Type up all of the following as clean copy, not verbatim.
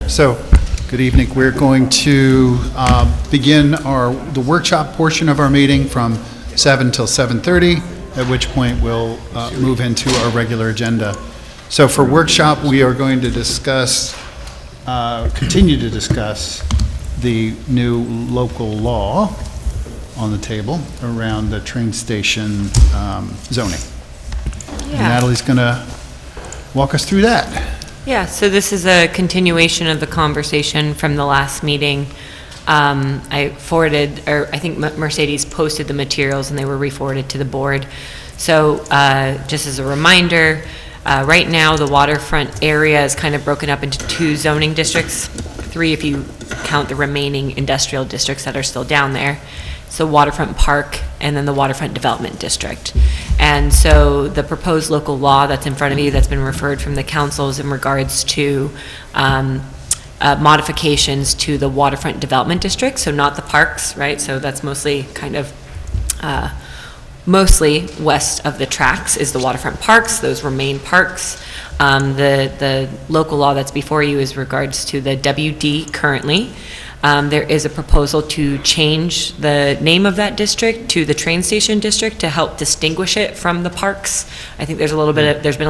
So, good evening. We're going to begin the workshop portion of our meeting from 7 till 7:30, at which point we'll move into our regular agenda. So for workshop, we are going to continue to discuss the new local law on the table around the train station zoning. And Natalie's going to walk us through that. Yeah, so this is a continuation of the conversation from the last meeting. I think Mercedes posted the materials and they were re-forwarded to the board. So just as a reminder, right now the waterfront area is kind of broken up into two zoning districts, 3 if you count the remaining industrial districts that are still down there. So Waterfront Park and then the Waterfront Development District. And so the proposed local law that's in front of you that's been referred from the councils in regards to modifications to the Waterfront Development District, so not the parks, right? So that's mostly mostly west of the tracks is the waterfront parks. Those remain parks. The local law that's before you is regards to the WD currently. There is a proposal to change the name of that district to the train station district to help distinguish it from the parks. I think there's been a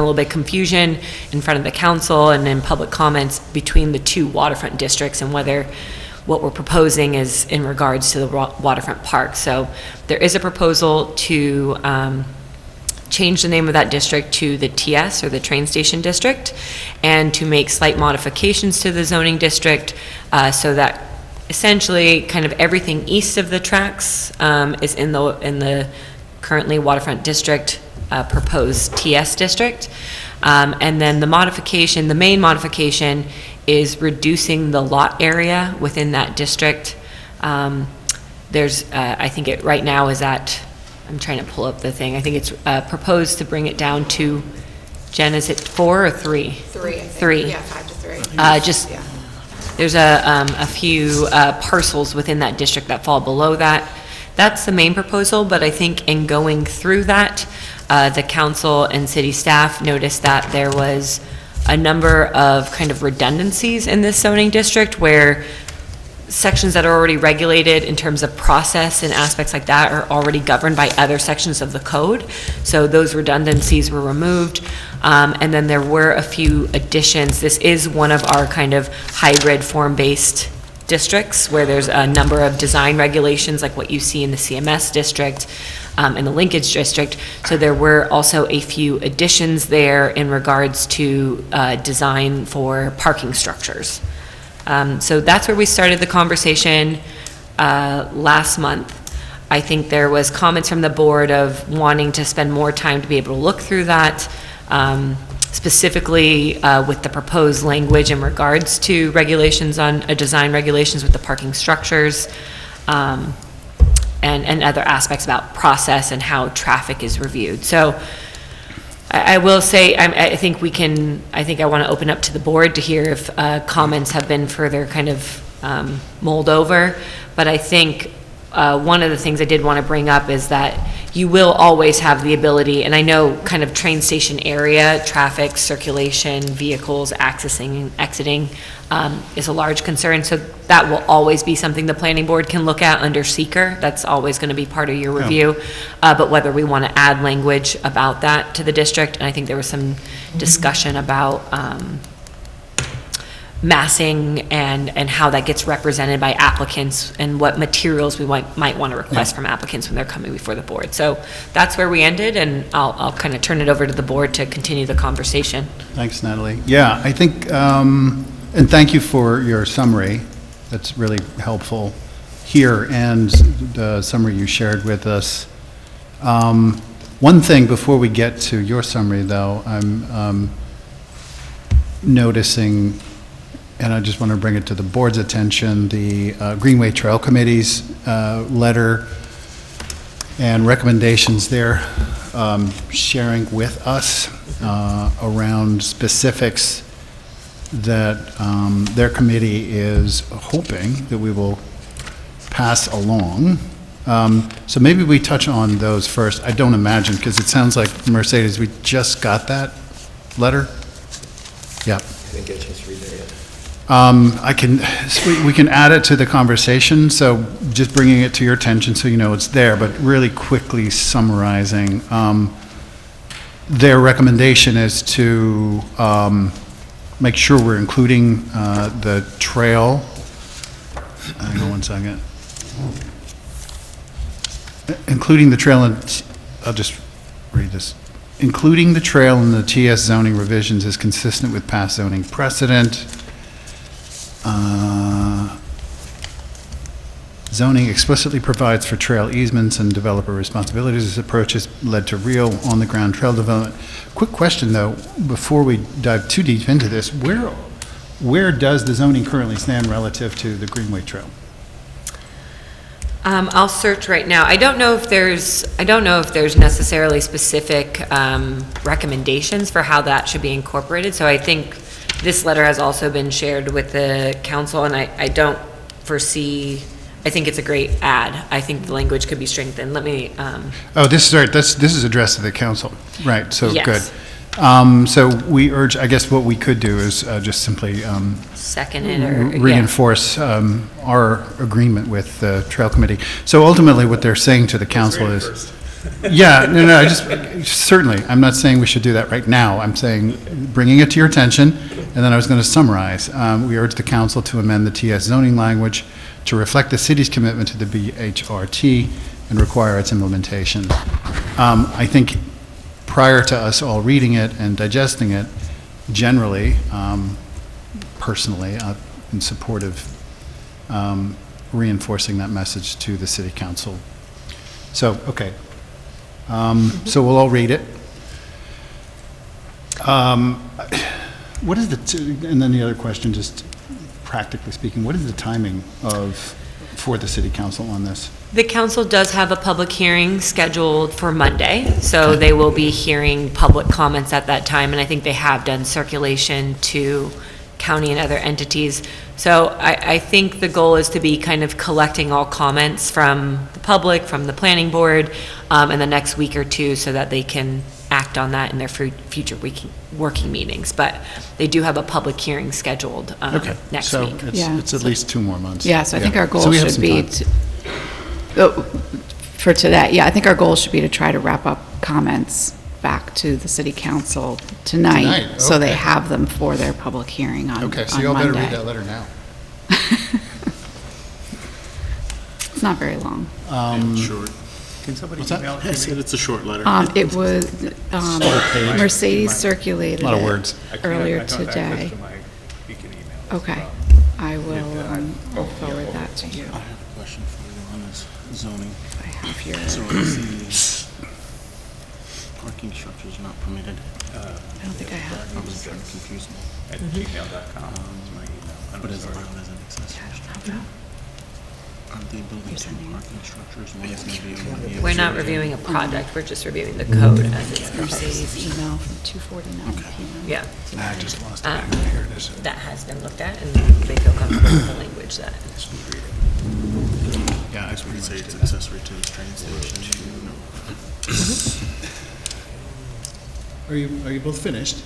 little bit of confusion in front of the council and in public comments between the two waterfront districts and whether what we're proposing is in regards to the waterfront park. So there is a proposal to change the name of that district to the TS, or the train station district, and to make slight modifications to the zoning district so that essentially kind of everything east of the tracks is in the currently waterfront district proposed TS district. And then the main modification is reducing the lot area within that district. I think it right now is at, I'm trying to pull up the thing, I think it's proposed to bring it down to, Jen, is it 4 or 3? 3, I think. 3. Yeah, 5 to 3. Yeah. There's a few parcels within that district that fall below that. That's the main proposal, but I think in going through that, the council and city staff noticed that there was a number of kind of redundancies in this zoning district where sections that are already regulated in terms of process and aspects like that are already governed by other sections of the code. So those redundancies were removed. And then there were a few additions. This is one of our kind of hybrid form-based districts where there's a number of design regulations like what you see in the CMS district and the linkage district. So there were also a few additions there in regards to design for parking structures. So that's where we started the conversation last month. I think there was comments from the board of wanting to spend more time to be able to look through that, specifically with the proposed language in regards to regulations on design regulations with the parking structures, and other aspects about process and how traffic is reviewed. So I will say, I think I want to open up to the board to hear if comments have been further kind of mulled over. But I think one of the things I did want to bring up is that you will always have the ability, and I know kind of train station area, traffic, circulation, vehicles accessing and exiting is a large concern. So that will always be something the planning board can look at under seeker. That's always going to be part of your review. But whether we want to add language about that to the district, and I think there was some discussion about massing and how that gets represented by applicants and what materials we might want to request from applicants when they're coming before the board. So that's where we ended, and I'll kind of turn it over to the board to continue the conversation. Thanks, Natalie. Yeah, I think, and thank you for your summary. That's really helpful here, and the summary you shared with us. One thing before we get to your summary, though, I'm noticing, and I just want to bring it to the board's attention, the Greenway Trail Committee's letter and recommendations they're sharing with us around specifics that their committee is hoping that we will pass along. So maybe we touch on those first. I don't imagine, because it sounds like, Mercedes, we just got that letter? Yeah. I didn't get a chance to read there yet. We can add it to the conversation, so just bringing it to your attention so you know it's there, but really quickly summarizing. Their recommendation is to make sure we're including the trail. Hang on one second. Including the trail, and I'll just read this. Including the trail in the TS zoning revisions is consistent with past zoning precedent. Zoning explicitly provides for trail easements and developer responsibilities. This approach has led to real on-the-ground trail development. Quick question, though, before we dive too deep into this, where does the zoning currently stand relative to the Greenway Trail? I'll search right now. I don't know if there's necessarily specific recommendations for how that should be incorporated. So I think this letter has also been shared with the council, and I don't foresee, I think it's a great add. I think the language could be strengthened. Let me, Oh, this is right. This is addressed to the council, right? So Yes. good. So we urge. I guess what we could do is just simply second it or, yeah. reinforce our agreement with the Trail Committee. So ultimately, what they're saying to the council is, yeah, no, certainly. I'm not saying we should do that right now. I'm saying bringing it to your attention, and then I was going to summarize. We urge the council to amend the TS zoning language to reflect the city's commitment to the BHRT and require its implementation. I think prior to us all reading it and digesting it, generally, personally, in support of reinforcing that message to the city council. So, okay. So we'll all read it. What is and then the other question, just practically speaking, what is the timing for the city council on this? The council does have a public hearing scheduled for Monday, so they will be hearing public comments at that time, and I think they have done circulation to county and other entities. So I think the goal is to be kind of collecting all comments from the public, from the planning board, in the next week or two, so that they can act on that in their future working meetings. But they do have a public hearing scheduled next week. So Yeah. it's at least 2 more months. Yeah, so I think our So goal we have should some be, time. for today, yeah, I think our goal should be to try to wrap up comments back to the city council tonight, Tonight, so they okay. have them for their public hearing on Okay, so on y'all better read Monday. that letter now. It's not very long. Short. Can somebody What's that? email it I to said me? it's a short letter. It was, Mercedes circulated A lot of it words. earlier I don't have today. access to my Beacon email as Okay, well. I will I'll forward that to you. I have a question for you on this zoning. I have your, So the parking structures not permitted. I don't think I have. I was trying to confuse me. At gmail.com is my email. But is sorry. allowed as an accessory structure. that. Aren't they building two sending it. parking structures? One is going to be a 1 year. We're not reviewing a project, we're just reviewing the code as it's Mercedes proposed. email from 2:49 PM. Yeah, I just lost it. Um, Here it is. that has been looked at, and they feel comfortable with the language that. Yeah, I It's pretty say much it's did that. accessory to the train station. Are you both finished?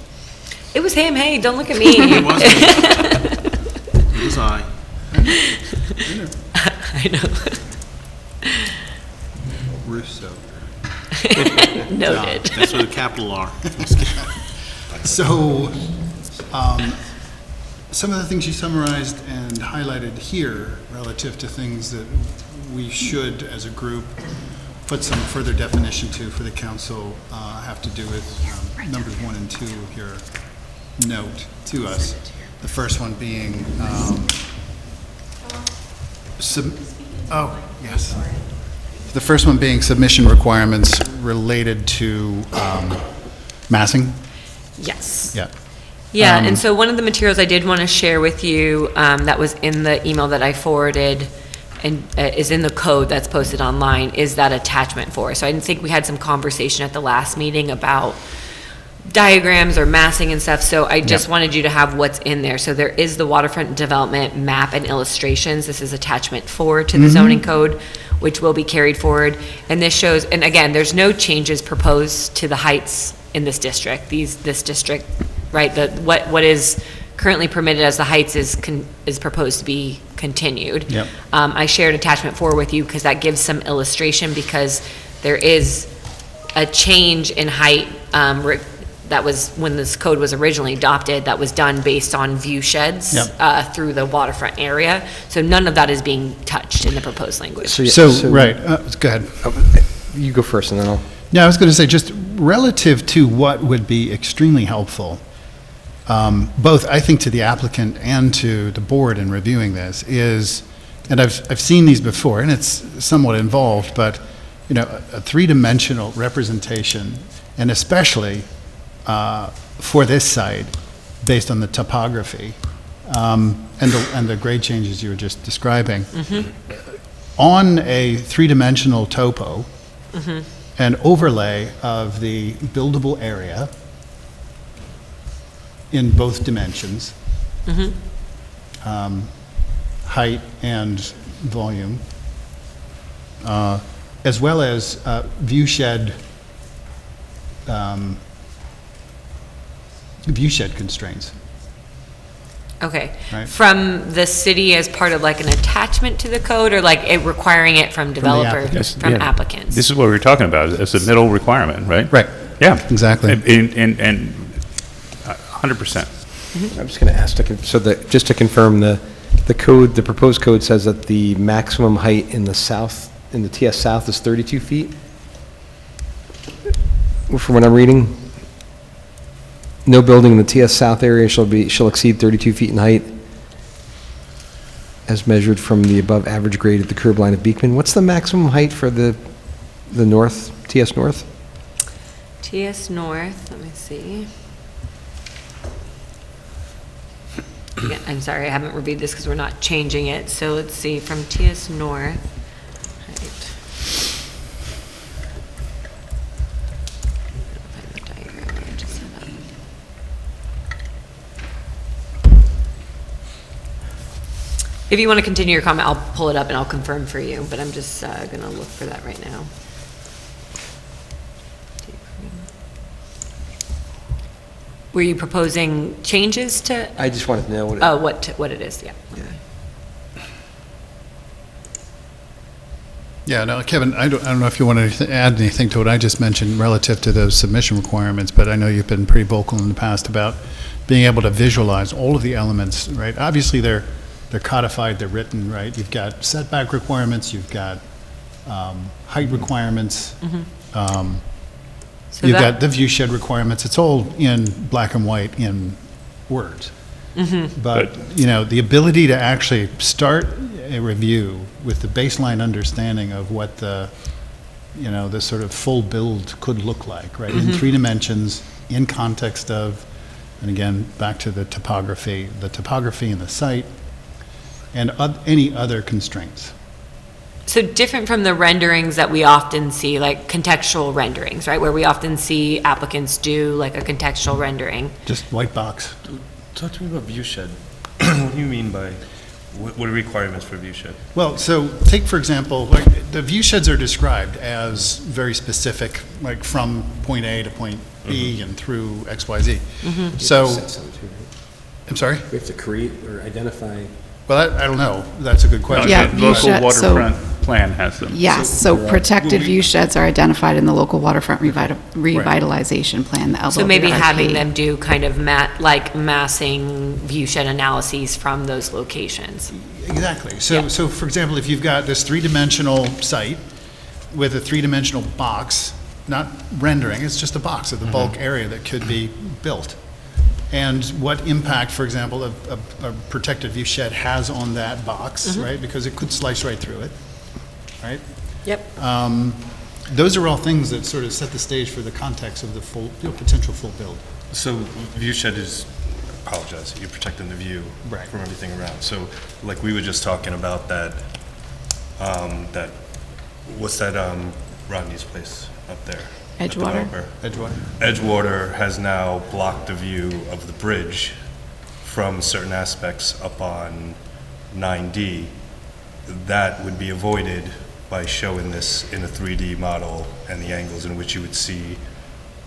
It was him, hey, don't look at It me. was me. It was I. I know. Russo. Noted. That's with a capital R. So, some of the things you summarized and highlighted here relative to things that we should, as a group, put some further definition to for the council have to do with numbers 1 and 2 here, note to us. The first one being, yes. The first one being submission requirements related to massing. Yes. Yeah. Yeah, and so one of the materials I did want to share with you that was in the email that I forwarded and is in the code that's posted online is that attachment for. So I think we had some conversation at the last meeting about diagrams or massing and stuff, so I just wanted you to have what's in there. So there is the waterfront development map and illustrations. This is attachment 4 to the zoning code, which will be carried forward. And this shows, and again, there's no changes proposed to the heights in this district. This district, right, what is currently permitted as the heights is proposed to be continued. Yep. I shared attachment 4 with you because that gives some illustration, because there is a change in height that was, when this code was originally adopted, that was done based on view sheds Yep. through the waterfront area. So none of that is being touched in the proposed language. So, right, go ahead. You go first, and then I'll... Yeah, I was going to say, just relative to what would be extremely helpful, both, I think, to the applicant and to the board in reviewing this, is, and I've seen these before, and it's somewhat involved, but, you know, a three-dimensional representation, and especially for this site, based on the topography, and the grade changes you were just describing. On a three-dimensional topo, an overlay of the buildable area in both dimensions, height and volume, as well as view shed constraints. Okay. Right. From the city as part of like an attachment to the code, or like it requiring it from developer, applicants. from Yeah. applicants? This is what we were talking about, it's a middle requirement, right? Right. Yeah. Exactly. And 100%. I'm just going to ask, just to confirm, the code, the proposed code says that the maximum height in the south, in the TS South is 32 feet? From what I'm reading? No building in the TS South area shall exceed 32 feet in height as measured from the above average grade at the curb line of Beekman. What's the maximum height for the north, TS North? TS North, let me see. Yeah, I'm sorry, I haven't reviewed this because we're not changing it. So let's see, from TS North. height. Find the diagram I just set up. If you want to continue your comment, I'll pull it up and I'll confirm for you, but I'm just going to look for that right now. Were you proposing changes to, I just wanted to know what it... oh, what it is, yeah. Yeah, no, Kevin, I don't know if you want to add anything to what I just mentioned relative to those submission requirements, but I know you've been pretty vocal in the past about being able to visualize all of the elements, right? Obviously, they're codified, they're written, right? You've got setback requirements, you've got height requirements, So you've that- got the view shed requirements. It's all in black and white in words. But, you know, the ability to actually start a review with the baseline understanding of what the, you know, the sort of full build could look like, right? In 3 dimensions, in context of, and again, back to the topography and the site, and any other constraints. So different from the renderings that we often see, like contextual renderings, right? Where we often see applicants do like a contextual rendering. Just white box. Talk to me about view shed. What do you mean by, what are requirements for view shed? Well, so take, for example, like, the view sheds are described as very specific, like from point A to point B and through X, Y, Z. So, I'm sorry? We have to create or identify... Well, I don't know. That's a good question. Yeah, The view local shed, so- waterfront plan has them. Yes, so protected view sheds are identified in the local waterfront revitalization plan, the So maybe LWRP. having them do kind of massing view shed analyses from those locations. Exactly. So, Yeah. so for example, if you've got this three-dimensional site with a three-dimensional box, not rendering, it's just a box of the bulk area that could be built. And what impact, for example, a protected view shed has on that box, right? Because it could slice right through it, right? Yep. Those are all things that sort of set the stage for the context of the full, potential full build. So view shed is, apologize, you're protecting the view Right. from everything around. So like we were just talking about that, what's that, Rodney's place up there? The Edgewater? developer. Edgewater? Edgewater has now blocked the view of the bridge from certain aspects up on 9D. That would be avoided by showing this in a 3D model and the angles in which you would see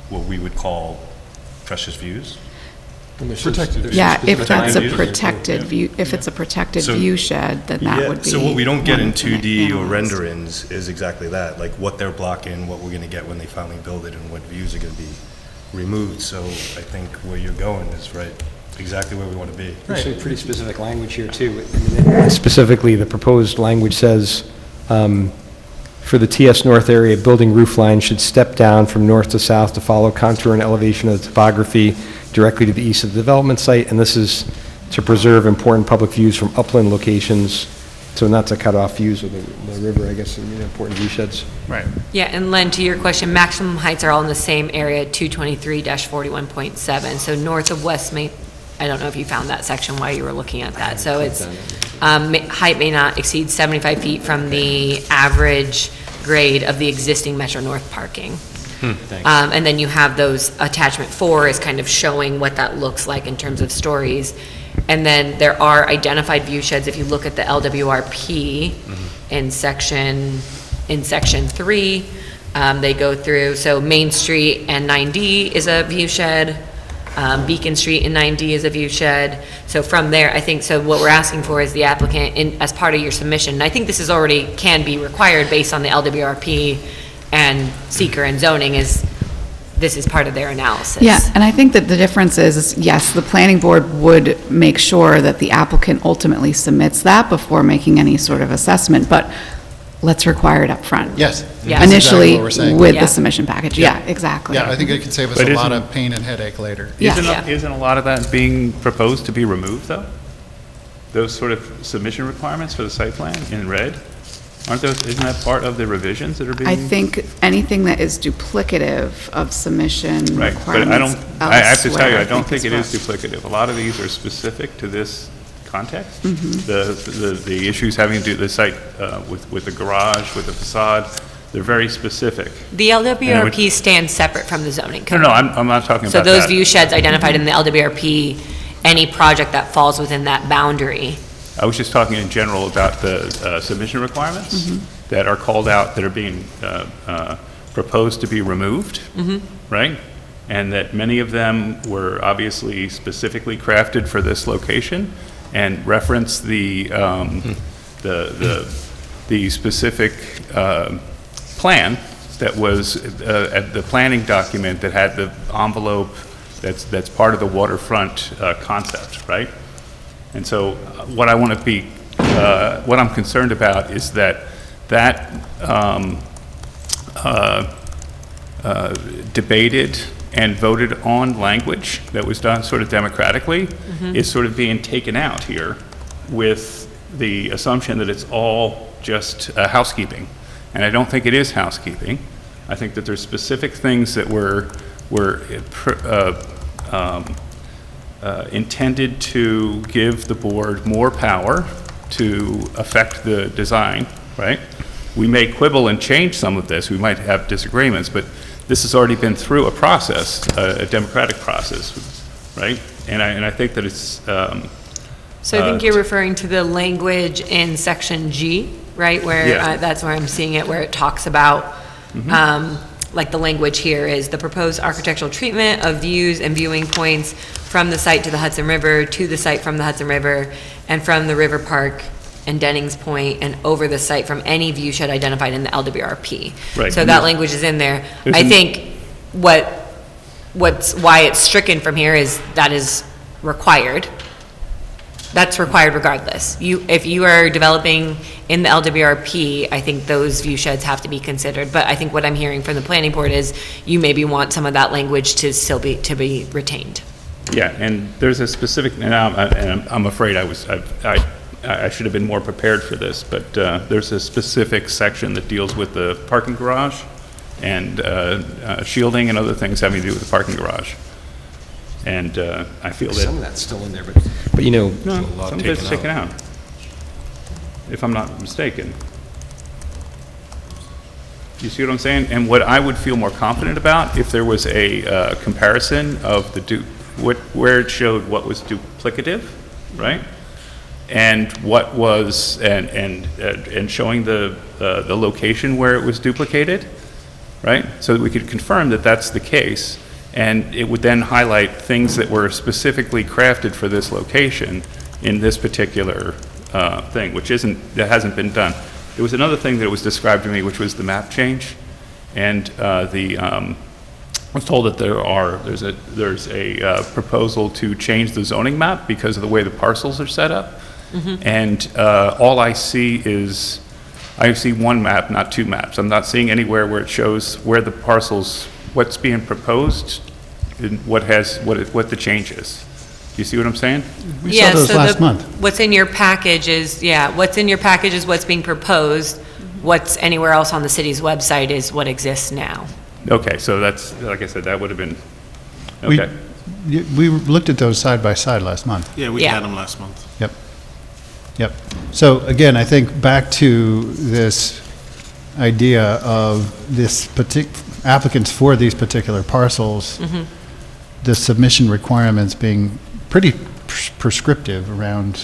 what we would call precious views. Yeah, if that's a protected view, if it's a protected So- view shed, then that Yeah, would be. so what we don't get one in to 2D or analyze. renderings is exactly that, like what they're blocking, what we're gonna get when they finally build it, and what views are gonna be removed. So I think where you're going is right, exactly where we want to be. Actually, pretty specific language here, too. Specifically, the proposed language says, for the TS North area, building roof line should step down from north to south to follow contour and elevation of the topography directly to the east of the development site, and this is to preserve important public views from upland locations, so not to cut off views of the river, I guess, and important view sheds. Right. Yeah, and Len, to your question, maximum heights are all in the same area, 223-41.7, so north of West Main, I don't know if you found that section while you were looking at that, so it's, height may not exceed 75 feet from the average grade of the existing Metro North parking. And then you have those, attachment 4 is kind of showing what that looks like in terms of stories. And then there are identified view sheds, if you look at the LWRP in section 3, they go through, so Main Street and 9D is a view shed, Beacon Street and 9D is a view shed. So from there, I think, so what we're asking for is the applicant, as part of your submission, and I think this is already, can be required based on the LWRP and seeker and zoning, is this is part of their analysis. Yeah, and I think that the difference is, yes, the planning board would make sure that the applicant ultimately submits that before making any sort of assessment, but let's require it up front. Yes. Yeah. That's exactly Initially, what we're saying. with Yeah. the submission package, yeah, exactly. Yeah, I think it could save us But a lot isn't- of pain and headache later. Yeah. Isn't a lot of that being proposed to be removed, though? Those sort of submission requirements for the site plan in red? Aren't those, isn't that part of the revisions that are being? I think anything that is duplicative of submission Right, but I requirements don't, I have to tell you, elsewhere, I don't think it is rough. duplicative. A lot of these are specific to this context. Mm-hmm. The issues having to do with the site, with the garage, with the facade, they're very specific. The LWRP stands separate from the zoning No, code. no, I'm not talking So about that. those view sheds identified in the LWRP, any project that falls within that boundary. I was just talking in general about the submission requirements that are called out, that are being proposed to be removed, right? And that many of them were obviously specifically crafted for this location and reference the specific plan that was at the planning document that had the envelope that's part of the waterfront concept, right? And so what I want to be, what I'm concerned about is that debated and voted on language that was done sort of democratically is sort of being taken out here with the assumption that it's all just housekeeping. And I don't think it is housekeeping. I think that there's specific things that were intended to give the board more power to affect the design, right? We may quibble and change some of this, we might have disagreements, but this has already been through a process, a democratic process, right? And I think that it's, So I think you're referring to the language in section G, right? Where, Yeah. that's where I'm seeing it, where it talks about, like the language here is the proposed architectural treatment of views and viewing points from the site to the Hudson River, to the site from the Hudson River, and from the River Park and Dennings Point, and over the site from any view shed identified in the LWRP. Right. So that language is in there. There's I an- think why it's stricken from here is that is required. That's required regardless. If you are developing in the LWRP, I think those view sheds have to be considered. But I think what I'm hearing from the planning board is you maybe want some of that language to still be retained. yeah, and there's a specific, and I'm afraid I should have been more prepared for this, but there's a specific section that deals with the parking garage and shielding and other things having to do with the parking garage. And I feel that. Some of that's still in there, but you know. No, some of it's taken out, if I'm not mistaken. You see what I'm saying? And what I would feel more confident about if there was a comparison of where it showed what was duplicative, right? And what was, and showing the location where it was duplicated, right? So that we could confirm that that's the case. And it would then highlight things that were specifically crafted for this location in this particular thing, that hasn't been done. There was another thing that was described to me, which was the map change. And I was told that there's a proposal to change the zoning map because of the way the parcels are set up. And all I see is, I see one map, not two maps. I'm not seeing anywhere where it shows where the parcels, what's being proposed, and what the change is. Do you see what I'm saying? We saw those last month. What's in your package is, what's in your package is what's being proposed. What's anywhere else on the city's website is what exists now. Okay, so that's, like I said, that would have been, We- okay. We looked at those side by side last month. Yeah, we Yeah. had them last month. Yep. Yep. So again, I think back to this idea of this applicants for these particular parcels, the submission requirements being pretty prescriptive around,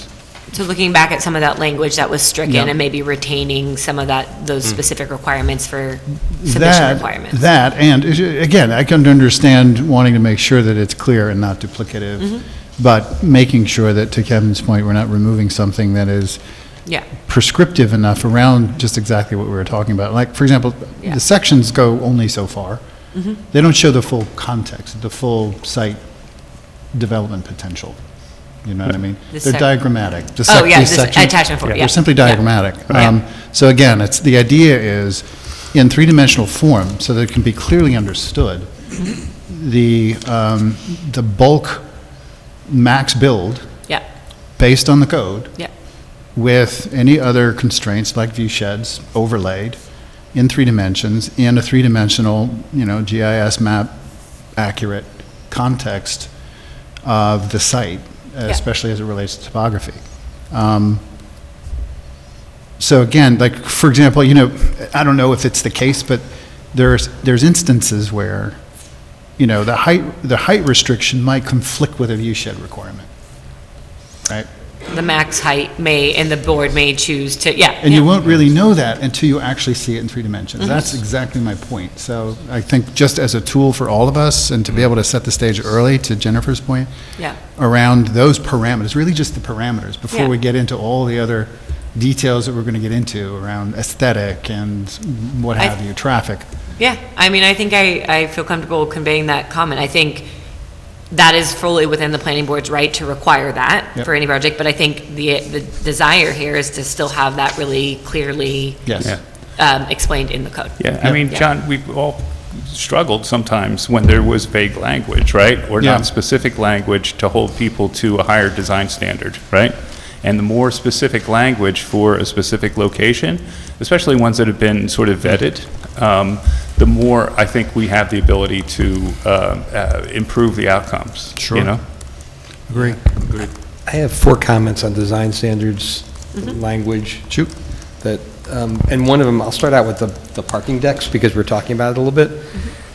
So looking back at some of that language that was stricken Yeah. and maybe retaining some of those specific requirements for submission requirements. That, and again, I can understand wanting to make sure that it's clear and not duplicative, but making sure that, to Kevin's point, we're not removing something that is Yeah, prescriptive enough around just exactly what we were talking about. Like, for example, Yeah. the sections go only so far. They don't show the full context, the full site development potential. You know what I mean? The They're sec- diagrammatic. The Oh, yeah, these this sections- attachment four, yeah. They're simply Yeah. diagrammatic. Yeah. So again, the idea is in three-dimensional form, so that it can be clearly understood. The bulk max build, yeah, based on the code, yeah, with any other constraints like view sheds overlaid in 3 dimensions in a three-dimensional, GIS map accurate context of the site, especially as it relates to topography. So again, like, for example, I don't know if it's the case, but there's instances where, the height restriction might conflict with a view shed requirement, right? the max height and the board may choose to, yeah. And you won't really know that until you actually see it in 3 dimensions. That's exactly my point. So I think just as a tool for all of us, and to be able to set the stage early, to Jennifer's point, Yeah. around those parameters, really just the parameters, before Yeah. we get into all the other details that we're going to get into around aesthetic and what I- have you, traffic. Yeah, I mean, I think I feel comfortable conveying that comment. I think that is fully within the planning board's right to require that Yep. for any project, but I think the desire here is to still have that really clearly Yes. Yeah. explained in the code. Yeah, I mean, Yeah. John, we've all struggled sometimes when there was vague language, right? Or Yeah. not specific language to hold people to a higher design standard, right? And the more specific language for a specific location, especially ones that have been sort of vetted, the more I think we have the ability to improve the outcomes. Sure. You know? Agree. I have 4 comments on design standards language. Shoot. That, and one of them, I'll start out with the parking decks, because we're talking about it a little bit.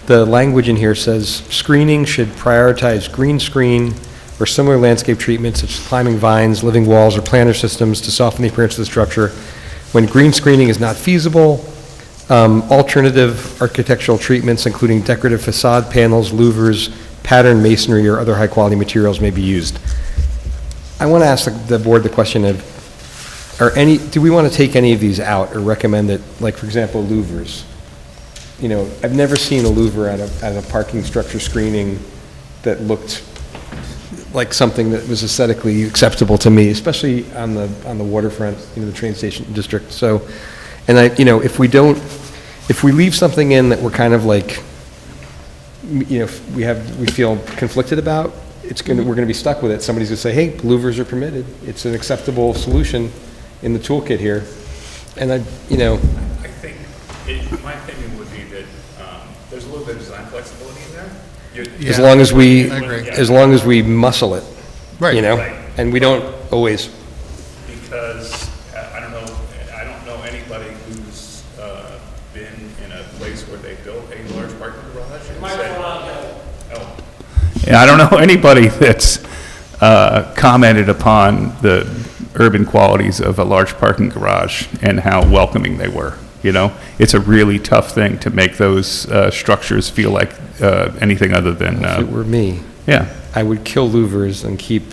The language in here says, screening should prioritize green screen or similar landscape treatments such as climbing vines, living walls, or planter systems to soften the appearance of the structure. When green screening is not feasible, alternative architectural treatments, including decorative facade panels, louvers, patterned masonry, or other high-quality materials may be used. I want to ask the board the question of, do we want to take any of these out or recommend that, like, for example, louvers? I've never seen a louver at a parking structure screening that looked like something that was aesthetically acceptable to me, especially on the waterfront, the train station district. So, and if we leave something in that we're kind of like, we feel conflicted about, we're going to be stuck with it. Somebody's going to say, hey, louvers are permitted. It's an acceptable solution in the toolkit here. And I think, my opinion would be that there's a little bit of design flexibility in there. as long as we, I agree. as long as we muscle it, Right. Right. and we don't always. Because I don't know anybody who's been in a place where they built a large parking garage and said, oh. Yeah, I don't know anybody that's commented upon the urban qualities of a large parking garage and how welcoming they were. you know? It's a really tough thing to make those structures feel like anything other than, If it were me, yeah. I would kill louvers and keep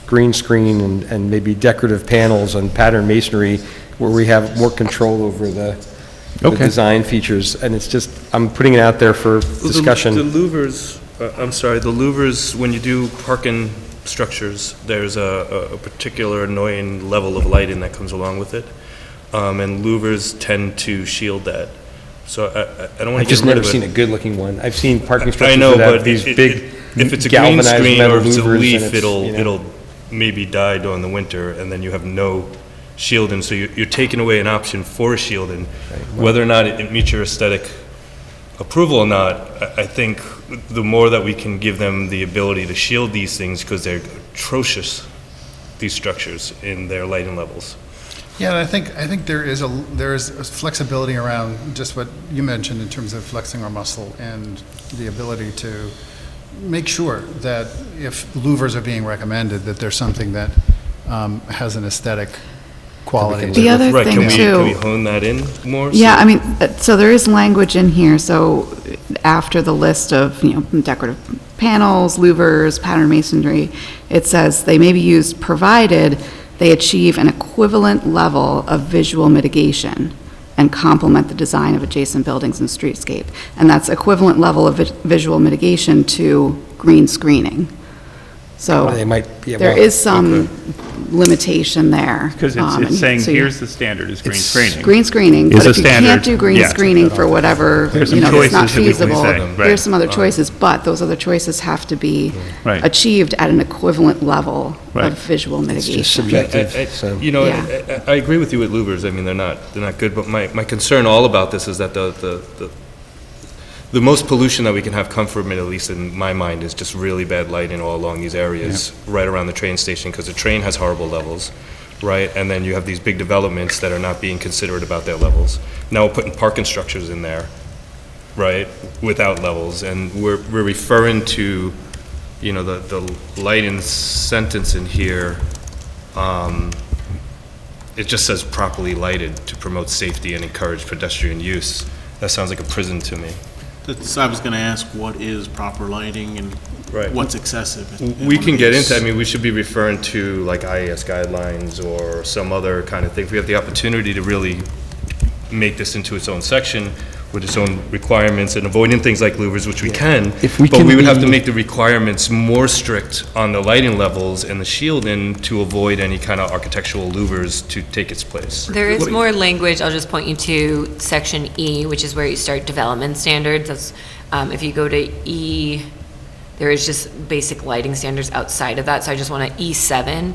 green screen and maybe decorative panels and pattern masonry where we have more control over the Okay. design features. And it's just, I'm putting it out there for discussion. The louvers, the louvers, when you do parking structures, there's a particular annoying level of lighting that comes along with it. And louvers tend to shield that. So I don't want I've to just get rid never of seen it. a good looking one. I've seen parking I structures know, that have but these it- big if it's a green galvanized screen metal or if it's a louvers and leaf, it's, it'll, you know. it'll maybe die during the winter, and then you have no shielding, so you're taking away an option for shielding. Whether or not it meets your aesthetic approval or not, I think the more that we can give them the ability to shield these things, because they're atrocious, these structures, in their lighting levels. Yeah, and I think there is a flexibility around just what you mentioned in terms of flexing our muscle and the ability to make sure that if louvers are being recommended, that there's something that has an aesthetic quality. The other Right, thing can we too, hone that in more? yeah, So- I mean, so there is language in here, so after the list of, decorative panels, louvers, pattern masonry, it says they may be used provided they achieve an equivalent level of visual mitigation and complement the design of adjacent buildings and streetscape. And that's equivalent level of visual mitigation to green screening. So They might, yeah, there well, is some limitation there. Because and it's saying, so you- here's the standard, is green screening. Green screening, Is but a if you can't standard, do green yeah. screening for whatever, There's some it's not choices that we can feasible, say, right. there's some other choices, but those other choices have to be Right. achieved at an equivalent level Right. of visual it's just mitigation. subjective, so. You know, Yeah. I agree with you with louvers. I mean, they're not good, but my concern all about this is that the most pollution that we can have come from it, at least in my mind, is just really bad lighting all along these areas, right around the train station, because the train has horrible levels, right? And then you have these big developments that are not being considerate about their levels. Now we're putting parking structures in there, right, without levels, and we're referring to, the lighting sentence in here, it just says properly lighted to promote safety and encourage pedestrian use. That sounds like a prison to me. I was going to ask, what is proper lighting and Right. what's excessive? We can get into, we should be referring to like IAS guidelines or some other kind of thing. If we have the opportunity to really make this into its own section with its own requirements and avoiding things like louvers, which we can, If we but can we would have to be- make the requirements more strict on the lighting levels and the shielding to avoid any kind of architectural louvers to take its place. There is more language, I'll just point you to section E, which is where you start development standards. That's, if you go to E, there is just basic lighting standards outside of that, so I just want to E7.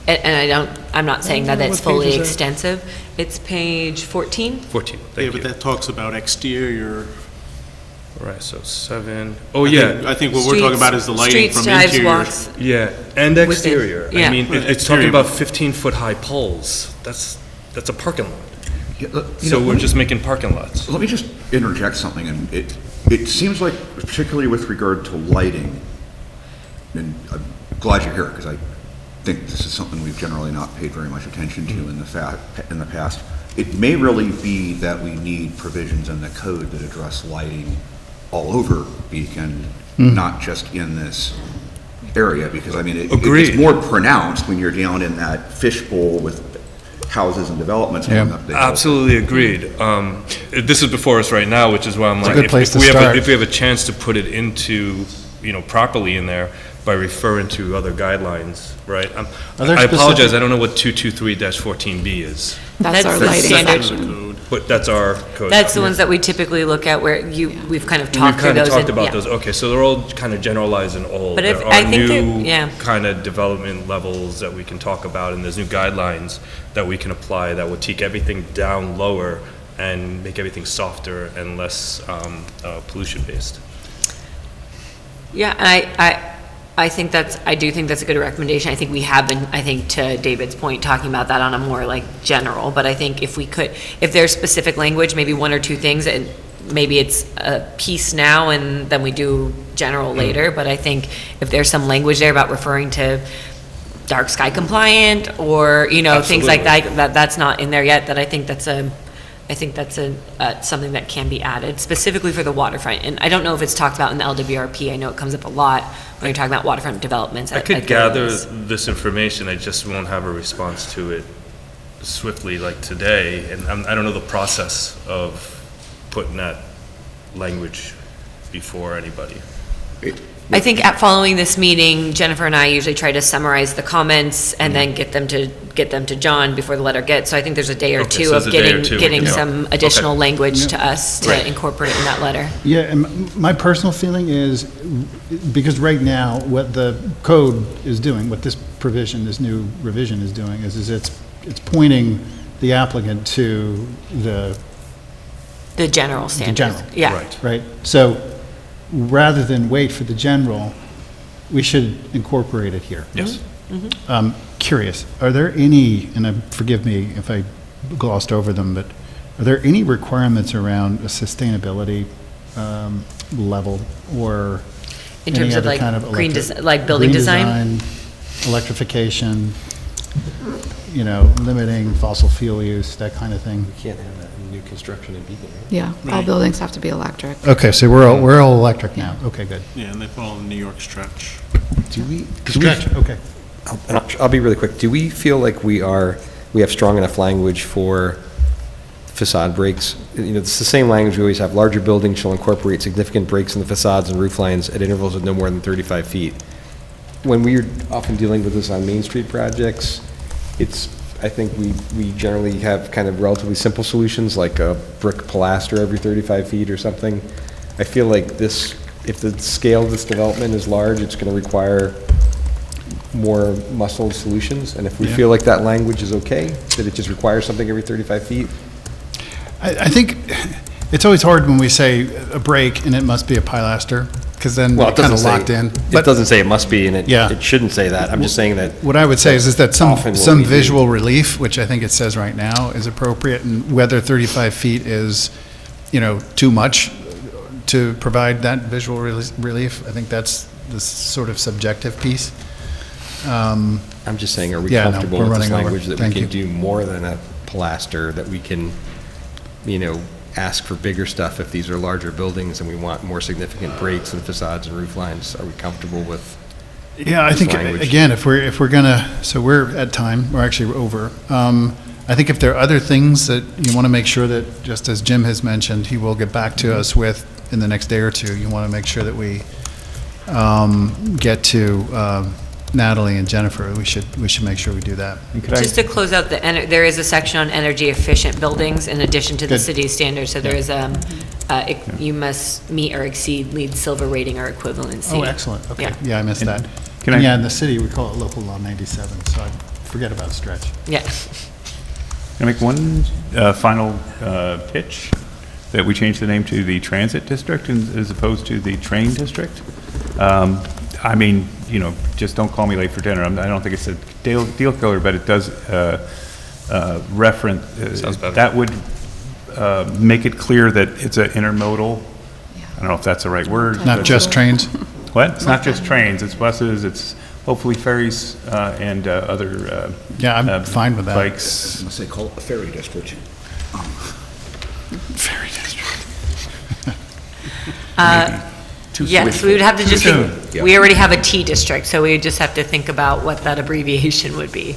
And I'm not saying that it's fully extensive. It's page 14. 14, Yeah, thank but you. that talks about exterior. All right, so 7, oh yeah. I think what we're talking about is the lighting Streets, from drives, interior. walks. Yeah, and Within- exterior. yeah. I mean, it's Exterior. talking about 15-foot-high poles. That's a parking lot. Yeah, So we're just making parking lots. Let me just interject something, and it seems like, particularly with regard to lighting, and I'm glad you're here, because I think this is something we've generally not paid very much attention to in the past. It may really be that we need provisions in the code that address lighting all over Beacon, not just in this area, because I mean, Agreed. it's more pronounced when you're down in that fishbowl with houses and developments going up the hill. Absolutely agreed. This is before us right now, which is why I'm like, good place to we start. if we have a chance to put it into, properly in there by referring to other guidelines, right? there I apologize, specific- I don't know what 223-14B is, That's our the lighting standard. section. but that's our code. That's the ones that we typically look at where we've kind of We've talked through kind of those. talked and- about yeah. those, okay, so they're all kind of generalized and old. But if- There I are think that- new yeah. kind of development levels that we can talk about, and there's new guidelines that we can apply that will take everything down lower and make everything softer and less pollution-based. Yeah, and I do think that's a good recommendation. I think we have been, I think to David's point, talking about that on a more like general, but I think if there's specific language, maybe one or two things, and maybe it's a piece now and then we do general later, but I think if there's some language there about referring to dark sky compliant or, things like that, that's not in there yet, that I think that's I think that's something that can be added specifically for the waterfront. And I don't know if it's talked about in the LWRP. I know it comes up a lot when you're talking about waterfront developments. I could at gather Gillies. this information, I just won't have a response to it swiftly like today. And I don't know the process of putting that language before anybody. I think following this meeting, Jennifer and I usually try to summarize the comments and then get them to John before the letter gets. So I think there's a day or Okay, two so of there's a day or two we getting can- some okay. additional language to us to Right. incorporate in that letter. Yeah, and my personal feeling is, because right now, what the code is doing, what this provision, this new revision is doing, is it's pointing the applicant to the The general standards. general. Yeah. Right. right? So rather than wait for the general, we should incorporate it here. Yes. Curious, are there any, and forgive me if I glossed over them, but are there any requirements around a sustainability level or In any terms of other like kind of green, electric- like building green design? Electrification, limiting fossil fuel use, that kind of thing? We can't have that in new construction in Beacon, right? Yeah, all buildings have to be electric. Okay, so we're all electric now. Okay, good. Yeah, and they follow the New York stretch. Do we, Stretch, okay. and I'll be really quick, do we feel like we have strong enough language for facade breaks? It's the same language we always have, larger buildings shall incorporate significant breaks in the facades and roof lines at intervals of no more than 35 feet. When we're often dealing with this on Main Street projects, I think we generally have kind of relatively simple solutions, like a brick pilaster every 35 feet or something. I feel like this, if the scale of this development is large, it's going to require more muscled solutions, and if we feel like that language is okay, that it just requires something every 35 feet, I think it's always hard when we say a break and it must be a pilaster, because then well, we're it kind doesn't of say, locked in. it But doesn't say it must be, and Yeah. it shouldn't say that. I'm just saying that, what I would say is that Often what some we do- visual relief, which I think it says right now, is appropriate, and whether 35 feet is, too much to provide that visual relief, I think that's the sort of subjective piece. I'm just saying, are we Yeah, no, comfortable we're with this running over. language that we Thank can you. do more than a pilaster, that we can, ask for bigger stuff if these are larger buildings and we want more significant breaks in facades and roof lines? Are we comfortable with? Yeah, I this think, language? again, if we're gonna, so we're at time, we're actually over. I think if there are other things that you want to make sure that, just as Jim has mentioned, he will get back to us with in the next day or two, you want to make sure that we get to Natalie and Jennifer. We should make sure we do that. Just to close out there is a section on energy efficient buildings in addition to the Good. city's standards. So there is you must meet or exceed LEED silver rating or equivalency. Oh, excellent, okay. Yeah. Yeah, I missed that. can And I- yeah, in the city, we call it local law 97, so I forget about stretch. Yeah. Can I make one final pitch? That we change the name to the Transit District as opposed to the Train District? Just don't call me late for dinner. I don't think it's a deal killer, but it does reference, Sounds better. that would make it clear that it's an intermodal, I don't know if that's the right word. Not but- just trains? What? It's not just trains, it's buses, it's hopefully ferries and other Yeah, I'm fine with that. bikes. Unless they call it the ferry district. Ferry district. Yes, we would have to just soon. think, we already have a T district, so we would just have to think about what that abbreviation would be.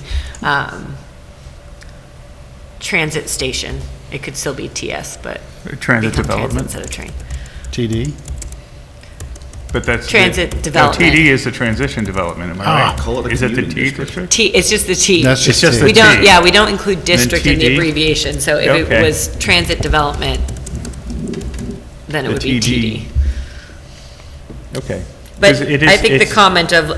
Transit station, it could still be TS, but. Transit become transit development. Instead of train. TD? But that's. Transit no, development. TD is the transition development, am I right? Call it the Is it the commuting T district. district? T, it's just the T. That's It's just just T. the T. We don't include district in the TD? abbreviation, so if it Okay. was transit development, then it The would be TD. Okay. But 'Cause it is- I think the it's- comment of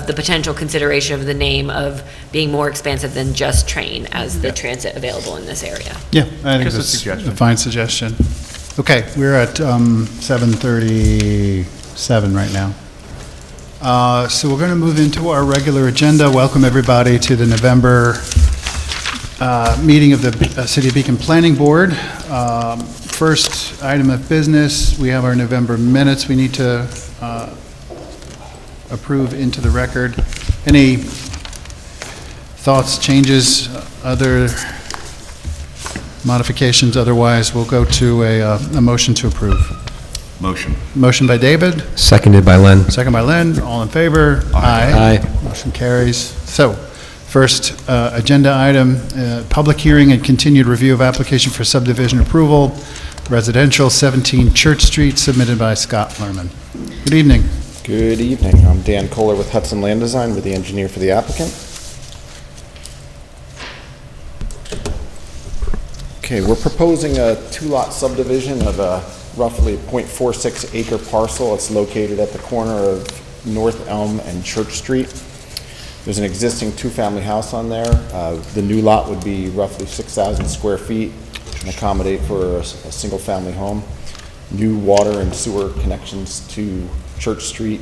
the potential consideration of the name of being more expansive than just train as the transit available in this area. Yeah, I think Just a that's a suggestion. fine suggestion. Okay, we're at 7:37 right now. So we're going to move into our regular agenda. Welcome, everybody, to the November meeting of the City of Beacon Planning Board. First item of business, we have our November minutes we need to approve into the record. Any thoughts, changes, other modifications? Otherwise, we'll go to a motion to approve. Motion. Motion by David, Seconded by Len. second by Len, all in favor? Aye. Motion carries. So, first agenda item, public hearing and continued review of application for subdivision approval, residential 17 Church Street, submitted by Scott Lerman. Good evening. Good evening. I'm Dan Kohler with Hudson Land Design, with the engineer for the applicant. Okay, we're proposing a two-lot subdivision of a roughly 0.46 acre parcel. It's located at the corner of North Elm and Church Street. There's an existing two-family house on there. The new lot would be roughly 6,000 square feet and accommodate for a single-family home. New water and sewer connections to Church Street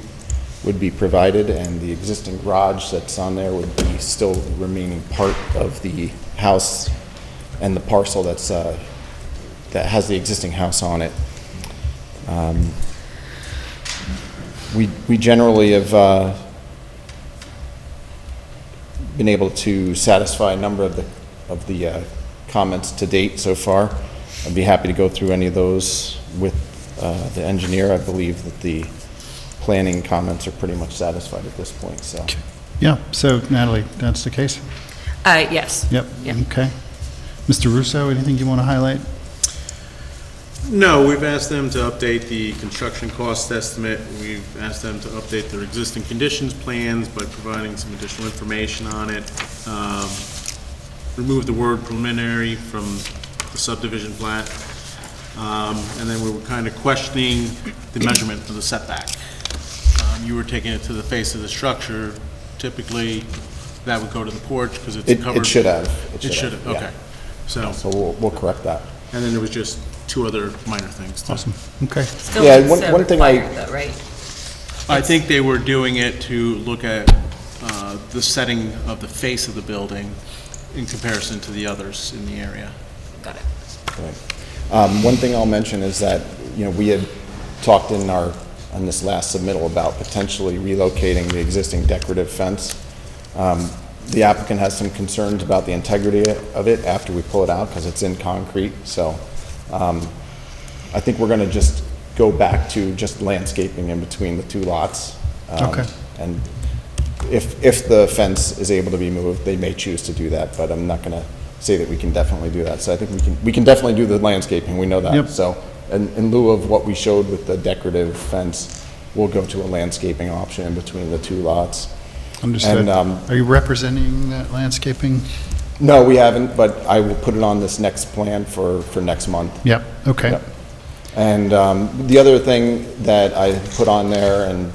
would be provided, and the existing garage that's on there would be still remaining part of the house and the parcel that's that has the existing house on it. We generally have been able to satisfy a number of the comments to date so far. I'd be happy to go through any of those with the engineer. I believe that the planning comments are pretty much satisfied at this point, so. Yeah, so Natalie, that's the case? Yes. Yep, Yep. okay. Mr. Russo, anything you want to highlight? No, we've asked them to update the construction cost estimate. We've asked them to update their existing conditions plans by providing some additional information on it. Remove the word preliminary from the subdivision plat. And then we were kind of questioning the measurement for the setback. You were taking it to the face of the structure. Typically, that would go to the porch because it's covered. It should have. It should have, yeah. okay. So, So we'll correct that. and then there was just two other minor things. too. Awesome, okay. Still Yeah, is, one thing I- required though, right? I think they were doing it to look at the setting of the face of the building in comparison to the others in the area. Got it. Right. One thing I'll mention is that, we had talked on this last submittal about potentially relocating the existing decorative fence. The applicant has some concerns about the integrity of it after we pull it out because it's in concrete. So I think we're going to just go back to just landscaping in between the two lots. Okay. And if the fence is able to be moved, they may choose to do that, but I'm not going to say that we can definitely do that. So I think we can definitely do the landscaping, we know that. Yep. So in lieu of what we showed with the decorative fence, we'll go to a landscaping option in between the two lots. Understood. And, Are you representing that landscaping? No, we haven't, but I will put it on this next plan for next month. Yep, okay. Yep. And the other thing that I put on there, and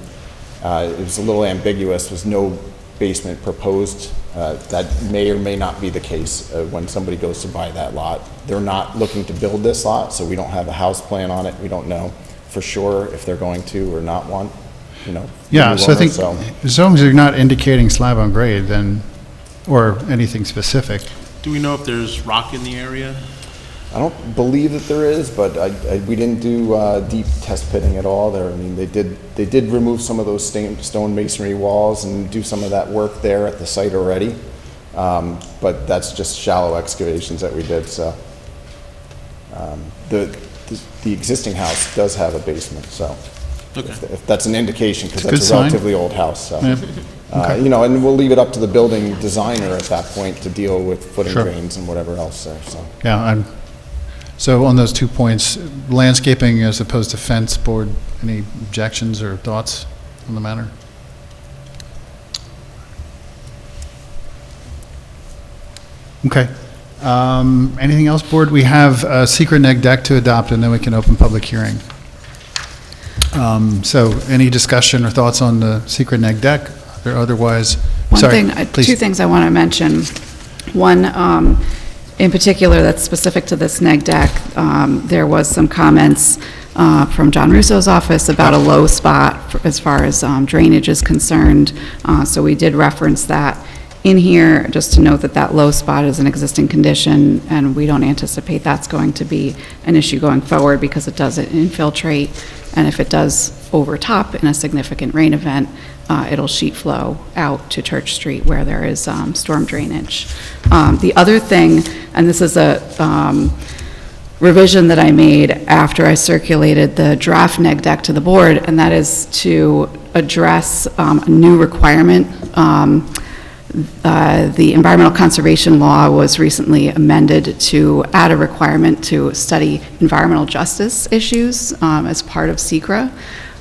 it was a little ambiguous, was no basement proposed. That may or may not be the case when somebody goes to buy that lot. They're not looking to build this lot, so we don't have a house plan on it. We don't know for sure if they're going to or not want, Yeah, so I think, so. as long as you're not indicating slab on grade, then, or anything specific. Do we know if there's rock in the area? I don't believe that there is, but we didn't do deep test pitting at all there. I mean, they did remove some of those stone masonry walls and do some of that work there at the site already. But that's just shallow excavations that we did, so. The existing house does have a basement, so. Okay. If that's an indication, because It's a good that's a sign. relatively old house, so. Yeah. Okay. And we'll leave it up to the building designer at that point to deal with footing Sure. drains and whatever else there, so. Yeah, so on those 2 points, landscaping as opposed to fence, board, any objections or thoughts on the matter? Okay. Anything else, board? We have a secret neg deck to adopt, and then we can open public hearing. So any discussion or thoughts on the secret neg deck? Or otherwise, sorry, please. Two things I want to mention. One, in particular, that's specific to this neg deck. There was some comments from John Russo's office about a low spot as far as drainage is concerned. So we did reference that in here, just to note that that low spot is an existing condition, and we don't anticipate that's going to be an issue going forward because it doesn't infiltrate and if it does overtop in a significant rain event, it'll sheet flow out to Church Street where there is storm drainage. The other thing, and this is a revision that I made after I circulated the draft neg deck to the board, and that is to address a new requirement. The environmental conservation law was recently amended to add a requirement to study environmental justice issues as part of SECRA.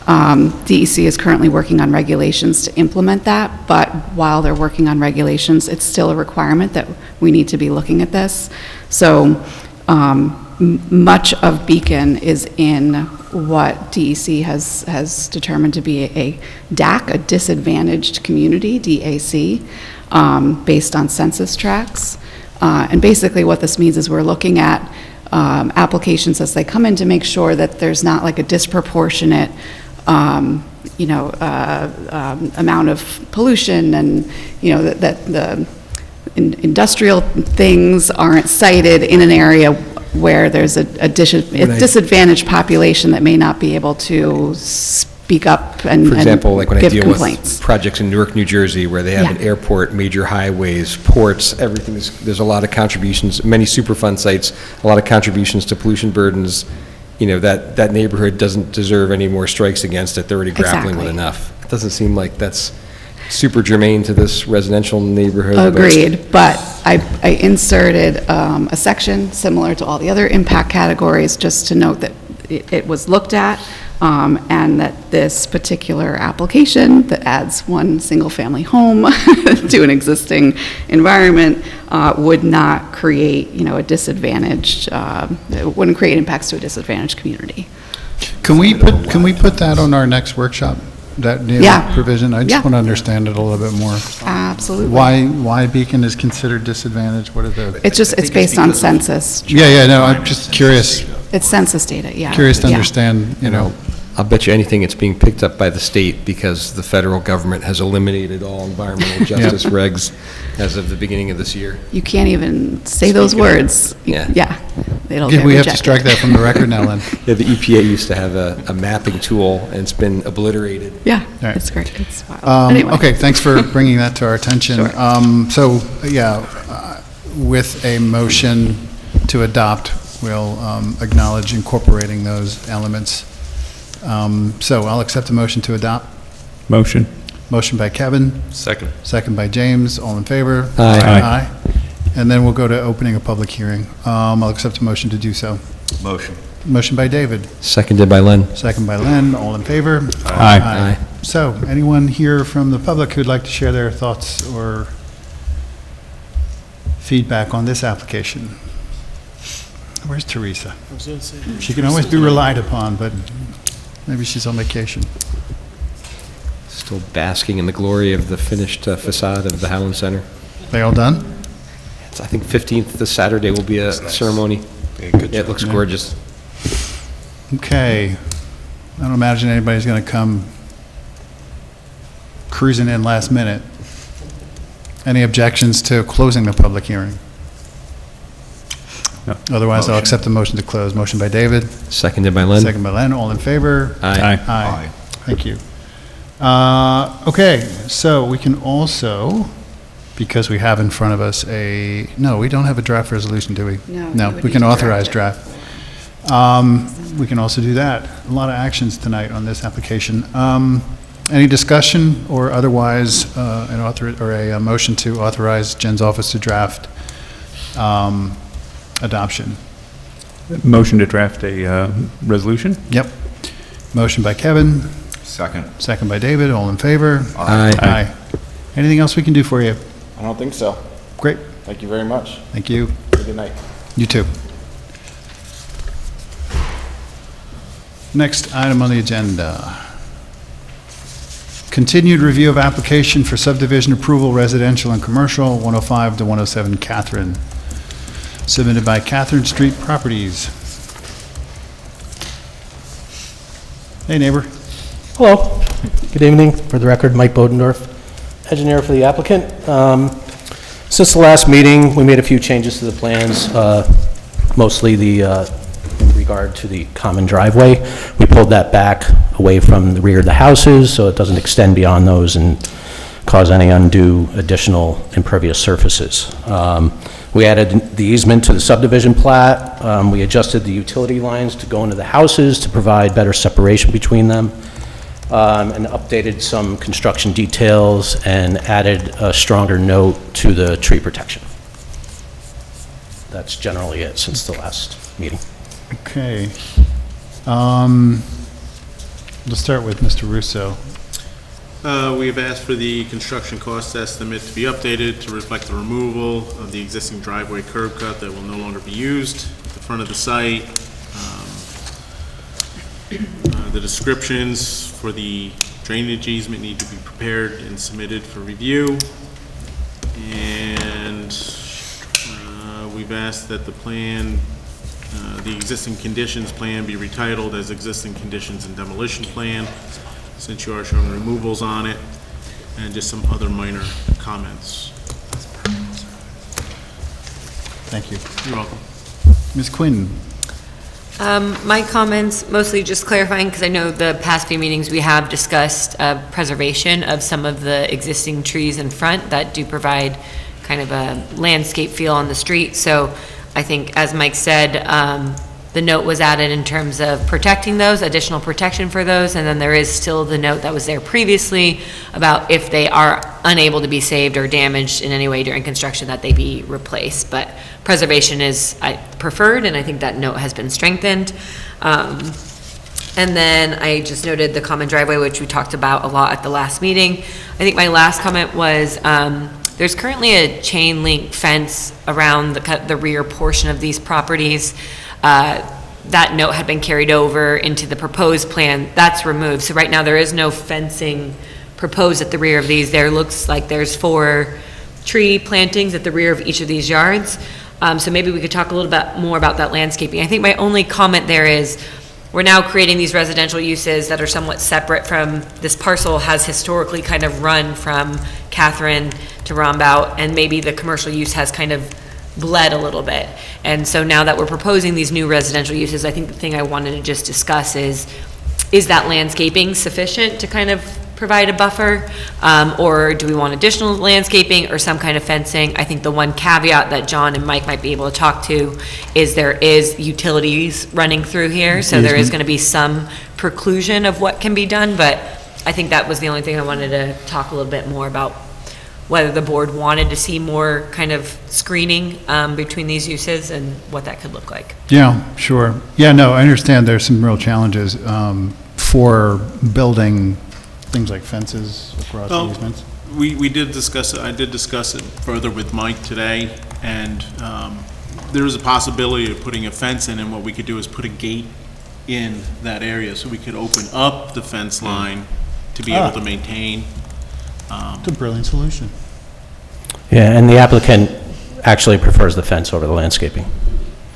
DEC is currently working on regulations to implement that, but while they're working on regulations, it's still a requirement that we need to be looking at this. So much of Beacon is in what DEC has determined to be a DAC, a disadvantaged community, DAC, based on census tracts. And basically what this means is we're looking at applications as they come in to make sure that there's not like a disproportionate amount of pollution, and, that the industrial things aren't cited in an area where there's a disadvantaged population that may not be able to speak up and For example, like when I give deal complaints. with projects in Newark, New Jersey, where they have an airport, major highways, ports, everything, there's a lot of contributions, many Superfund sites, a lot of contributions to pollution burdens. That neighborhood doesn't deserve any more strikes against it. They're already grappling with Exactly. enough. It doesn't seem like that's super germane to this residential neighborhood. Agreed, but I inserted a section similar to all the other impact categories, just to note that it was looked at, and that this particular application that adds one single-family home to an existing environment would not create, a disadvantaged, it wouldn't create impacts to a disadvantaged community. Can we put that on our next workshop? That new Yeah. provision? I just Yeah. want to understand it a little bit more. Absolutely. Why Beacon is considered disadvantaged? What are the? It's based on census. Yeah, no, I'm just curious It's census data, yeah. to Yeah. understand, I'll bet you anything it's being picked up by the state because the federal government has eliminated all environmental justice regs as of the beginning of this year. You can't even say those words. Yeah. Yeah, it'll Yeah, get we have to rejected. strike that from the record now, Lynn. Yeah, the EPA used to have a mapping tool, and it's been obliterated. Yeah, Right. it's great, it's wild. Anyway. Okay, thanks for bringing that to our attention. Sure. With a motion to adopt, we'll acknowledge incorporating those elements. So I'll accept the motion to adopt. Motion. Motion by Kevin, Second. second by James, all in favor? Aye. Aye. And then we'll go to opening a public hearing. I'll accept a motion to do so. Motion. Motion by David, Seconded by Len. second by Len, all in favor? Aye. So, anyone here from the public who'd like to share their thoughts or feedback on this application? Where's Teresa? She can always be relied upon, but maybe she's on vacation. Still basking in the glory of the finished facade of the Howland Center. They all done? It's, I think 15th, this Saturday, will be a ceremony. Yeah, it looks gorgeous. Okay. I don't imagine anybody's going to come cruising in last minute. Any objections to closing the public hearing? No. Otherwise, I'll Motion. accept the motion to close. Motion by David, Seconded by Len. second by Len, all in favor? Aye. Aye. Thank you. Okay, so we can also, because we have in front of us no, we don't have a draft resolution, do we? No, No, you would we need can to authorize draft draft. We can also do that. A lot of actions tonight on this application. Any discussion or otherwise, a motion to authorize Jen's office to draft adoption? Motion to draft a resolution? Yep. Motion by Kevin, Second. second by David, all in favor? Aye. Aye. Anything else we can do for you? I don't think so. Great, Thank you very much. thank you. Good night. You too. Next item on the agenda. Continued review of application for subdivision approval, residential and commercial, 105 to 107 Catherine. Submitted by Catherine Street Properties. Hey, neighbor. Hello, good evening. For the record, Mike Bodendorf, engineer for the applicant. Since the last meeting, we made a few changes to the plans, mostly regarding regard to the common driveway. We pulled that back away from the rear of the houses, so it doesn't extend beyond those and cause any undue additional impervious surfaces. We added the easement to the subdivision plat. We adjusted the utility lines to go into the houses to provide better separation between them, and updated some construction details and added a stronger note to the tree protection. That's generally it since the last meeting. Okay. Let's start with Mr. Russo. We've asked for the construction cost estimate to be updated to reflect the removal of the existing driveway curb cut that will no longer be used at the front of the site. The descriptions for the drainage easement need to be prepared and submitted for review. And we've asked that the plan, the existing conditions plan be retitled as existing conditions and demolition plan, since you are showing removals on it, and just some other minor comments. Thank you. You're welcome. Ms. Quinn? My comments, mostly just clarifying, because I know the past few meetings we have discussed preservation of some of the existing trees in front that do provide kind of a landscape feel on the street. So I think, as Mike said, the note was added in terms of protecting those, additional protection for those, and then there is still the note that was there previously about if they are unable to be saved or damaged in any way during construction, that they be replaced. But preservation is preferred, and I think that note has been strengthened. And then I just noted the common driveway, which we talked about a lot at the last meeting. I think my last comment was, there's currently a chain link fence around the rear portion of these properties. That note had been carried over into the proposed plan. That's removed. So right now there is no fencing proposed at the rear of these. There looks like there's 4 tree plantings at the rear of each of these yards. So maybe we could talk a little bit more about that landscaping. I think my only comment there is, we're now creating these residential uses that are somewhat separate from, this parcel has historically kind of run from Catherine to Rombout, and maybe the commercial use has kind of bled a little bit. And so now that we're proposing these new residential uses, I think the thing I wanted to just discuss is that landscaping sufficient to kind of provide a buffer? Or do we want additional landscaping or some kind of fencing? I think the one caveat that John and Mike might be able to talk to is there is utilities running through here, so there is going to be some preclusion of what can be done, but I think that was the only thing I wanted to talk a little bit more about, whether the board wanted to see more kind of screening between these uses and what that could look like. Yeah, sure. Yeah, no, I understand there's some real challenges for building things like fences across easements. We did discuss it, I did discuss it further with Mike today, and there is a possibility of putting a fence in, and what we could do is put a gate in that area, so we could open up the fence line to be able to maintain. It's a brilliant solution. Yeah, and the applicant actually prefers the fence over the landscaping.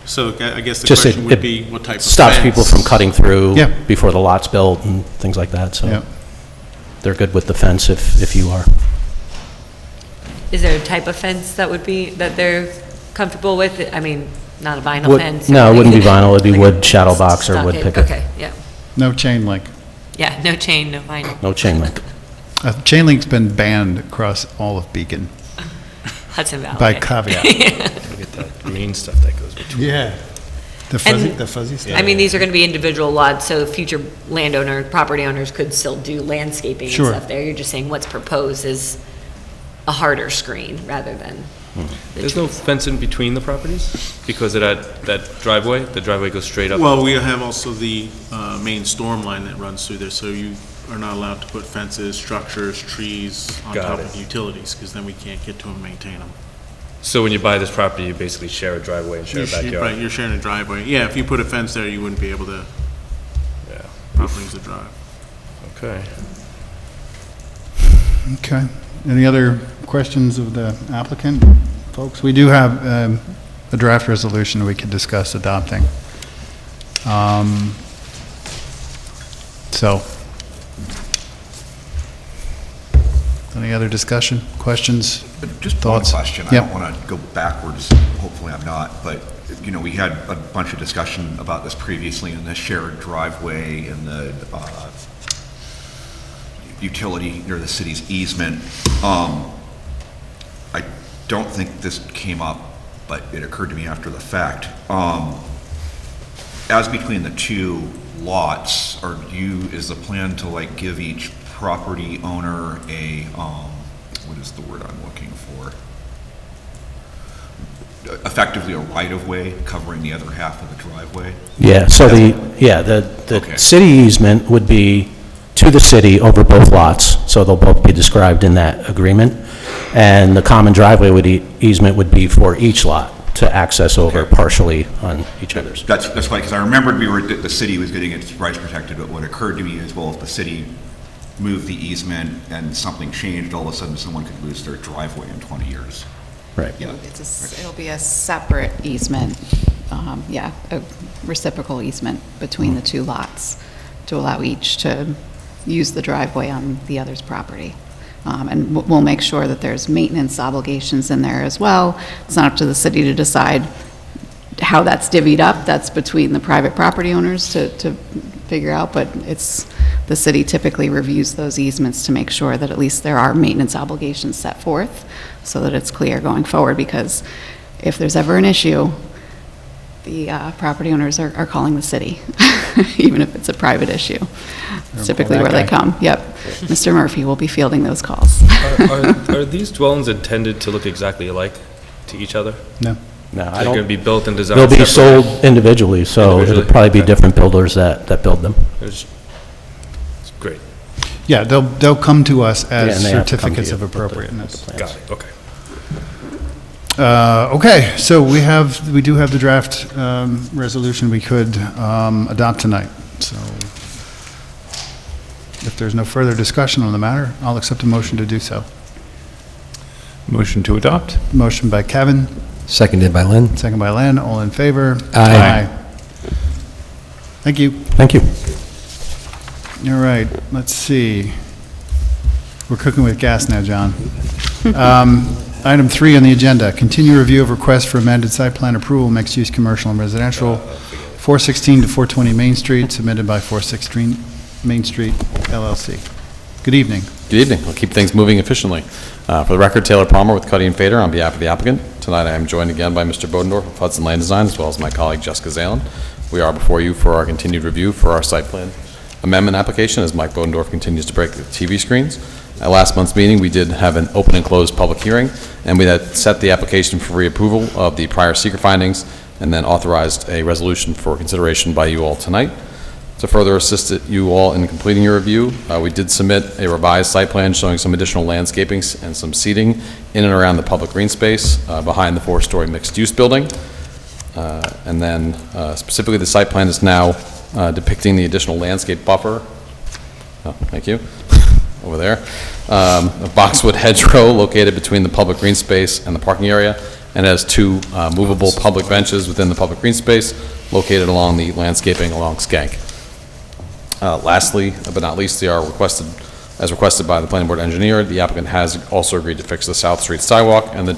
So I guess the Just question it would be what type of fence? Stops people from cutting through Yeah. before the lot's built and things like that, so Yeah. they're good with the fence if you are. Is there a type of fence that would be, that they're comfortable with? I mean, not a vinyl Wood- fence? No, it wouldn't be vinyl, it'd be Like wood shadow box or wood stockade. picket. Okay, yeah. No chain link. Yeah, no chain, no vinyl. No chain link. Chain link's been banned across all of Beacon Hudson Valley. by caveat. Get that green stuff that goes between. Yeah. The fuzzy stuff. I mean, these are going to be individual lots, so future landowner, property owners could still do landscaping and Sure. stuff there. You're just saying what's proposed is a harder screen rather than the There's no trees. fence in between the properties because of that driveway? The driveway goes straight up? Well, we have also the main storm line that runs through there, so you are not allowed to put fences, structures, trees on Got top it. of utilities, because then we can't get to them and maintain them. So when you buy this property, you basically share a driveway and share a Right, backyard? you're sharing a driveway. Yeah, if you put a fence there, you wouldn't be able to Yeah, properly use the drive. okay. Okay. Any other questions of the applicant, folks? We do have a draft resolution we could discuss adopting. So, any other discussion, questions? Just one Thoughts? question. I Yep. don't want to go backwards. Hopefully I'm not. But you know, we had a bunch of discussion about this previously in the shared driveway and the utility near the city's easement. I don't think this came up, but it occurred to me after the fact. As between the two lots, is the plan to like give each property owner a, what is the word I'm looking for? Effectively a right-of-way covering the other half of the driveway? Yeah, so the Okay. city easement would be to the city over both lots, so they'll both be described in that agreement. And the common driveway easement would be for each lot to access over partially on each other's. That's why, because I remembered the city was getting its rights protected, but what occurred to me is, well, if the city moved the easement and something changed, all of a sudden someone could lose their driveway in 20 years. Right. It'll be a separate easement, a reciprocal easement between the two lots to allow each to use the driveway on the other's property. And we'll make sure that there's maintenance obligations in there as well. It's not up to the city to decide how that's divvied up. That's between the private property owners to figure out, but the city typically reviews those easements to make sure that at least there are maintenance obligations set forth so that it's clear going forward, because if there's ever an issue, the property owners are calling the city, even if it's a private issue. It's typically where they come. Yep. Mr. Murphy will be fielding those calls. Are these dwellings intended to look exactly alike to each other? No. No, I They're going to don't, be built and designed they'll be separately? sold individually, so it'll Individually? probably be Okay. different builders that build them. It's great. Yeah, they'll come to us Yeah, as and they have to come to certificates you of with the- appropriateness. with the plans. Got it, okay. Okay, so we do have the draft resolution we could adopt tonight. So if there's no further discussion on the matter, I'll accept a motion to do so. Motion to adopt? Motion by Kevin, Seconded by Lynn. second by Len, all in favor? Aye. Thank you. Thank you. All right, let's see. We're cooking with gas now, John. Item 3 on the agenda, continue review of request for amended site plan approval, mixed-use commercial and residential, 416 to 420 Main Street, submitted by 416 Main Street LLC. Good evening. Good evening. I'll keep things moving efficiently. For the record, Taylor Palmer with Cuddy and Fader on behalf of the applicant. Tonight I am joined again by Mr. Bodendorf of Hudson Land Design, as well as my colleague Jessica Zalen. We are before you for our continued review for our site plan amendment application, as Mike Bodendorf continues to break the TV screens. At last month's meeting, we did have an open and closed public hearing, and we had set the application for reapproval of the prior seeker findings, and then authorized a resolution for consideration by you all tonight. To further assist you all in completing your review, we did submit a revised site plan showing some additional landscaping and some seating in and around the public green space behind the 4-story mixed-use building. And then specifically, the site plan is now depicting the additional landscape buffer. Oh, thank you. Over there. A boxwood hedgerow located between the public green space and the parking area, and has 2 movable public benches within the public green space located along the landscaping along Skank. Lastly, but not least, they are as requested by the planning board engineer, the applicant has also agreed to fix the South Street sidewalk and the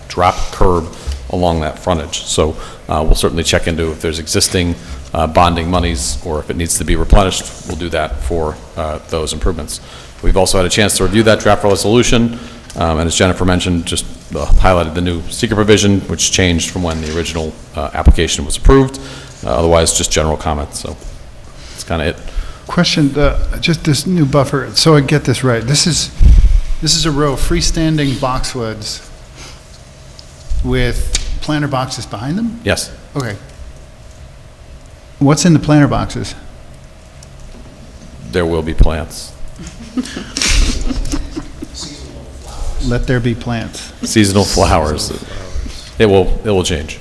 drop curb along that frontage. So we'll certainly check into if there's existing bonding monies, or if it needs to be replenished, we'll do that for those improvements. We've also had a chance to review that draft resolution, and as Jennifer mentioned, just highlighted the new seeker provision, which changed from when the original application was approved. Otherwise, just general comments, so that's kind of it. Question, just this new buffer, so I get this right, this is a row of freestanding boxwoods with planter boxes behind them? Yes. Okay. What's in the planter boxes? There will be plants. Let there be plants. Seasonal flowers. It will change.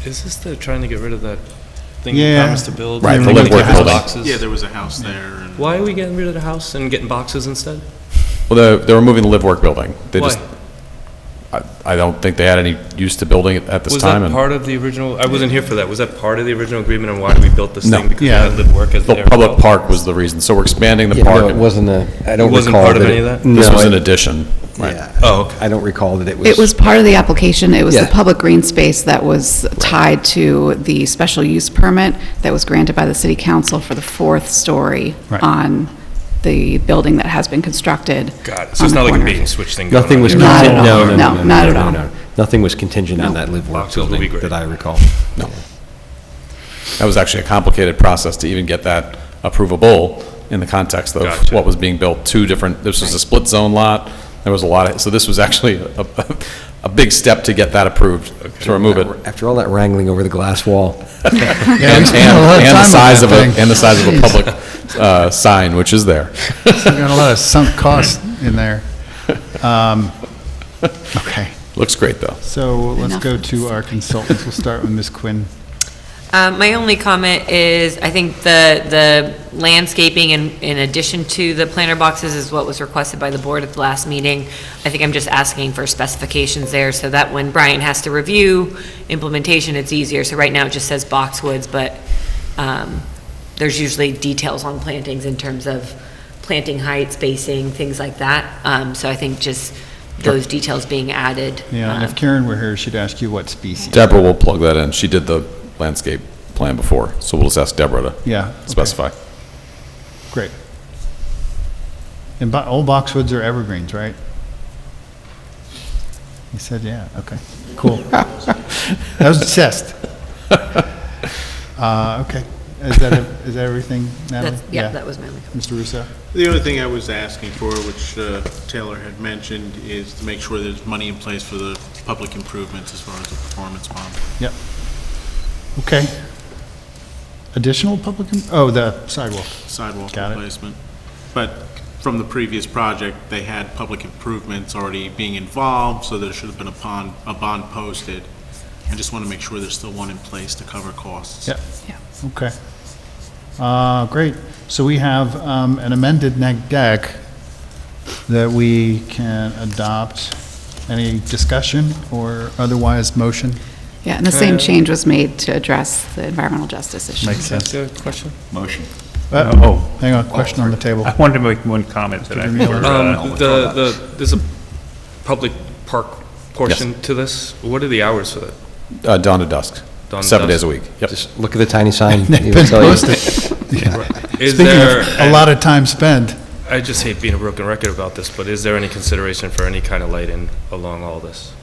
Is this the trying to get rid of that thing Yeah. you promised to build? Right, the Like live work house building. boxes? Yeah, there was a house there, and Why are we getting rid of the house and getting boxes instead? Well, they're removing the live work building. They Why? just I don't think they had any use to building it at this Was time. that and part of the original, I wasn't here for that, was that part of the original agreement on why we built this No. thing? Because we Yeah. had live work as The there. public park was the reason, so we're expanding the Yeah, park. no, it and wasn't I don't It wasn't recall part of that any it- of that? This No, was an I- addition, right? Yeah. Oh, okay. I don't recall that it was. It was part of the application, it was the Yeah. public green space that was tied to the special use permit that was granted by the city council for the fourth story Right. on the building that has been constructed. Got it. So on it's the not like a corner. bait and switch thing going on Nothing was here. Not at contingent, all. no, No, not at all. no. Nothing was contingent on that live work Boxwood will be building great. that I recall. No. That was actually a complicated process to even get that approvable in the context of Gotcha. what was being built. This was a split zone lot, there was a lot of, so this was actually a big step to get that approved, to remove it. After all that wrangling over the glass wall. Yeah, we spent a lot of time on that thing. And the size of a public sign, which is there. We got a lot of sunk costs in there. Okay, Looks great, though. so let's Enough go of to this. our consultants. We'll start with Ms. Quinn. My only comment is, I think the landscaping in addition to the planter boxes is what was requested by the board at the last meeting. I think I'm just asking for specifications there so that when Brian has to review implementation, it's easier. So right now it just says boxwoods, but there's usually details on plantings in terms of planting height, spacing, things like that. So I think just those details being added. Yeah, and if Karen were here, she'd ask you what species. Deborah will plug that in. She did the landscape plan before, so we'll just ask Deborah to Yeah. okay. specify. Great. And all boxwoods are evergreens, right? You said, yeah, okay, cool. That was assessed. Okay, is that everything, Natalie? That's- Yeah, that was my only comment. Mr. Russo? The other thing I was asking for, which Taylor had mentioned, is to make sure there's money in place for the public improvements as far as the performance bond. Yep. Okay. Additional public, the sidewalk. Sidewalk Got it. replacement. But from the previous project, they had public improvements already being involved, so there should have been a bond posted. I just want to make sure there's still one in place to cover costs. Yep. Okay. Great. So we have an amended neg deck that we can adopt. Any discussion or otherwise motion? Yeah, and the same change was made to address the environmental justice issue. Makes sense. Question? Motion. Hang on, question on the table. I wanted to make one comment that I Mr. Demille. There's a public park portion to this. What are the hours for that? Dawn to dusk, Dawn to 7 dusk. days a week. Yep. Just look at the tiny sign. They've It'll been tell you. posted. Yeah. Is Speaking there, of a lot of time spent, I just hate being a broken record about this, but is there any consideration for any kind of lighting along all this?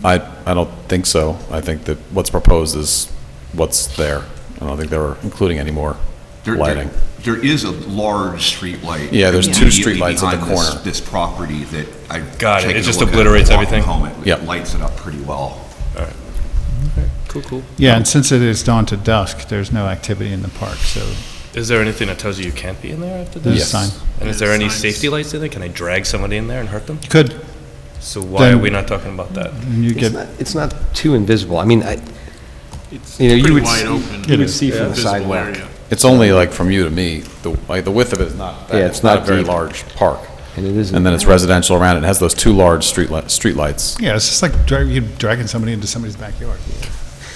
I don't think so. I think that what's proposed is what's there. I don't think they were including any more lighting. There is a large street light. Yeah, there's two immediately streetlights at the behind this- corner. This property that I. Got it. It just obliterates everything? Yep. It lights it up pretty well. Cool. yeah, and since it is dawn to dusk, there's no activity in the park, so Is there anything that tells you you can't be in there after there's a this? sign. And is there any Signs. safety lights in there? Can I drag somebody in there and hurt them? Could, So why are Then- we not talking about that? and you It's get, not, it's not too invisible. I mean, It's You know, you pretty would wide s- open. you would see from the visible sidewalk. area. It's only like from you to me, the width of it is not bad. Yeah, it's not a very deep. large park. and it isn't. And then it's residential around it. It has those two large street lights. yeah, it's just like you dragging somebody into somebody's backyard.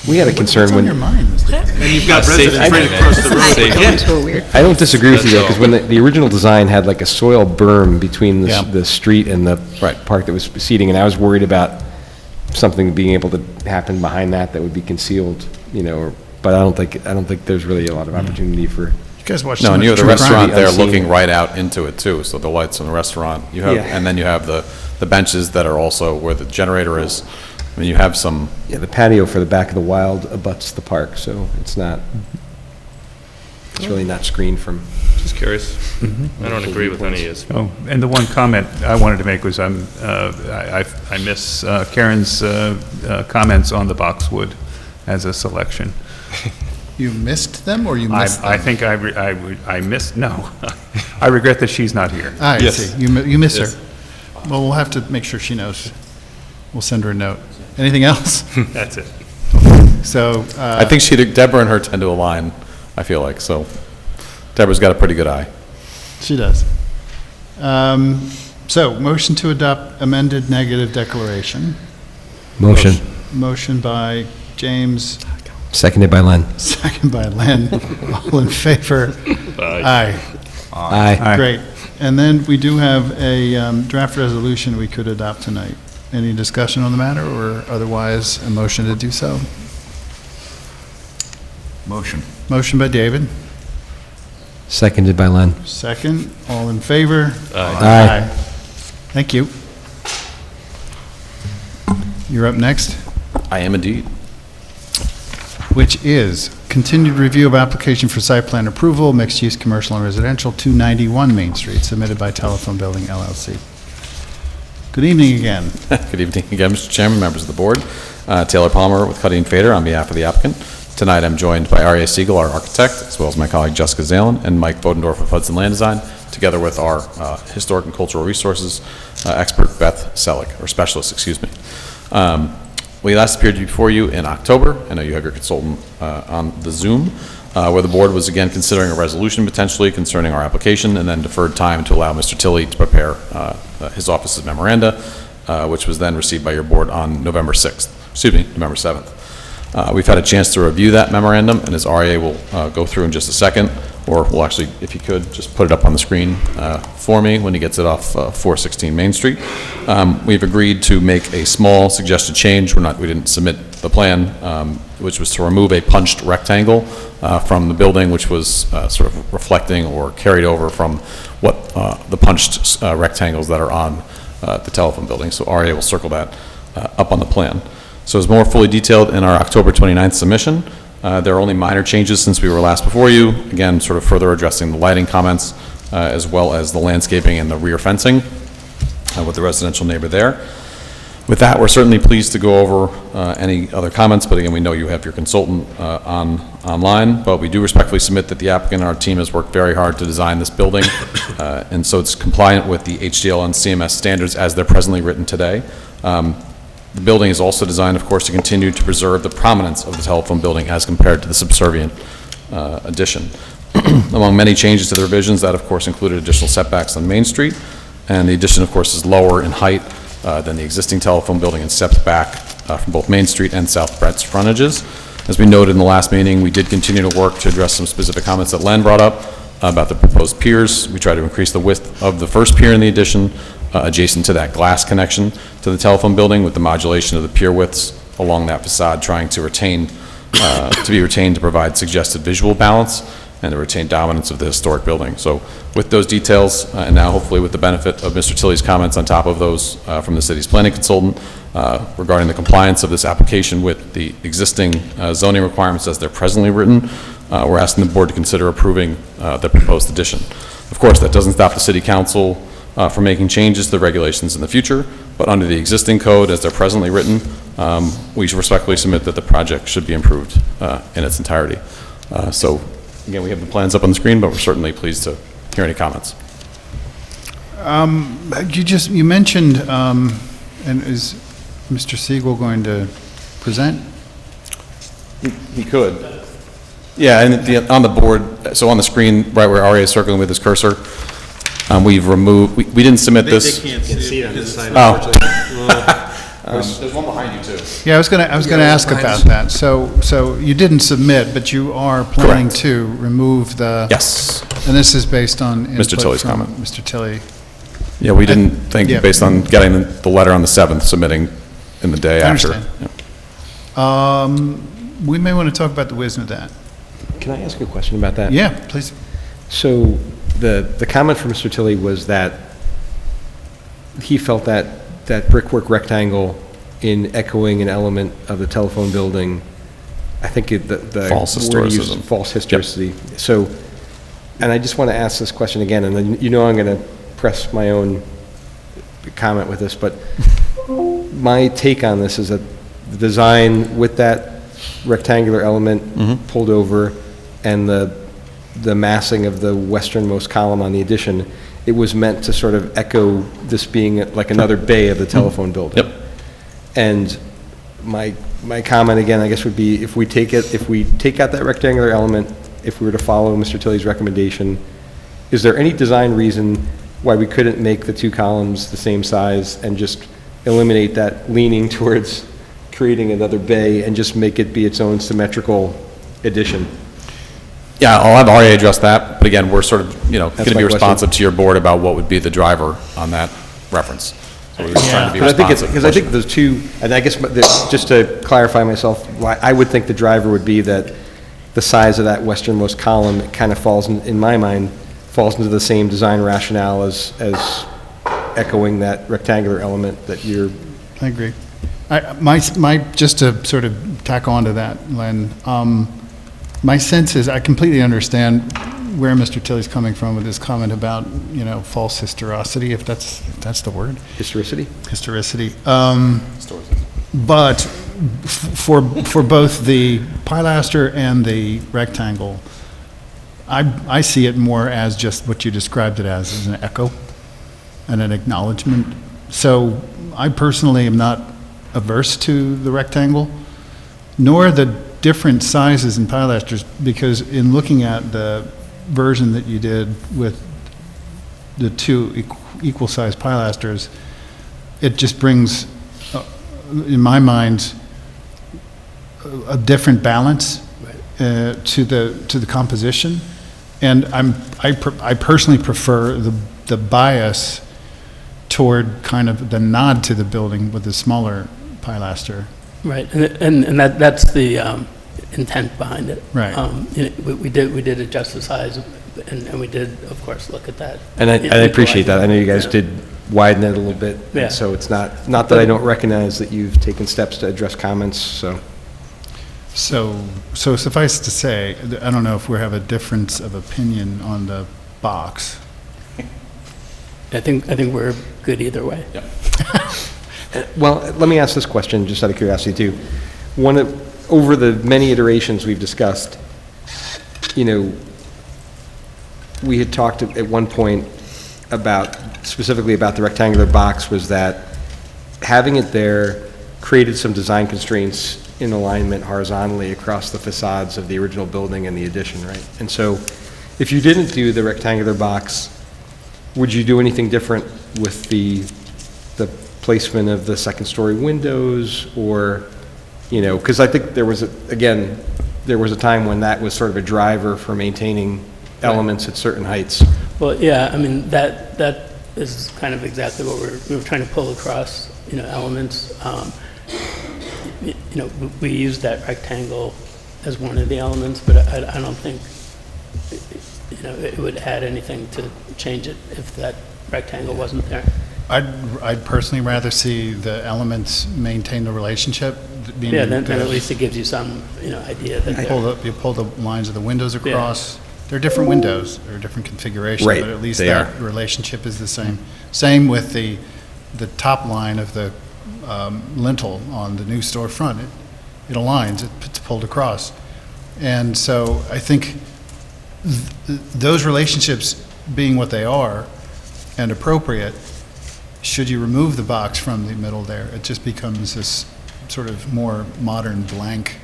We had a concern What's on your when, mind, Mr. Demille? And you've got Safety residents right plan. across the road. Safety. Go into a weird. I don't disagree with you though, That's because when the original design had like a soil berm between Yeah. the street and the Right. park that was seating, and I was worried about something being able to happen behind that would be concealed, you know, but I don't think there's really a lot of opportunity for. You guys watch No, so and much you have the true crime. restaurant there unseen. looking right out into it too, so the lights on the restaurant. You have, Yeah. and then you have the benches that are also where the generator is. I mean, you have some, Yeah, the patio for the back of the wild abuts the park, so it's really not screened from. Just curious. I don't agree with any of this. Oh, and the one comment I wanted to make was I miss Karen's comments on the boxwood as a selection. You missed them, or you missed them? I think I missed, no. I regret that she's not here. I Yes. see, you miss Yes. her. Well, we'll have to make sure she knows. We'll send her a note. Anything else? That's it. So, I think Deborah and her tend to align, I feel like, so Deborah's got a pretty good eye. she does. So, motion to adopt amended negative declaration. Motion. Motion by James, Seconded by Len. second by Len. All in favor? Aye. Aye. Great. And then we do have a draft resolution we could adopt tonight. Any discussion on the matter, or otherwise a motion to do so? Motion. Motion by David, Seconded by Len. second. All in favor? Aye. Thank you. You're up next, I am indeed. which is continued review of application for site plan approval, mixed-use commercial and residential, 291 Main Street, submitted by Telephone Building LLC. Good evening again. Good evening again, Mr. Chairman, members of the board. Taylor Palmer with Cuddy and Fader on behalf of the applicant. Tonight, I'm joined by Aria Siegel, our architect, as well as my colleague Jessica Zalen, and Mike Bodendorf of Hudson Land Design, together with our historic and cultural resources expert, Beth Selick, or specialist, excuse me. We last appeared before you in October. I know you have your consultant on the Zoom, where the board was again considering a resolution potentially concerning our application, and then deferred time to allow Mr. Tilley to prepare his office's memoranda, which was then received by your board on November 7th. We've had a chance to review that memorandum, and as RA will go through in just a second, or will actually, if you could, just put it up on the screen for me when he gets it off 416 Main Street. We've agreed to make a small suggested change. We didn't submit the plan, which was to remove a punched rectangle from the building, which was sort of reflecting or carried over from what the punched rectangles that are on the telephone building. So RA will circle that up on the plan. So it's more fully detailed in our October 29th submission. There are only minor changes since we were last before you, again, sort of further addressing the lighting comments, as well as the landscaping and the rear fencing with the residential neighbor there. With that, we're certainly pleased to go over any other comments, but again, we know you have your consultant online, but we do respectfully submit that the applicant and our team has worked very hard to design this building, and so it's compliant with the HDL and CMS standards as they're presently written today. The building is also designed, of course, to continue to preserve the prominence of the telephone building as compared to the subservient addition. Among many changes to the revisions, that of course included additional setbacks on Main Street, and the addition, of course, is lower in height than the existing telephone building and steps back from both Main Street and South Brett's frontages. As we noted in the last meeting, we did continue to work to address some specific comments that Len brought up about the proposed piers. We tried to increase the width of the first pier in the addition, adjacent to that glass connection to the telephone building, with the modulation of the pier widths along that facade, trying to be retained to provide suggested visual balance and to retain dominance of the historic building. So with those details, and now hopefully with the benefit of Mr. Tilley's comments on top of those from the city's planning consultant regarding the compliance of this application with the existing zoning requirements as they're presently written, we're asking the board to consider approving the proposed addition. Of course, that doesn't stop the city council from making changes to the regulations in the future, but under the existing code as they're presently written, we should respectfully submit that the project should be improved in its entirety. So again, we have the plans up on the screen, but we're certainly pleased to hear any comments. You mentioned, and is Mr. Siegel going to present? He could. Yeah, and on the board, so on the screen, right where Aria is circling with his cursor, we've removed, we didn't submit this. They can't see it on this side. There's one behind you, too. Yeah, I was going to ask about that. So you didn't submit, but you are planning Correct. to remove the... Yes. And this is based on Mr. input Tilley's from comment. Mr. Tilley. Yeah, we didn't think, Yeah. based on getting the letter on the 7th, submitting in the day I after. understand. Yeah. We may want to talk about the wisdom of that. Can I ask a question about that? Yeah, please. So the comment from Mr. Tilley was that he felt that brickwork rectangle in echoing an element of the telephone building, I think the False word he used, historicism. false historicity. So, and I just want to ask this question again, and then you know I'm going to press my own comment with this, but my take on this is that the design with that rectangular element pulled over and the massing of the westernmost column on the addition, it was meant to sort of echo this being like another bay of the telephone building. Yep. And my comment again, I guess, would be if we take out that rectangular element, if we were to follow Mr. Tilley's recommendation, is there any design reason why we couldn't make the two columns the same size and just eliminate that leaning towards creating another bay and just make it be its own symmetrical addition. Yeah, I'll have RA address that, but again, we're sort of, going to my be question. responsive to your board about what would be the driver on that reference. So we're just trying to be But I think it's, responsive. because I think those two, and I guess, just to clarify myself, why I would think the driver would be that the size of that westernmost column, it kind of falls, in my mind, falls into the same design rationale as echoing that rectangular element that you're, I agree. Just to sort of tack on to that, Len, my sense is, I completely understand where Mr. Tilley's coming from with his comment about, false historicity, if that's the word. historicity. Historicity. But for both the pilaster and the rectangle, I see it more as just what you described it as an echo and an acknowledgement. So I personally am not averse to the rectangle, nor the different sizes and pilasters, because in looking at the version that you did with the two equal-sized pilasters, it just brings, in my mind, a different balance to the composition. And I personally prefer the bias toward kind of the nod to the building with the smaller pilaster. Right, and that's the intent behind it. Right. We did adjust the size, and we did, of course, look at that. And I appreciate that. I know you guys Yeah. did widen it a little bit. Yeah. And so it's not that I don't recognize that you've taken steps to address comments, so. So suffice to say, I don't know if we have a difference of opinion on the box. I think we're good either way. Yep. Well, let me ask this question, just out of curiosity, too. Over the many iterations we've discussed, we had talked at one point specifically about the rectangular box, was that having it there created some design constraints in alignment horizontally across the facades of the original building and the addition, right? And so if you didn't do the rectangular box, would you do anything different with the placement of the second-story windows, or, because I think there was a time when that was sort of a driver for maintaining elements at certain heights. Well, yeah, I mean, that is kind of exactly what we were trying to pull across, elements. We used that rectangle as one of the elements, but I don't think, it would add anything to change it if that rectangle wasn't there. I'd personally rather see the elements maintain the relationship. Yeah, then at least it gives you some, idea that You pull the lines of the windows across. They're different windows, they're different configuration, Right, but at least they that are. relationship is the same. Same with the top line of the lintel on the new storefront. It aligns, it's pulled across. And so I think those relationships being what they are and appropriate, should you remove the box from the middle there, it just becomes this sort of more modern blank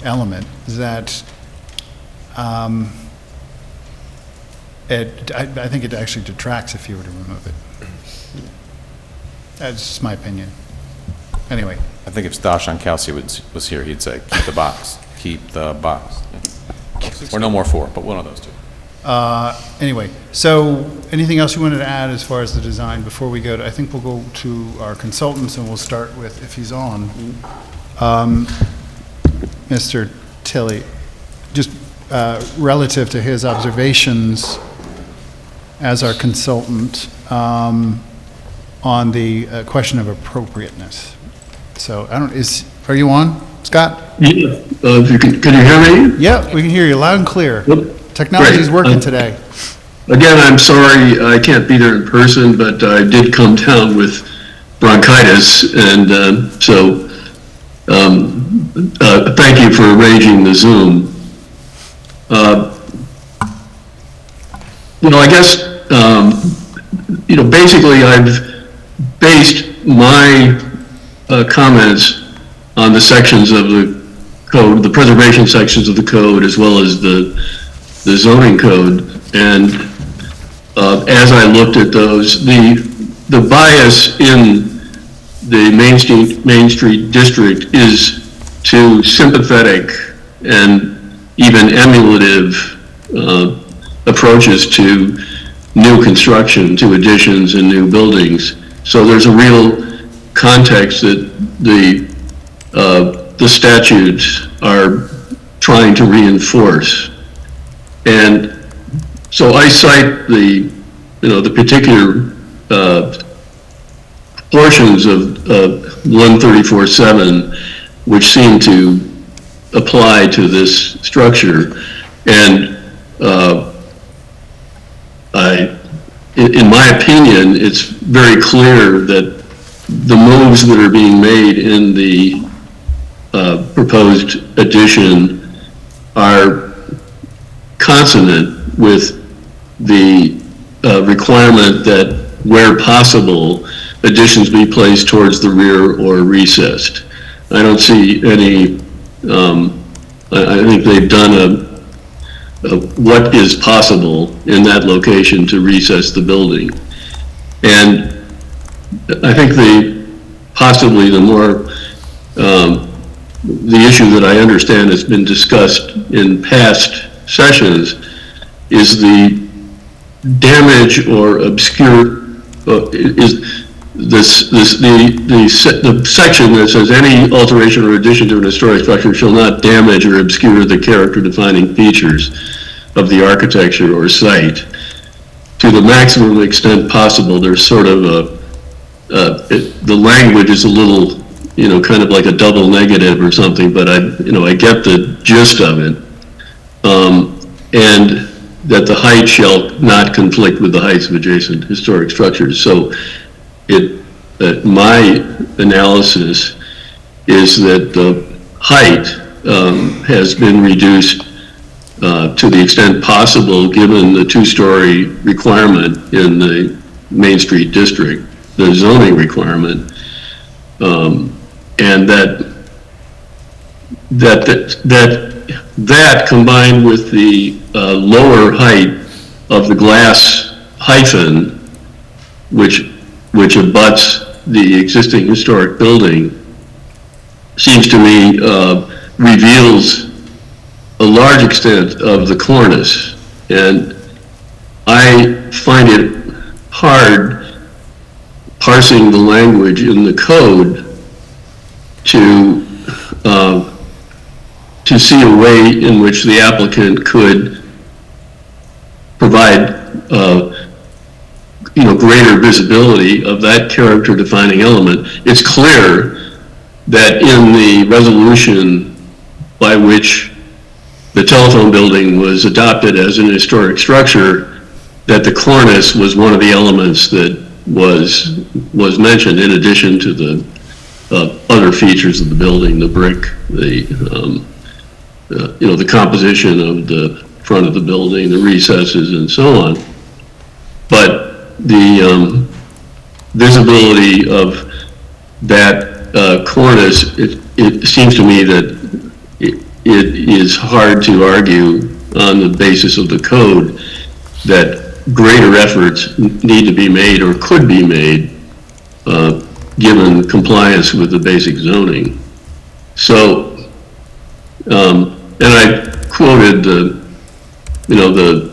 element that I think it actually detracts if you were to remove it. That's just my opinion. Anyway. I think if Stashan Kelsey was here, he'd say, keep the box, keep the box. Or no more four, but one of those two. Anyway, so anything else you wanted to add as far as the design before we go to, I think we'll go to our consultants and we'll start with, if he's on, Mr. Tilley, just relative to his observations as our consultant on the question of appropriateness. So are you on, Scott? Yeah, can you hear me? Yeah, we can hear you loud and clear. Technology is working today. Again, I'm sorry I can't be there in person, but I did come down with bronchitis, and thank you for arranging the Zoom. I guess, basically I've based my comments on the sections of the code, the preservation sections of the code, as well as the zoning code. And as I looked at those, the bias in the Main Street district is to sympathetic and even emulative approaches to new construction, to additions and new buildings. So there's a real context that the statutes are trying to reinforce. And so I cite the particular portions of 134.7 which seem to apply to this structure. And in my opinion, it's very clear that the moves that are being made in the proposed addition are consonant with the requirement that where possible, additions be placed towards the rear or recessed. I don't see any, I think they've done what is possible in that location to recess the building. And I think possibly the more, the issue that I understand has been discussed in past sessions is the damage or obscure, the section that says any alteration or addition to an historic structure shall not damage or obscure the character defining features of the architecture or site. To the maximum extent possible, there's sort of the language is a little, kind of like a double negative or something, but I get the gist of it. And that the height shall not conflict with the heights of adjacent historic structures. So my analysis is that the height has been reduced to the extent possible given the two-story requirement in the Main Street district, the zoning requirement, and that combined with the lower height of the glass hyphen, which abuts the existing historic building, seems to me reveals a large extent of the cornice. And I find it hard parsing the language in the code to see a way in which the applicant could provide greater visibility of that character defining element. It's clear that in the resolution by which the telephone building was adopted as an historic structure, that the cornice was one of the elements that was mentioned in addition to the other features of the building, the brick, the composition of the front of the building, the recesses, and so on. But the visibility of that cornice, it seems to me that it is hard to argue on the basis of the code that greater efforts need to be made or could be made given compliance with the basic zoning. So, and I quoted the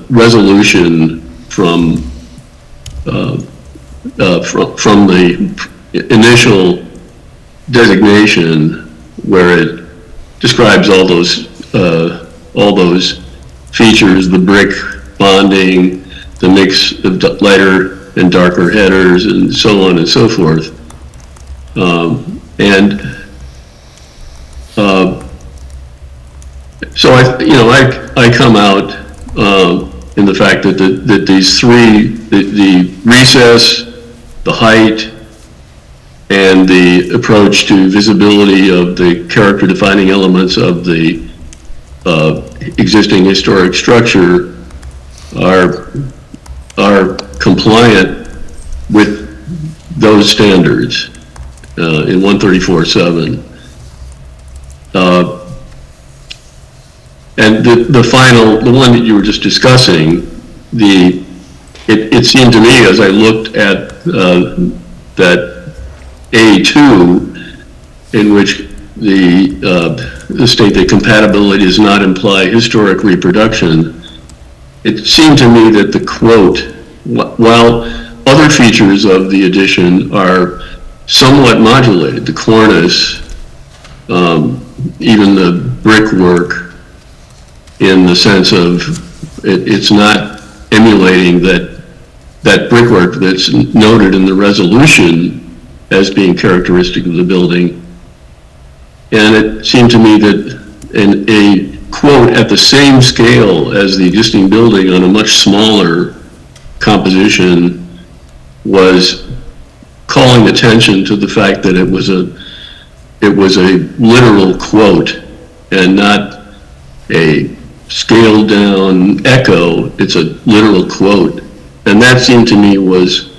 resolution from the initial designation where it describes all those features, the brick bonding, the mix of lighter and darker headers, and so on and so forth. So I come out in the fact that these three, the recess, the height, and the approach to visibility of the character defining elements of the existing historic structure are compliant with those standards in 134.7. And the one that you were just discussing, the it seemed to me, as I looked at that A2, in which the state that compatibility does not imply historic reproduction, it seemed to me that the quote, while other features of the addition are somewhat modulated, the cornice, even the brickwork, in the sense of it's not emulating that brickwork that's noted in the resolution as being characteristic of the building. And it seemed to me that a quote at the same scale as the existing building on a much smaller composition was calling attention to the fact that it was a literal quote and not a scaled down echo. It's a literal quote. And that seemed to me was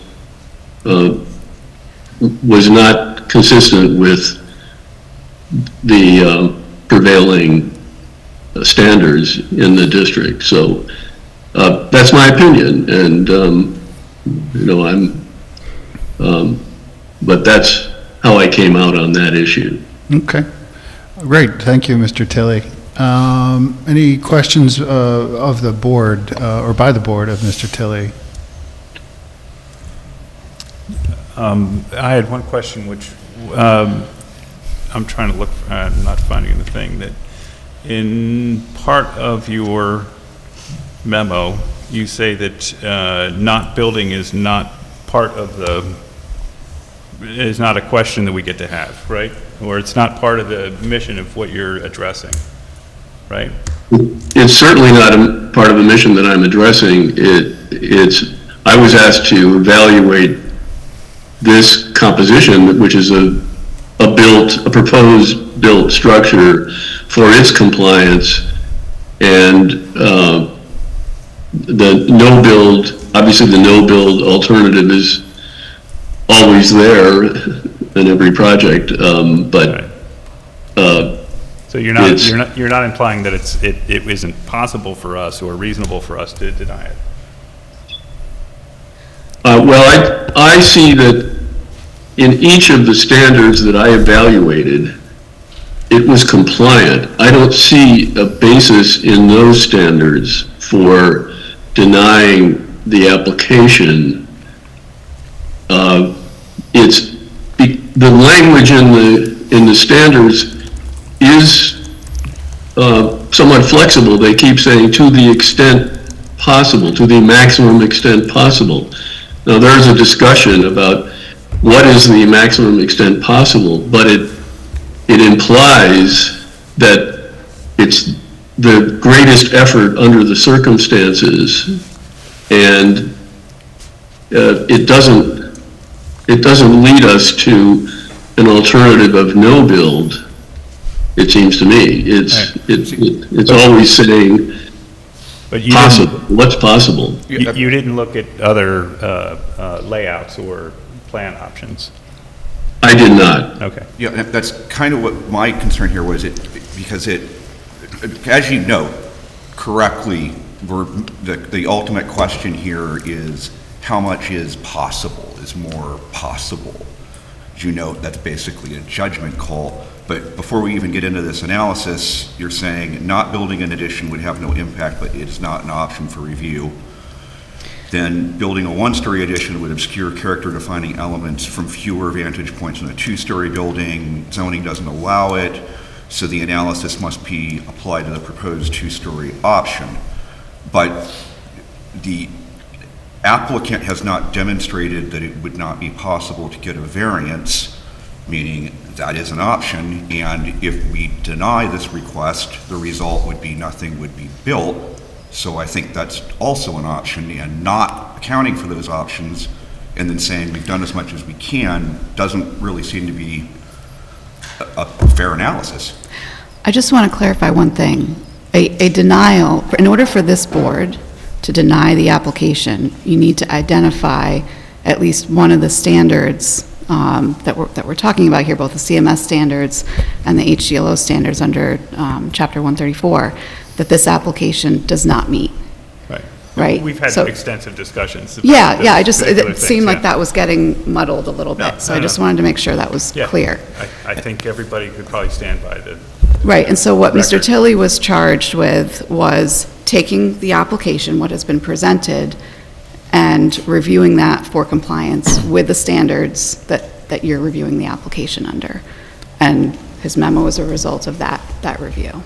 not consistent with the prevailing standards in the district. So that's my opinion, and but that's how I came out on that issue. Okay. Great. Thank you, Mr. Tilley. Any questions of the board or by the board of Mr. Tilley? I had one question, which I'm trying to look, not finding the thing, that in part of your memo, you say that not building is not part of is not a question that we get to have, right? Or it's not part of the mission of what you're addressing, right? It's certainly not a part of the mission that I'm addressing. I was asked to evaluate this composition, which is a proposed built structure, for its compliance, and the no-build, obviously the no-build alternative is always there in every project, but so you're not implying that it isn't possible for us or reasonable for us to deny it. Well, I see that in each of the standards that I evaluated, it was compliant. I don't see a basis in those standards for denying the application. The language in the standards is somewhat flexible. They keep saying to the extent possible, to the maximum extent possible. Now, there's a discussion about what is the maximum extent possible, but it implies that it's the greatest effort under the circumstances, and it doesn't lead us to an alternative of no build. It seems to me it's always saying possible. What's possible? You didn't look at other layouts or plan options. I did not. Okay. Yeah, that's kind of what my concern here was, because as you note correctly, the ultimate question here is how much is possible, is more possible. As you note, that's basically a judgment call. But before we even get into this analysis, you're saying not building an addition would have no impact, but it is not an option for review. Then building a one-story addition would obscure character-defining elements from fewer vantage points in a two-story building. Zoning doesn't allow it, so the analysis must be applied to the proposed two-story option. But the applicant has not demonstrated that it would not be possible to get a variance, meaning that is an option, and if we deny this request, the result would be nothing would be built. So I think that's also an option, and not accounting for those options and then saying we've done as much as we can doesn't really seem to be a fair analysis. I just want to clarify one thing. A denial, in order for this board to deny the application, you need to identify at least one of the standards that we're talking about here, both the CMS standards and the HGLO standards under Chapter 134, that this application does not meet. Right. right? We've had So- extensive discussions. about Yeah, those yeah, it particular seemed things, like yeah. that was getting muddled a little bit, so I just wanted to make sure that was Yeah. clear. I think everybody could probably stand by the. Right, and so what Mr. record. Tilly was charged with was taking the application, what has been presented, and reviewing that for compliance with the standards that you're reviewing the application under. And his memo is a result of that review.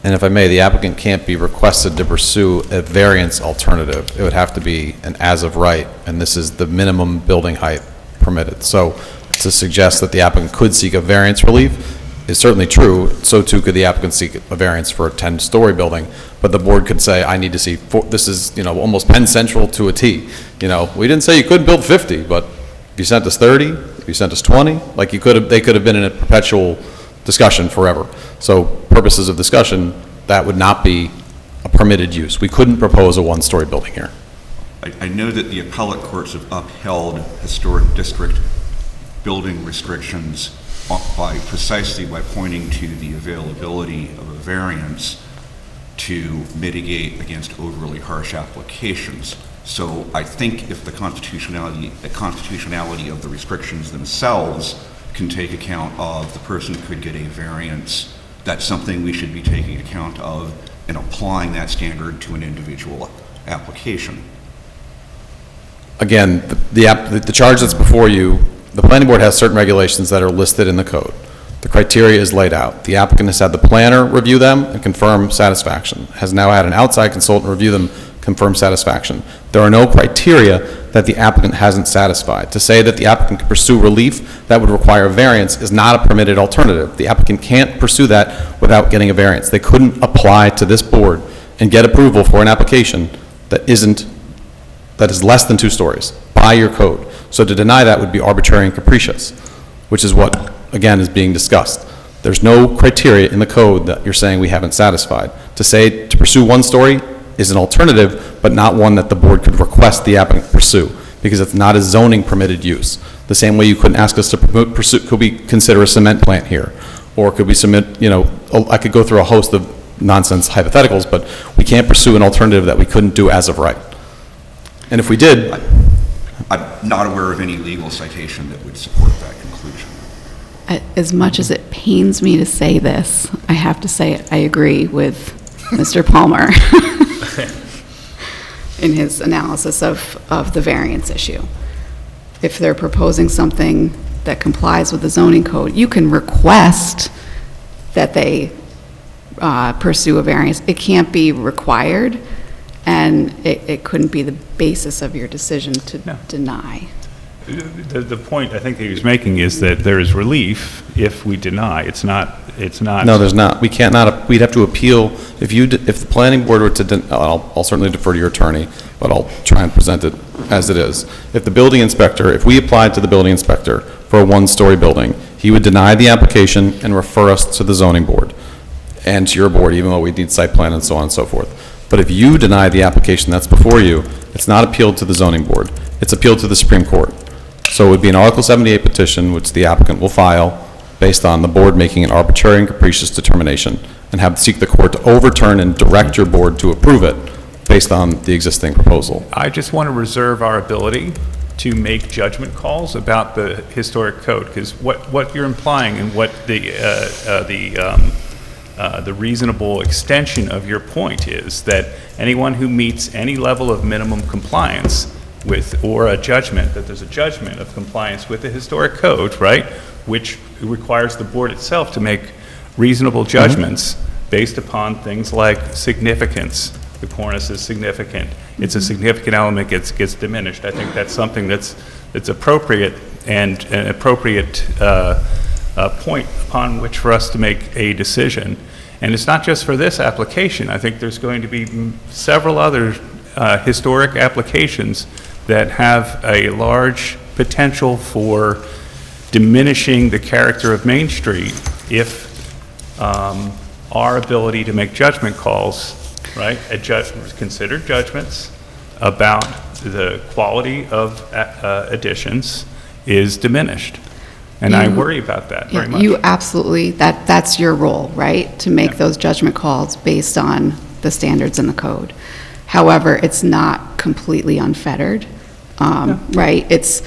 And if I may, the applicant can't be requested to pursue a variance alternative. It would have to be an as-of-right, and this is the minimum building height permitted. So to suggest that the applicant could seek a variance relief is certainly true. So too could the applicant seek a variance for a 10-story building. But the board could say, I need to see, this is, almost Penn Central to a T. We didn't say you couldn't build 50, but if you sent us 30, if you sent us 20, like they could have been in a perpetual discussion forever. So purposes of discussion, that would not be a permitted use. We couldn't propose a one-story building here. I know that the appellate courts have upheld historic district building restrictions precisely by pointing to the availability of a variance to mitigate against overly harsh applications. So I think if the constitutionality of the restrictions themselves can take account of the person could get a variance, that's something we should be taking account of and applying that standard to an individual application. Again, the charge that's before you, the planning board has certain regulations that are listed in the code. The criteria is laid out. The applicant has had the planner review them and confirm satisfaction, has now had an outside consultant review them, confirm satisfaction. There are no criteria that the applicant hasn't satisfied. To say that the applicant can pursue relief that would require a variance is not a permitted alternative. The applicant can't pursue that without getting a variance. They couldn't apply to this board and get approval for an application that is less than 2 stories by your code. So to deny that would be arbitrary and capricious, which is what, again, is being discussed. There's no criteria in the code that you're saying we haven't satisfied. To pursue 1 story is an alternative, but not one that the board could request the applicant pursue, because it's not a zoning permitted use. The same way you couldn't ask us to pursue, could we consider a cement plant here? Or could we submit, I could go through a host of nonsense hypotheticals, but we can't pursue an alternative that we couldn't do as of right. And if we did... I'm not aware of any legal citation that would support that conclusion. As much as it pains me to say this, I have to say I agree with Mr. Palmer in his analysis of the variance issue. If they're proposing something that complies with the zoning code, you can request that they pursue a variance. It can't be required, and it couldn't be the basis of your decision to deny. The point I think that he was making is that there is relief if we deny. It's not. No, there's not. We'd have to appeal. If the planning board were to, I'll certainly defer to your attorney, but I'll try and present it as it is. If we applied to the building inspector for a 1-story building, he would deny the application and refer us to the zoning board and to your board, even though we need site plan and so on and so forth. But if you deny the application that's before you, it's not appealed to the zoning board. It's appealed to the Supreme Court. So it would be an Article 78 petition, which the applicant will file based on the board making an arbitrary and capricious determination, and seek the court to overturn and direct your board to approve it based on the existing proposal. I just want to reserve our ability to make judgment calls about the historic code, because what you're implying and what the reasonable extension of your point is that anyone who meets any level of minimum compliance with, or a judgment, that there's a judgment of compliance with the historic code, right, which requires the board itself to make reasonable judgments based upon things like significance. The cornice is significant. It's a significant element, gets diminished. I think that's something that's appropriate, and an appropriate point upon which for us to make a decision. And it's not just for this application. I think there's going to be several other historic applications that have a large potential for diminishing the character of Main Street if our ability to make judgment calls, right, considered judgments about the quality of additions is diminished. And I worry about that very much. You absolutely, that's your role, right? To make those judgment calls based on the standards in the code. However, it's not completely unfettered, right? It's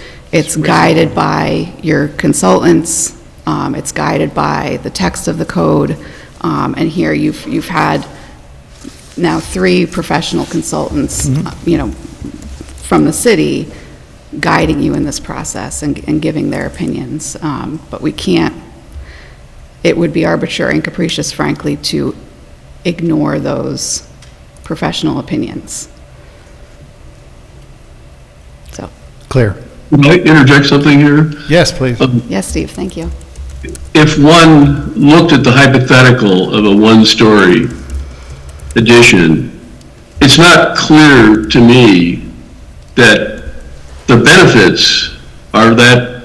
guided by your consultants, it's guided by the text of the code, and here you've had now 3 professional consultants, from the city guiding you in this process and giving their opinions. But we can't, it would be arbitrary and capricious, frankly, to ignore those professional opinions. So. Clear. Can I interject something here? Yes, please. Yes, Steve, thank you. If one looked at the hypothetical of a one-story addition, it's not clear to me that the benefits are that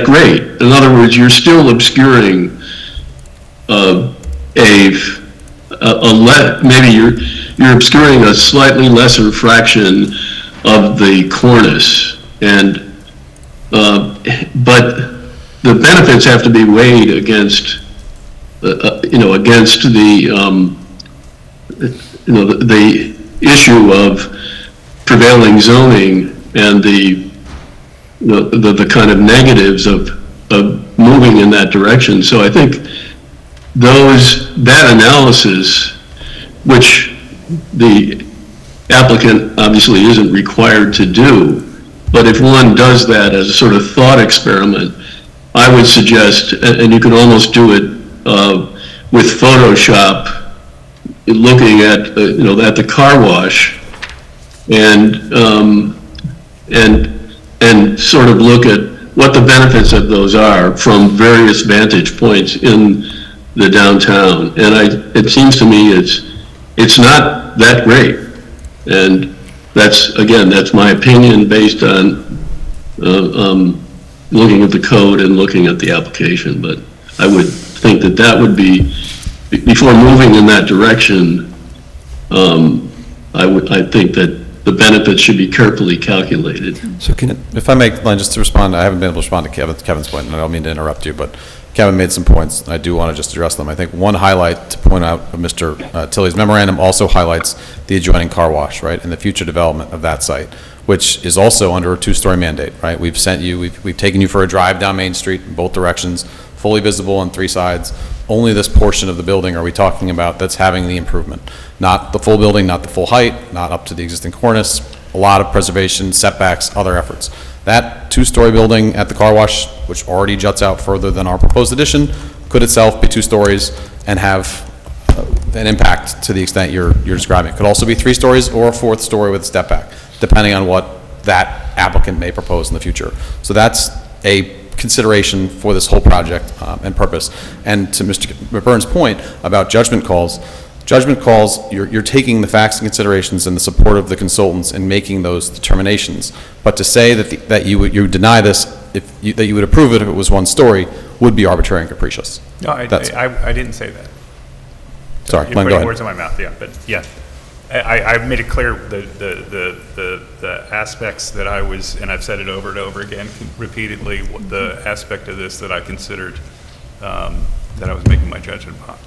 great. In other words, you're still obscuring maybe you're obscuring a slightly lesser fraction of the cornice, and but the benefits have to be weighed against against the issue of prevailing zoning and the kind of negatives of moving in that direction. So I think that analysis, which the applicant obviously isn't required to do, but if one does that as a sort of thought experiment, I would suggest, and you could almost do it with Photoshop, looking at at the car wash, and sort of look at what the benefits of those are from various vantage points in the downtown. And it seems to me it's not that great. And that's my opinion based on looking at the code and looking at the application. But I would think that would be, before moving in that direction, I think that the benefits should be carefully calculated. So if I may, Len, just to respond, I haven't been able to respond to Kevin's point, and I don't mean to interrupt you, but Kevin made some points, and I do want to just address them. I think one highlight to point out of Mr. Tilley's memorandum also highlights the adjoining car wash, right, and the future development of that site, which is also under a 2-story mandate, right? We've taken you for a drive down Main Street in both directions, fully visible on 3 sides. Only this portion of the building are we talking about that's having the improvement. Not the full building, not the full height, not up to the existing cornice, a lot of preservation, setbacks, other efforts. That 2-story building at the car wash, which already juts out further than our proposed addition, could itself be 2 stories and have an impact to the extent you're describing. It could also be 3 stories or a 4th story with a step back, depending on what that applicant may propose in the future. So that's a consideration for this whole project and purpose. And to Mr. McBurn's point about judgment calls, you're taking the facts and considerations and the support of the consultants and making those determinations. But to say that you would deny this, that you would approve it if it was 1 story, would be arbitrary and capricious. No, I didn't say that. Sorry, You're Len, go putting ahead. words in my mouth, yeah, but yeah. I've made it clear the aspects that I was, and I've said it over and over again repeatedly, the aspect of this that I considered that I was making my judgment upon.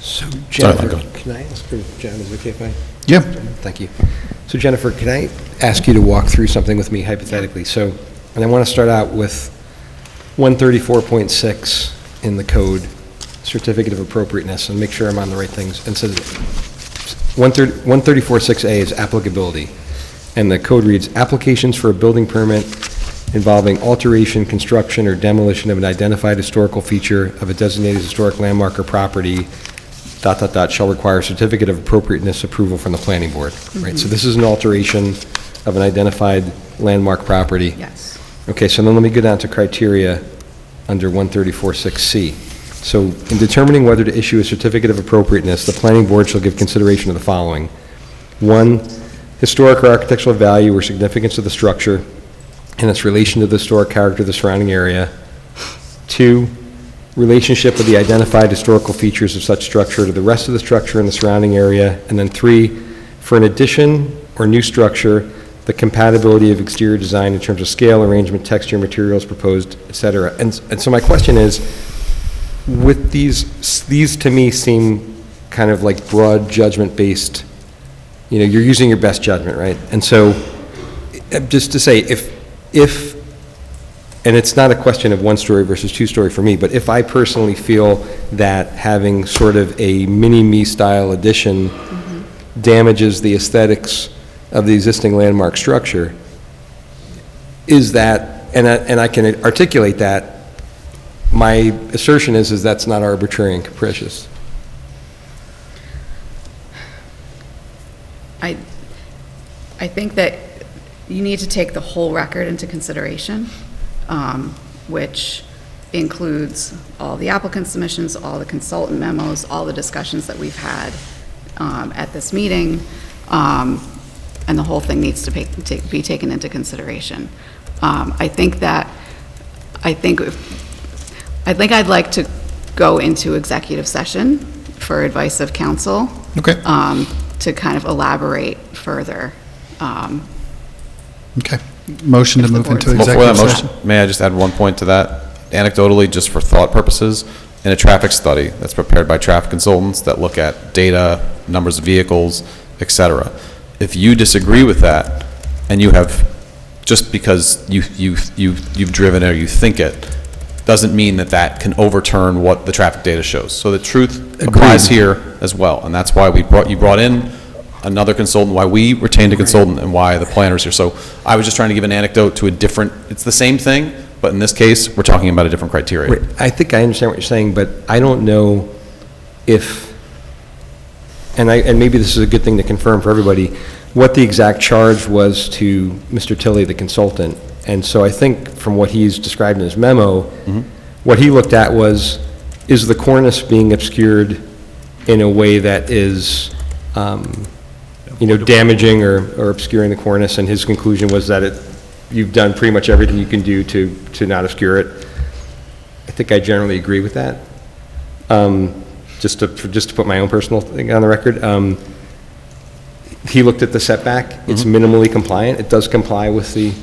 So Sorry, Jennifer, Len, go can I ask her, John, is it okay if I? Yeah. Thank you. So Jennifer, can I ask you to walk through something with me hypothetically? So, and I want to start out with 134.6 in the code, certificate of appropriateness, and make sure I'm on the right things. And so 134.6A is applicability. And the code reads, applications for a building permit involving alteration, construction, or demolition of an identified historical feature of a designated historic landmark or property, ... shall require certificate of appropriateness approval from the planning board, right? So this is an alteration of an identified landmark property. Yes. Okay, so then let me go down to criteria under 134.6C. So in determining whether to issue a certificate of appropriateness, the planning board shall give consideration of the following. 1, historic or architectural value or significance of the structure and its relation to the historic character of the surrounding area. 2, relationship of the identified historical features of such structure to the rest of the structure in the surrounding area. And then 3, for an addition or new structure, the compatibility of exterior design in terms of scale, arrangement, texture, materials proposed, et cetera. And so my question is, with these to me seem kind of like broad judgment-based, you're using your best judgment, right? And so, just to say, if, and it's not a question of one-story versus two-story for me, but if I personally feel that having sort of a mini-me style addition damages the aesthetics of the existing landmark structure, is that, and I can articulate that, my assertion is that's not arbitrary and capricious. I think that you need to take the whole record into consideration, which includes all the applicant submissions, all the consultant memos, all the discussions that we've had at this meeting, and the whole thing needs to be taken into consideration. I think I'd like to go into executive session for advice of counsel. Okay. To kind of elaborate further. Okay. Motion to move into Before that executive motion, session. may I just add one point to that? Anecdotally, just for thought purposes, in a traffic study that's prepared by traffic consultants that look at data, numbers of vehicles, et cetera, if you disagree with that, and you have, just because you've driven it or you think it, doesn't mean that can overturn what the traffic data shows. So the truth applies here as well, and that's why you brought in another consultant, why we retained a consultant, and why the planner's here. So I was just trying to give an anecdote to it's the same thing, but in this case, we're talking about a different criteria. Right. I think I understand what you're saying, but I don't know if, and maybe this is a good thing to confirm for everybody, what the exact charge was to Mr. Tilley, the consultant. And so I think from what he's described in his memo, what he looked at was, is the cornice being obscured in a way that is, damaging or obscuring the cornice? And his conclusion was that you've done pretty much everything you can do to not obscure it. I think I generally agree with that. Just to put my own personal thing on the record. He looked at the setback. It's minimally compliant. It does comply with this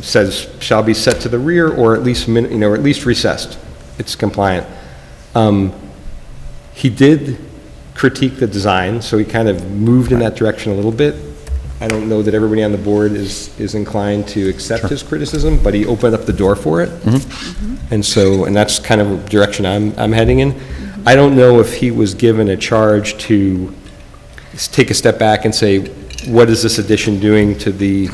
says shall be set to the rear or at least at least recessed. It's compliant. He did critique the design, so he kind of moved in that direction a little bit. I don't know that everybody on the board is inclined to accept his criticism, but he opened up the door for it. And that's kind of a direction I'm heading in. I don't know if he was given a charge to take a step back and say, what is this addition doing to the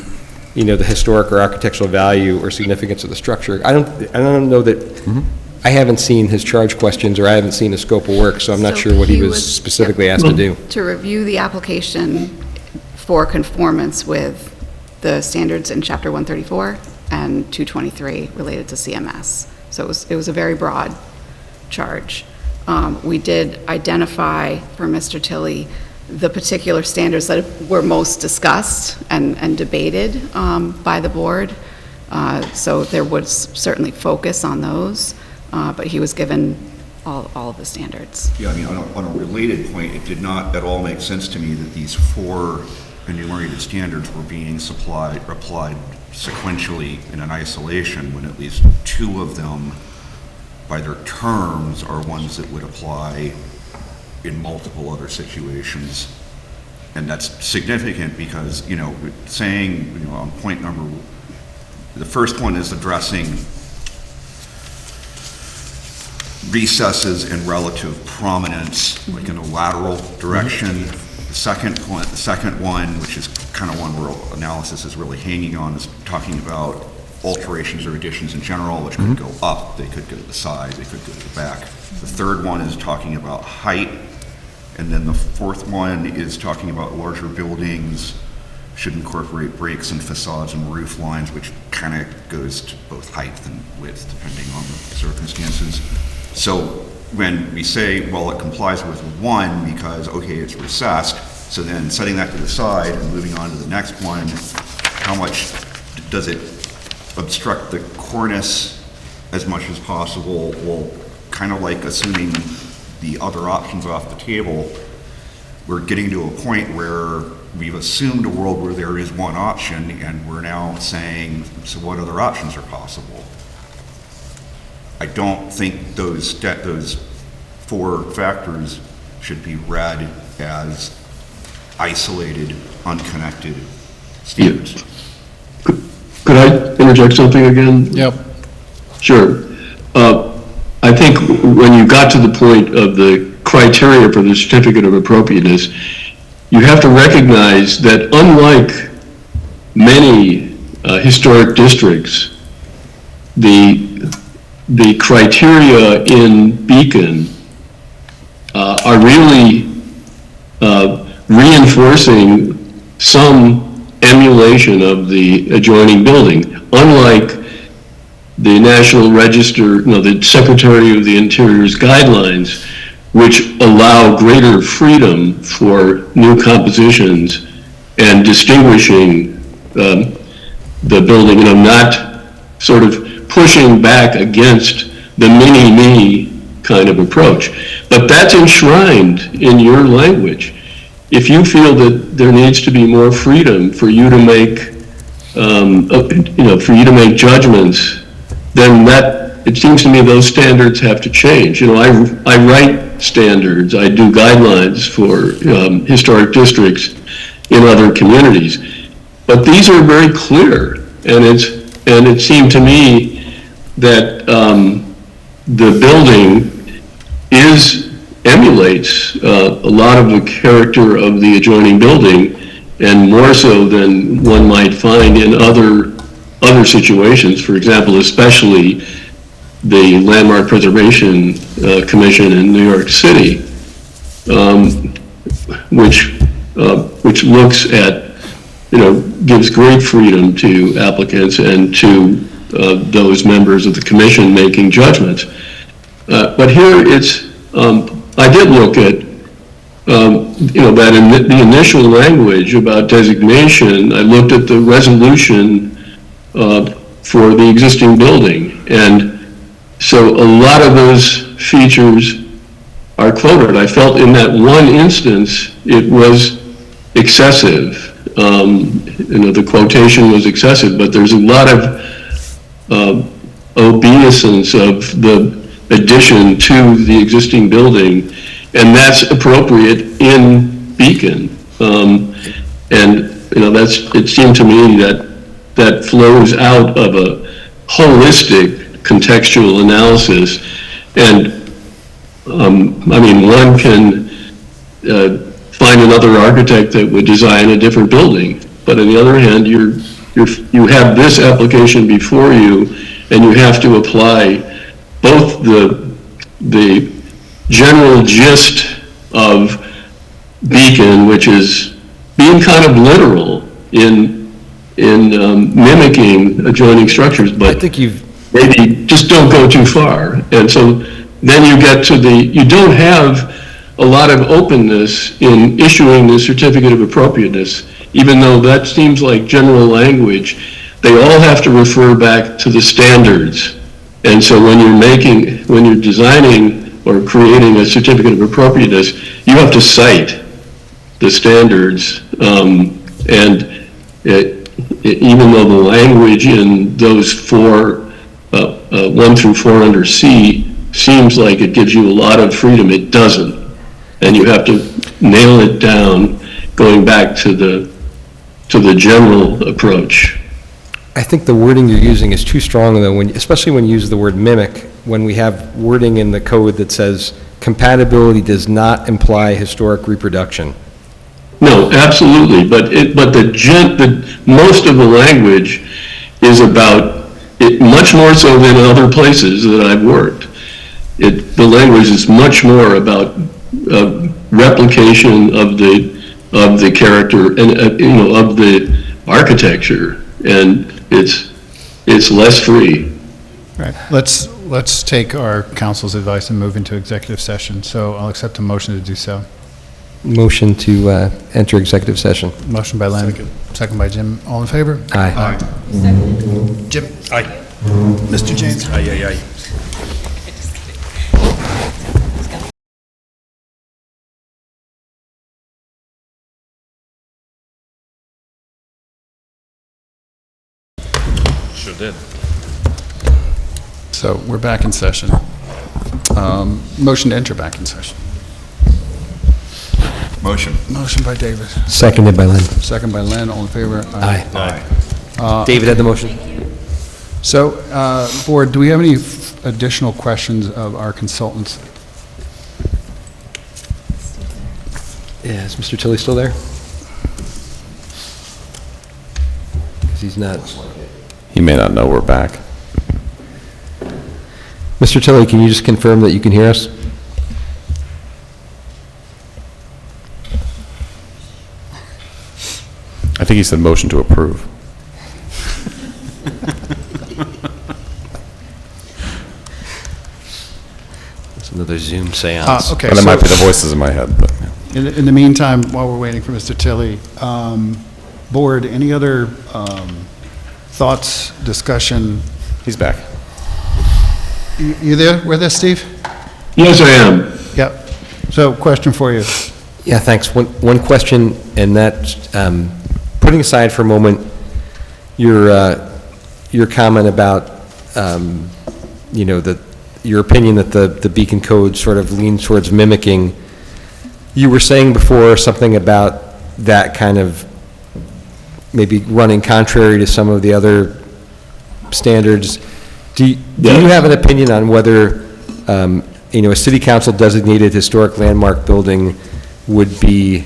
historic or architectural value or significance of the structure? I don't know that, I haven't seen his charge questions or I haven't seen his scope of work, so I'm not sure what he was specifically asked to do. To review the application for conformance with the standards in Chapter 134 and 223 related to CMS. So it was a very broad charge. We did identify for Mr. Tilley the particular standards that were most discussed and debated by the board. So there was certainly focus on those, but he was given all of the standards. Yeah, I mean, on a related point, it did not at all make sense to me that these 4 enumerated standards were being applied sequentially in an isolation when at least 2 of them, by their terms, are ones that would apply in multiple other situations. And that's significant because, saying, on point number, the first one is addressing recesses in relative prominence, like in a lateral direction. The second one, which is kind of one where analysis is really hanging on, is talking about alterations or additions in general, which could go up, they could go to the side, they could go to the back. The third one is talking about height, and then the fourth one is talking about larger buildings should incorporate breaks and facades and roof lines, which kind of goes to both height and width, depending on the circumstances. So when we say, well, it complies with 1 because, okay, it's recessed, so then setting that to the side and moving on to the next one, how much does it obstruct the cornice as much as possible? Well, kind of like assuming the other options off the table, we're getting to a point where we've assumed a world where there is one option, and we're now saying, so what other options are possible? I don't think those 4 factors should be read as isolated, unconnected standards. Could I interject something again? Yep. Sure. I think when you got to the point of the criteria for the certificate of appropriateness, you have to recognize that unlike many historic districts, the criteria in Beacon are really reinforcing some emulation of the adjoining building, unlike the National Register, the Secretary of the Interior's guidelines, which allow greater freedom for new compositions and distinguishing the building, not sort of pushing back against the mini-me kind of approach. But that's enshrined in your language. If you feel that there needs to be more freedom for you to make, for you to make judgments, then it seems to me those standards have to change. I write standards, I do guidelines for historic districts in other communities, but these are very clear, and it seemed to me that the building emulates a lot of the character of the adjoining building, and more so than one might find in other situations. For example, especially the Landmark Preservation Commission in New York City, which looks at, gives great freedom to applicants and to those members of the commission making judgments. But here I did look at, that in the initial language about designation, I looked at the resolution for the existing building. And so a lot of those features are quoted. I felt in that one instance, it was excessive. The quotation was excessive, but there's a lot of obeisance of the addition to the existing building, and that's appropriate in Beacon. It seemed to me that flows out of a holistic contextual analysis. And one can find another architect that would design a different building, but on the other hand, you have this application before you, and you have to apply both the general gist of Beacon, which is being kind of literal in mimicking adjoining structures, but I think maybe just don't go too far. And so then you get to you don't have a lot of openness in issuing the certificate of appropriateness, even though that seems like general language. They all have to refer back to the standards. And so when you're designing or creating a certificate of appropriateness, you have to cite the standards. Even though the language in those 1 through 4 under C seems like it gives you a lot of freedom, it doesn't. And you have to nail it down going back to the general approach. I think the wording you're using is too strong, though, especially when you use the word mimic, when we have wording in the code that says compatibility does not imply historic reproduction. No, absolutely, but most of the language is about it, much more so than in other places that I've worked. The language is much more about replication of the character and of the architecture, and it's less free. Right. Let's take our council's advice and move into executive session. So I'll accept a motion to do so. Motion to enter executive session. Motion by Len, second by Jim. All in favor? Aye. Jim? Aye. Mr. James? Aye. Sure did. So we're back in session. Motion to enter back in session. Motion. Motion by David, Seconded by Len. second by Len, all in favor? Aye. Aye. David had the motion. So, Board, do we have any additional questions of our consultants? Yeah, is Mr. Tilly still there? Because he's not. He may not know we're back. Mr. Tilly, can you just confirm that you can hear us? I think he said motion to approve. It's another Zoom seance. Okay, And it so might be the voices in my head, but, yeah. in the meantime, while we're waiting for Mr. Tilly, Board, any other thoughts, discussion? He's back. You there with us, Steve? Yes, I am. Yep. So, question for you. Yeah, thanks. One question, and that, putting aside for a moment your comment about, your opinion that the Beacon Code sort of leans towards mimicking, you were saying before something about that kind of maybe running contrary to some of the other standards. Do you have an opinion on whether, a city council designated historic landmark building would be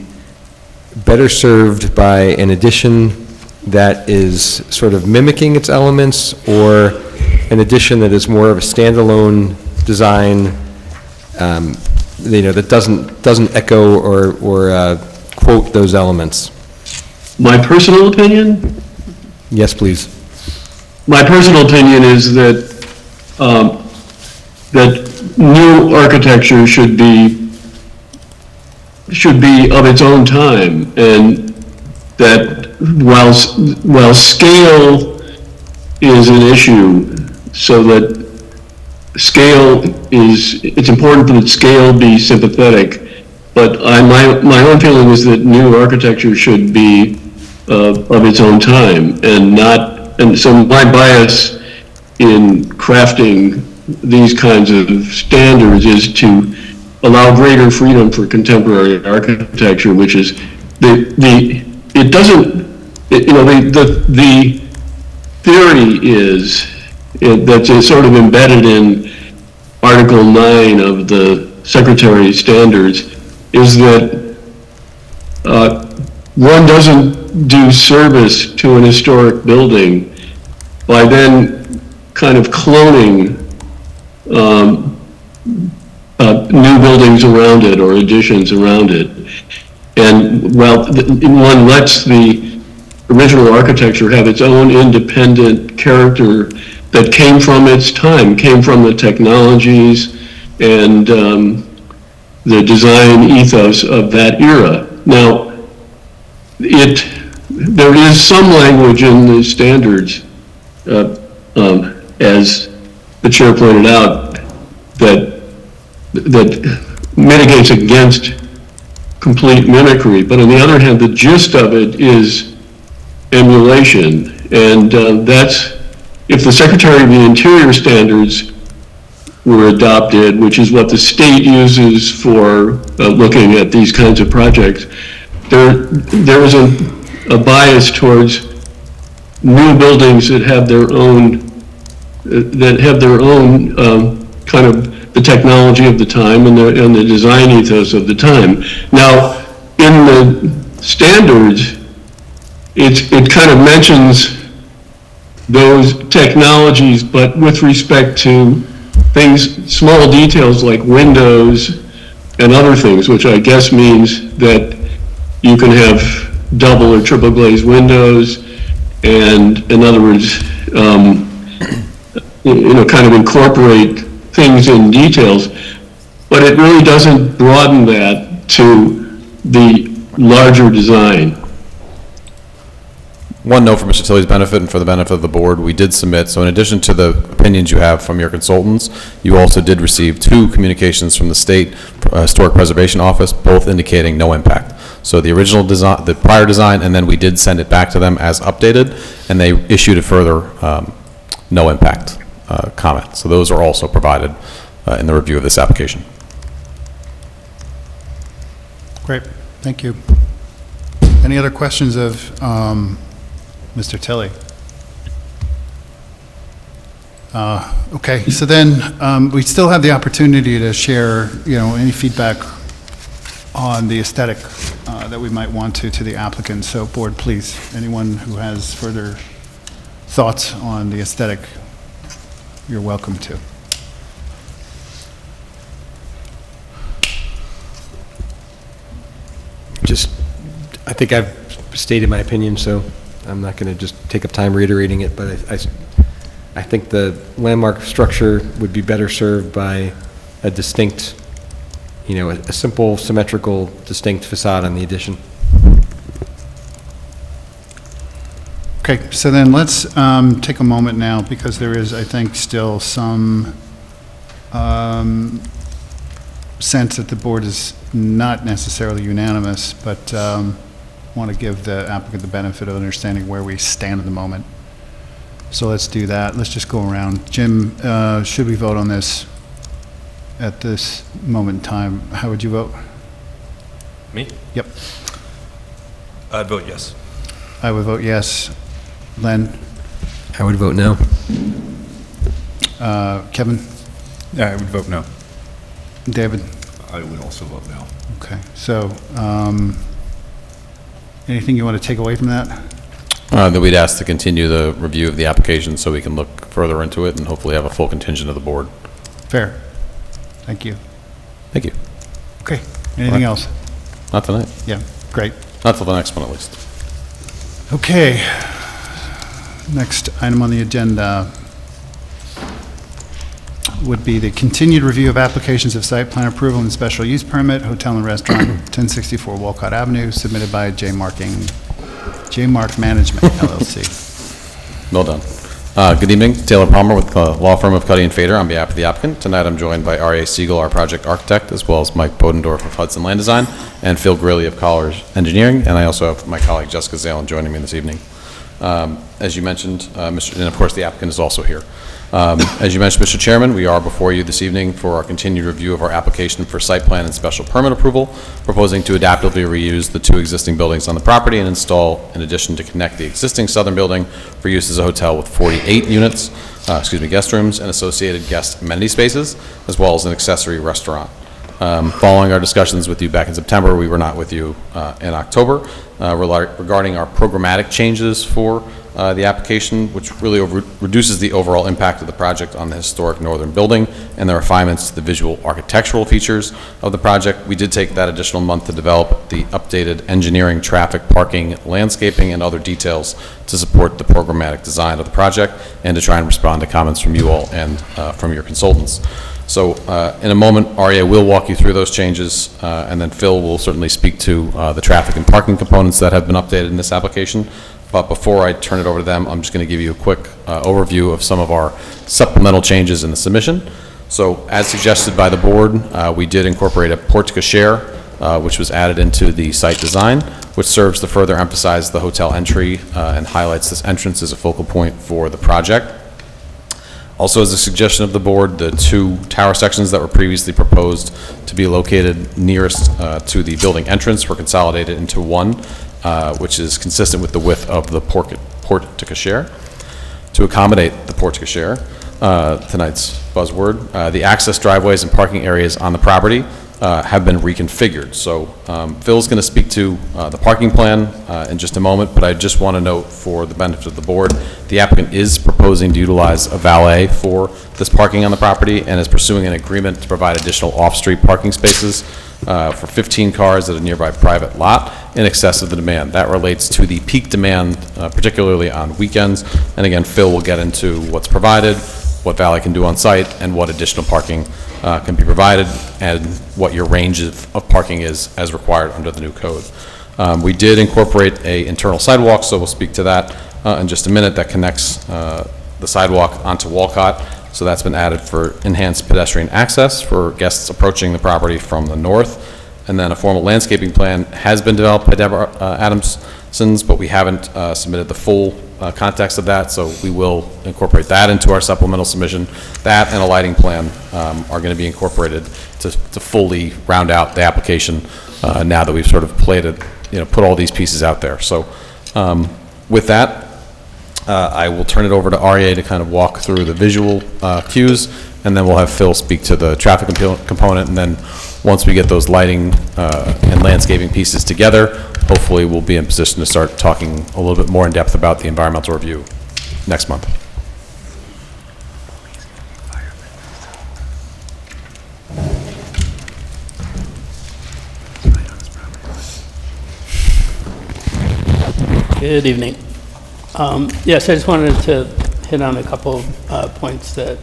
better served by an addition that is sort of mimicking its elements, or an addition that is more of a standalone design, that doesn't echo or quote those elements? My personal opinion? Yes, please. My personal opinion is that, that new architecture should be of its own time, and that while scale is an issue, so that it's important that scale be sympathetic, but my own feeling is that new architecture should be of its own time, and so my bias in crafting these kinds of standards is to allow greater freedom for contemporary architecture, which is the theory is that's sort of embedded in Article 9 of the Secretary's standards, is that one doesn't do service to an historic building by then kind of cloning new buildings around it or additions around it. And while one lets the original architecture have its own independent character that came from its time, came from the technologies and the design ethos of that era. Now, there is some language in the standards, as the chair pointed out, that mitigates against complete mimicry. But on the other hand, the gist of it is emulation. And that's, if the Secretary of the Interior standards were adopted, which is what the state uses for looking at these kinds of projects, there is a bias towards new buildings that have their own kind of the technology of the time and the design ethos of the time. Now, in the standards, it kind of mentions those technologies, but with respect to things, small details like windows and other things, which I guess means that you can have double or triple glazed windows, and in other words, kind of incorporate things in details, but it really doesn't broaden that to the larger design. One note for Mr. Tilly's benefit and for the benefit of the board, we did submit, so in addition to the opinions you have from your consultants, you also did receive 2 communications from the State Historic Preservation Office, both indicating no impact. So the original design, the prior design, and then we did send it back to them as updated, and they issued a further no impact comment. So those are also provided in the review of this application. Great. Thank you. Any other questions of Mr. Tilley? Okay, so then we still have the opportunity to share, any feedback on the aesthetic that we might want to the applicant. So board, please, anyone who has further thoughts on the aesthetic, you're welcome to. I think I've stated my opinion, so I'm not going to just take up time reiterating it, but I think the landmark structure would be better served by a distinct, a simple, symmetrical, distinct facade on the addition. Okay, so then let's take a moment now, because there is, I think, still some sense that the board is not necessarily unanimous, but want to give the applicant the benefit of understanding where we stand at the moment. So let's do that. Let's just go around. Jim, should we vote on this at this moment in time? How would you vote? Me? Yep. I'd vote yes. I would vote yes. Len? I would vote no. Kevin? I would vote no. David? I would also vote no. Okay, so anything you want to take away from that? That we'd ask to continue the review of the application so we can look further into it and hopefully have a full contingent of the board. Fair. Thank you. Thank you. Okay, anything else? Not tonight. Yeah, great. Not till the next one, at least. Okay, next item on the agenda would be the continued review of applications of site plan approval and special use permit, hotel and restaurant, 1064 Walcott Avenue, submitted by J-Mark Management, LLC. Well done. Good evening, Taylor Palmer with the law firm of Cuddy and Fader on behalf of the applicant. Tonight I'm joined by R.A. Siegel, our project architect, as well as Mike Bodendorf of Hudson Land Design, and Phil Grilly of Collars Engineering, and I also have my colleague Jessica Zalen joining me this evening. As you mentioned, and of course the applicant is also here. As you mentioned, Mr. Chairman, we are before you this evening for our continued review of our application for site plan and special permit approval, proposing to adaptively reuse the two existing buildings on the property and install, in addition to connect the existing southern building for use as a hotel with 48 units, guest rooms and associated guest amenity spaces, as well as an accessory restaurant. Following our discussions with you back in September, we were not with you in October, regarding our programmatic changes for the application, which really reduces the overall impact of the project on the historic northern building and the refinements to the visual architectural features of the project. We did take that additional month to develop the updated engineering, traffic, parking, landscaping, and other details to support the programmatic design of the project and to try and respond to comments from you all and from your consultants. So in a moment, Aria will walk you through those changes, and then Phil will certainly speak to the traffic and parking components that have been updated in this application. But before I turn it over to them, I'm just going to give you a quick overview of some of our supplemental changes in the submission. So as suggested by the board, we did incorporate a porte cochere, which was added into the site design, which serves to further emphasize the hotel entry and highlights this entrance as a focal point for the project. Also, as a suggestion of the board, the two tower sections that were previously proposed to be located nearest to the building entrance were consolidated into one, which is consistent with the width of the porte cochere. To accommodate the porte cochere, tonight's buzzword, the access driveways and parking areas on the property have been reconfigured. So Phil's going to speak to the parking plan in just a moment, but I just want to note for the benefit of the board, the applicant is proposing to utilize a valet for this parking on the property and is pursuing an agreement to provide additional off-street parking spaces for 15 cars at a nearby private lot in excess of the demand. That relates to the peak demand, particularly on weekends. And again, Phil will get into what's provided, what valet can do on site, and what additional parking can be provided, and what your range of parking is as required under the new code. We did incorporate an internal sidewalk, so we'll speak to that in just a minute, that connects the sidewalk onto Walcott. So that's been added for enhanced pedestrian access for guests approaching the property from the north. And then a formal landscaping plan has been developed by Deborah Adamsons, but we haven't submitted the full context of that, so we will incorporate that into our supplemental submission. That and a lighting plan are going to be incorporated to fully round out the application now that we've sort of played it, put all these pieces out there. So with that, I will turn it over to REA to kind of walk through the visual cues, and then we'll have Phil speak to the traffic component, and then once we get those lighting and landscaping pieces together, hopefully we'll be in position to start talking a little bit more in depth about the environmental review next month. Good evening. Yes, I just wanted to hit on a couple points that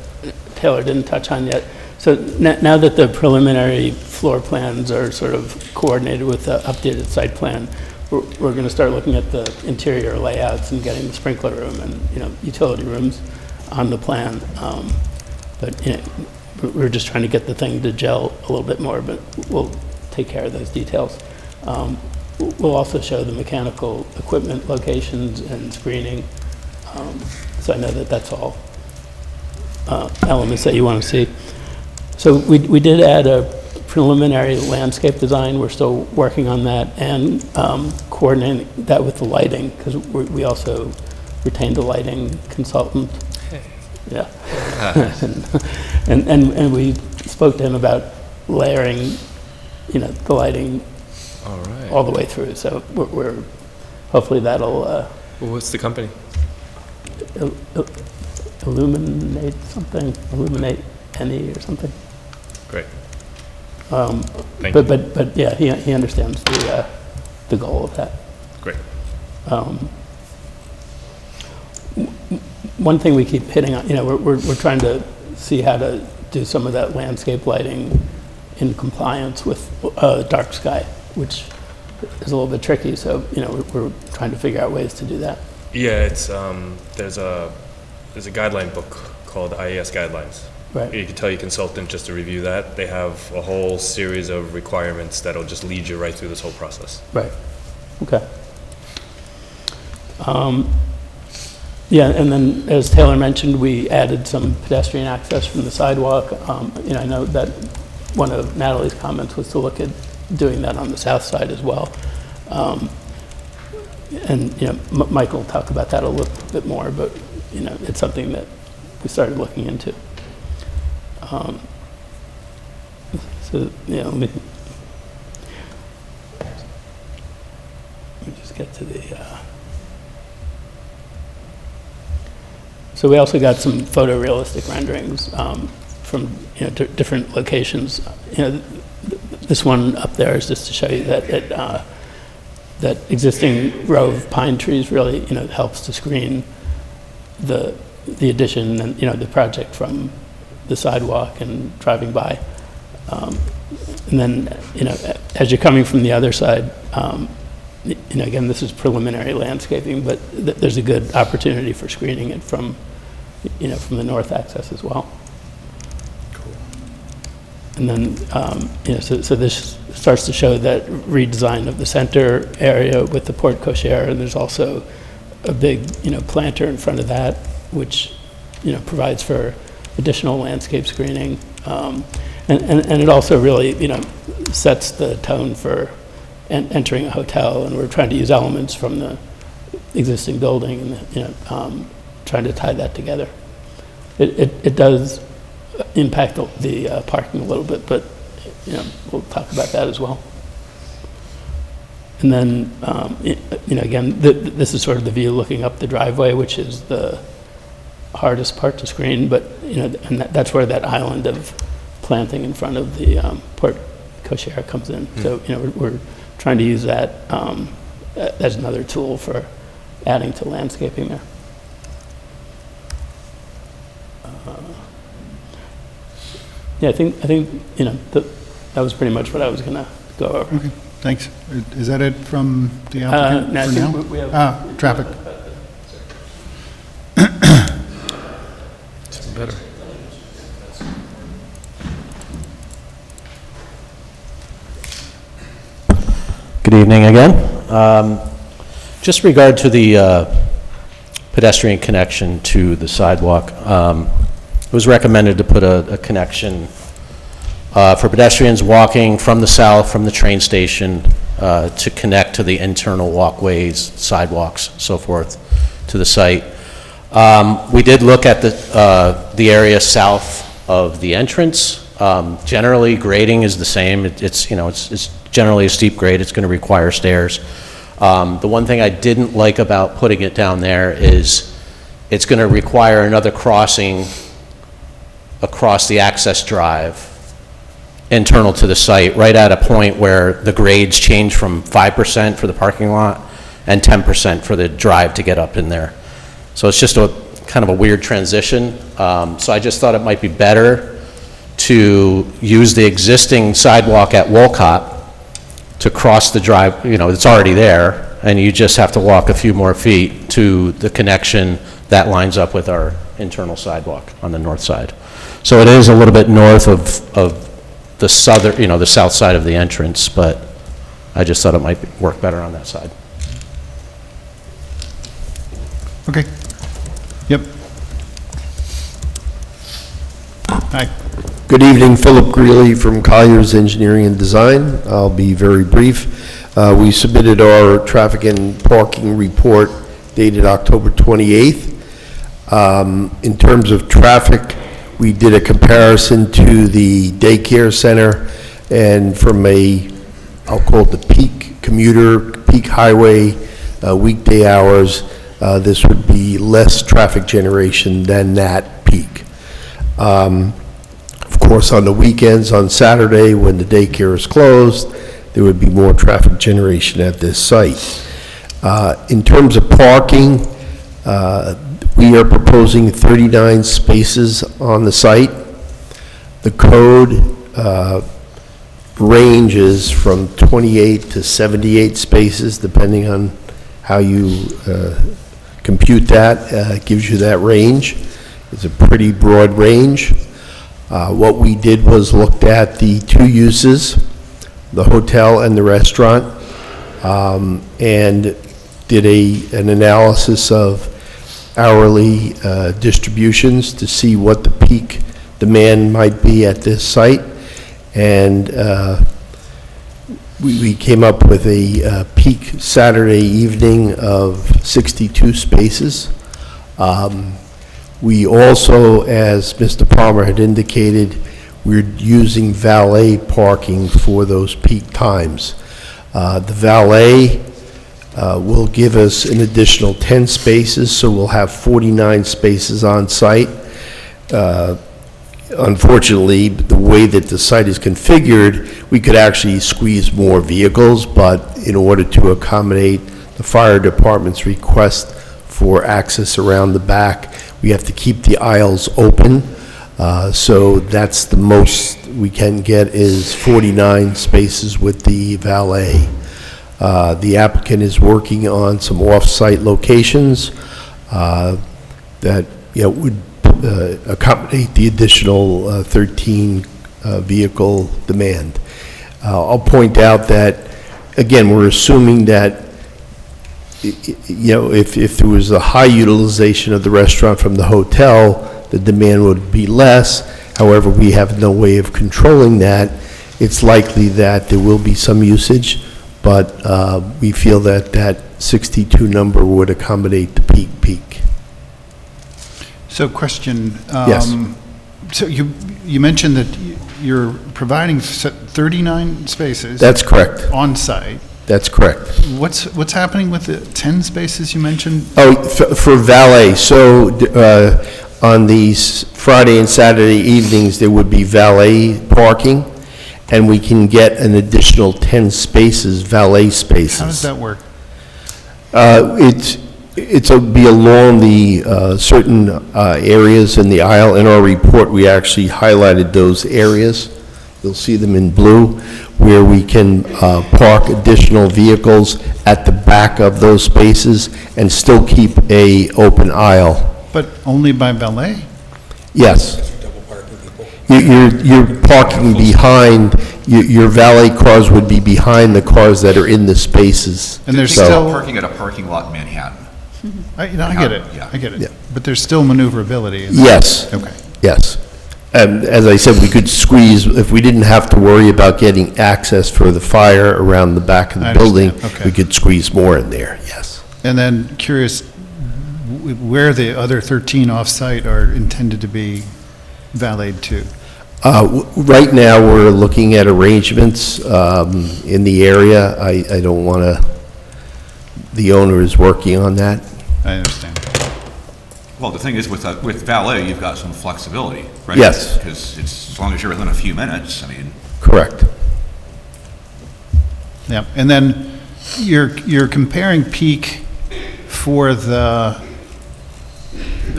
Taylor didn't touch on yet. So now that the preliminary floor plans are sort of coordinated with the updated site plan, we're going to start looking at the interior layouts and getting the sprinkler room and utility rooms on the plan. But we're just trying to get the thing to gel a little bit more, but we'll take care of those details. We'll also show the mechanical equipment locations and screening. So I know that that's all elements that you want to see. So we did add a preliminary landscape design. We're still working on that and coordinating that with the lighting, because we also retained a lighting consultant. Yeah. and we spoke to him about layering, the lighting all the way through. So we're hopefully that'll. Well, what's the company? Illuminate something. Illuminate NE or something. Great. Thank you. But yeah, he understands the goal of that. Great. One thing we keep hitting on, we're trying to see how to do some of that landscape lighting in compliance with dark sky, which is a little bit tricky. So we're trying to figure out ways to do that. Yeah, it's there's a guideline book called IES Guidelines. Right. You can tell your consultant just to review that. They have a whole series of requirements that'll just lead you right through this whole process. Right. Okay. Yeah, and then as Taylor mentioned, we added some pedestrian access from the sidewalk. I know that one of Natalie's comments was to look at doing that on the south side as well. Mike will talk about that a little bit more, but it's something that we started looking into. Let me just get to the. So we also got some photorealistic renderings from different locations. This one up there is just to show you that that existing row of pine trees really helps to screen the addition and the project from the sidewalk and driving by. And then as you're coming from the other side, again, this is preliminary landscaping, but there's a good opportunity for screening it from from the north access as well. Cool. And then so this starts to show that redesign of the center area with the porte cochere, and there's also a big planter in front of that, which provides for additional landscape screening, and it also really sets the tone for entering a hotel. And we're trying to use elements from the existing building and trying to tie that together. It does impact the parking a little bit, but we'll talk about that as well. And then again, this is sort of the view looking up the driveway, which is the hardest part to screen, but and that's where that island of planting in front of the porte cochere comes in. So we're trying to use that as another tool for adding to landscaping there. Yeah, I think that was pretty much what I was going to go over. Okay, thanks. Is that it from the applicant no, I for think now? we have Traffic. Better. Good evening again. Just regard to the pedestrian connection to the sidewalk. It was recommended to put a connection for pedestrians walking from the south, from the train station, to connect to the internal walkways, sidewalks, so forth, to the site. We did look at the area south of the entrance. Generally, grading is the same. It's generally a steep grade. It's going to require stairs. The one thing I didn't like about putting it down there is it's going to require another crossing across the access drive internal to the site, right at a point where the grades change from 5% for the parking lot and 10% for the drive to get up in there. So it's just a kind of a weird transition. So I just thought it might be better to use the existing sidewalk at Wolcott to cross the drive, it's already there, and you just have to walk a few more feet to the connection that lines up with our internal sidewalk on the north side. So it is a little bit north of the southern, the south side of the entrance, but I just thought it might work better on that side. Okay. Yep. Hi. Good evening, Philip Greeley from Colliers Engineering and Design. I'll be very brief. We submitted our traffic and parking report dated October 28th. In terms of traffic, we did a comparison to the daycare center, and from I'll call it the peak commuter, peak highway, weekday hours, this would be less traffic generation than that peak. Of course, on the weekends, on Saturday, when the daycare is closed, there would be more traffic generation at this site. In terms of parking, we are proposing 39 spaces on the site. The code ranges from 28 to 78 spaces, depending on how you compute that. It gives you that range. It's a pretty broad range. What we did was looked at the two uses, the hotel and the restaurant, and did an analysis of hourly distributions to see what the peak demand might be at this site. And we came up with a peak Saturday evening of 62 spaces. We also, as Mr. Palmer had indicated, we're using valet parking for those peak times. The valet will give us an additional 10 spaces, so we'll have 49 spaces on site. Unfortunately, the way that the site is configured, we could actually squeeze more vehicles, but in order to accommodate the fire department's request for access around the back, we have to keep the aisles open. So that's the most we can get is 49 spaces with the valet. The applicant is working on some off-site locations that would accommodate the additional 13 vehicle demand. I'll point out that, again, we're assuming that if there was a high utilization of the restaurant from the hotel, the demand would be less. However, we have no way of controlling that. It's likely that there will be some usage, but we feel that that 62 number would accommodate the peak. So question. Yes. So you mentioned that you're providing 39 spaces. That's correct. On site. That's correct. What's happening with the 10 spaces you mentioned? Oh, for valet. So on these Friday and Saturday evenings, there would be valet parking, and we can get an additional 10 spaces, valet spaces. How does that work? It'll be along the certain areas in the aisle. In our report, we actually highlighted those areas. You'll see them in blue, where we can park additional vehicles at the back of those spaces and still keep a open aisle. But only by valet? Yes. You're parking behind, your valet cars would be behind the cars that are in the spaces. And there's People still parking at a parking lot in Manhattan. I get it, Yeah. I get Yeah. it. But there's still maneuverability. in that. Yes. Okay. Yes. And as I said, we could squeeze, if we didn't have to worry about getting access for the fire around the back of the I building, understand. Okay. we could squeeze more in there, yes. And then curious, where the other 13 off-site are intended to be valeted to? Right now, we're looking at arrangements in the area. I don't want to, the owner is working on that. I understand. Well, the thing is, with valet, you've got some flexibility, right? Yes. Because as long as you're within a few minutes, I mean, Correct. Yeah, and then you're comparing peak for the,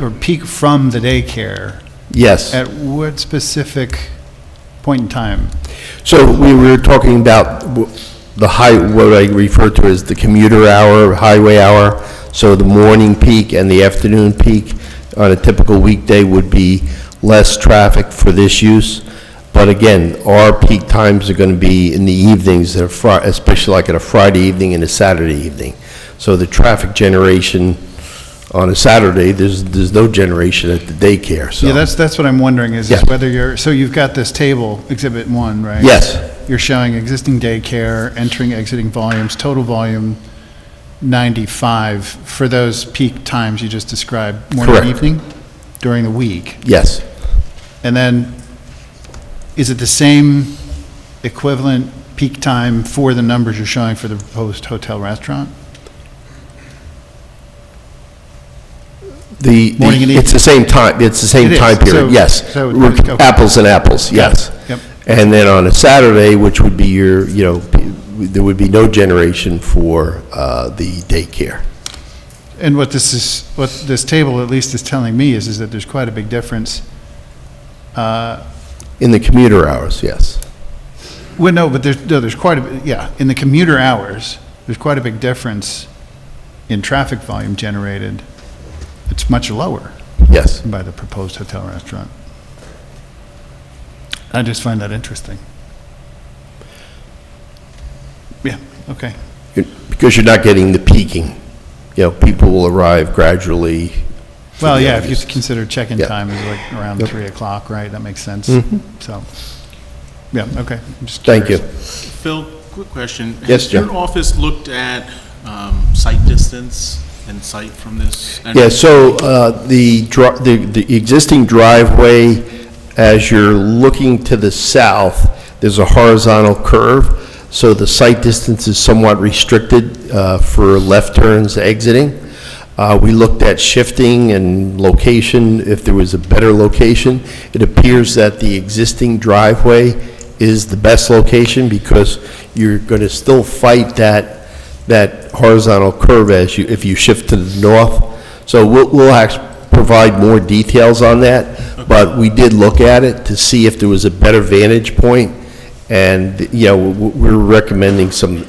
or peak from the daycare. Yes. At what specific point in time? So we were talking about the what I refer to as the commuter hour, highway hour. So the morning peak and the afternoon peak on a typical weekday would be less traffic for this use. But again, our peak times are going to be in the evenings, especially like on a Friday evening and a Saturday evening. So the traffic generation on a Saturday, there's no generation at the daycare, so. Yeah, that's what I'm wondering, is Yeah. whether you're, so you've got this table, Exhibit 1, right? Yes. You're showing existing daycare, entering, exiting volumes, total volume 95 for those peak times you just described, morning and Correct. evening, during the week. Yes. And then, is it the same equivalent peak time for the numbers you're showing for the proposed hotel restaurant? Morning and It's the same time, it's the same It is. time period, So- yes. so- We're okay. apples and apples, yes. Yep. And then on a Saturday, which would be your, there would be no generation for the daycare. And what this table at least is telling me is that there's quite a big difference. In the commuter hours, yes. Well, no, but there's quite a bit, yeah, in the commuter hours, there's quite a big difference in traffic volume generated. It's much lower. Yes. By the proposed hotel restaurant. I just find that interesting. Yeah, okay. Because you're not getting the peaking. People will arrive gradually. for Well, the yeah, if you others. consider check-in Yeah. time is like around Yep. 3 o'clock, right? That makes sense. Mhm. So, yeah, okay. I'm just Thank you. curious. Phil, quick question. Yes, Has Jim. your office looked at site distance and site from this? Yeah, so the existing driveway, as you're looking to the south, there's a horizontal curve, so the site distance is somewhat restricted for left turns exiting. We looked at shifting and location, if there was a better location. It appears that the existing driveway is the best location because you're going to still fight that horizontal curve if you shift to the north. So we'll actually provide more details on that, but we did look at it to see if there was a better vantage point. And, we're recommending some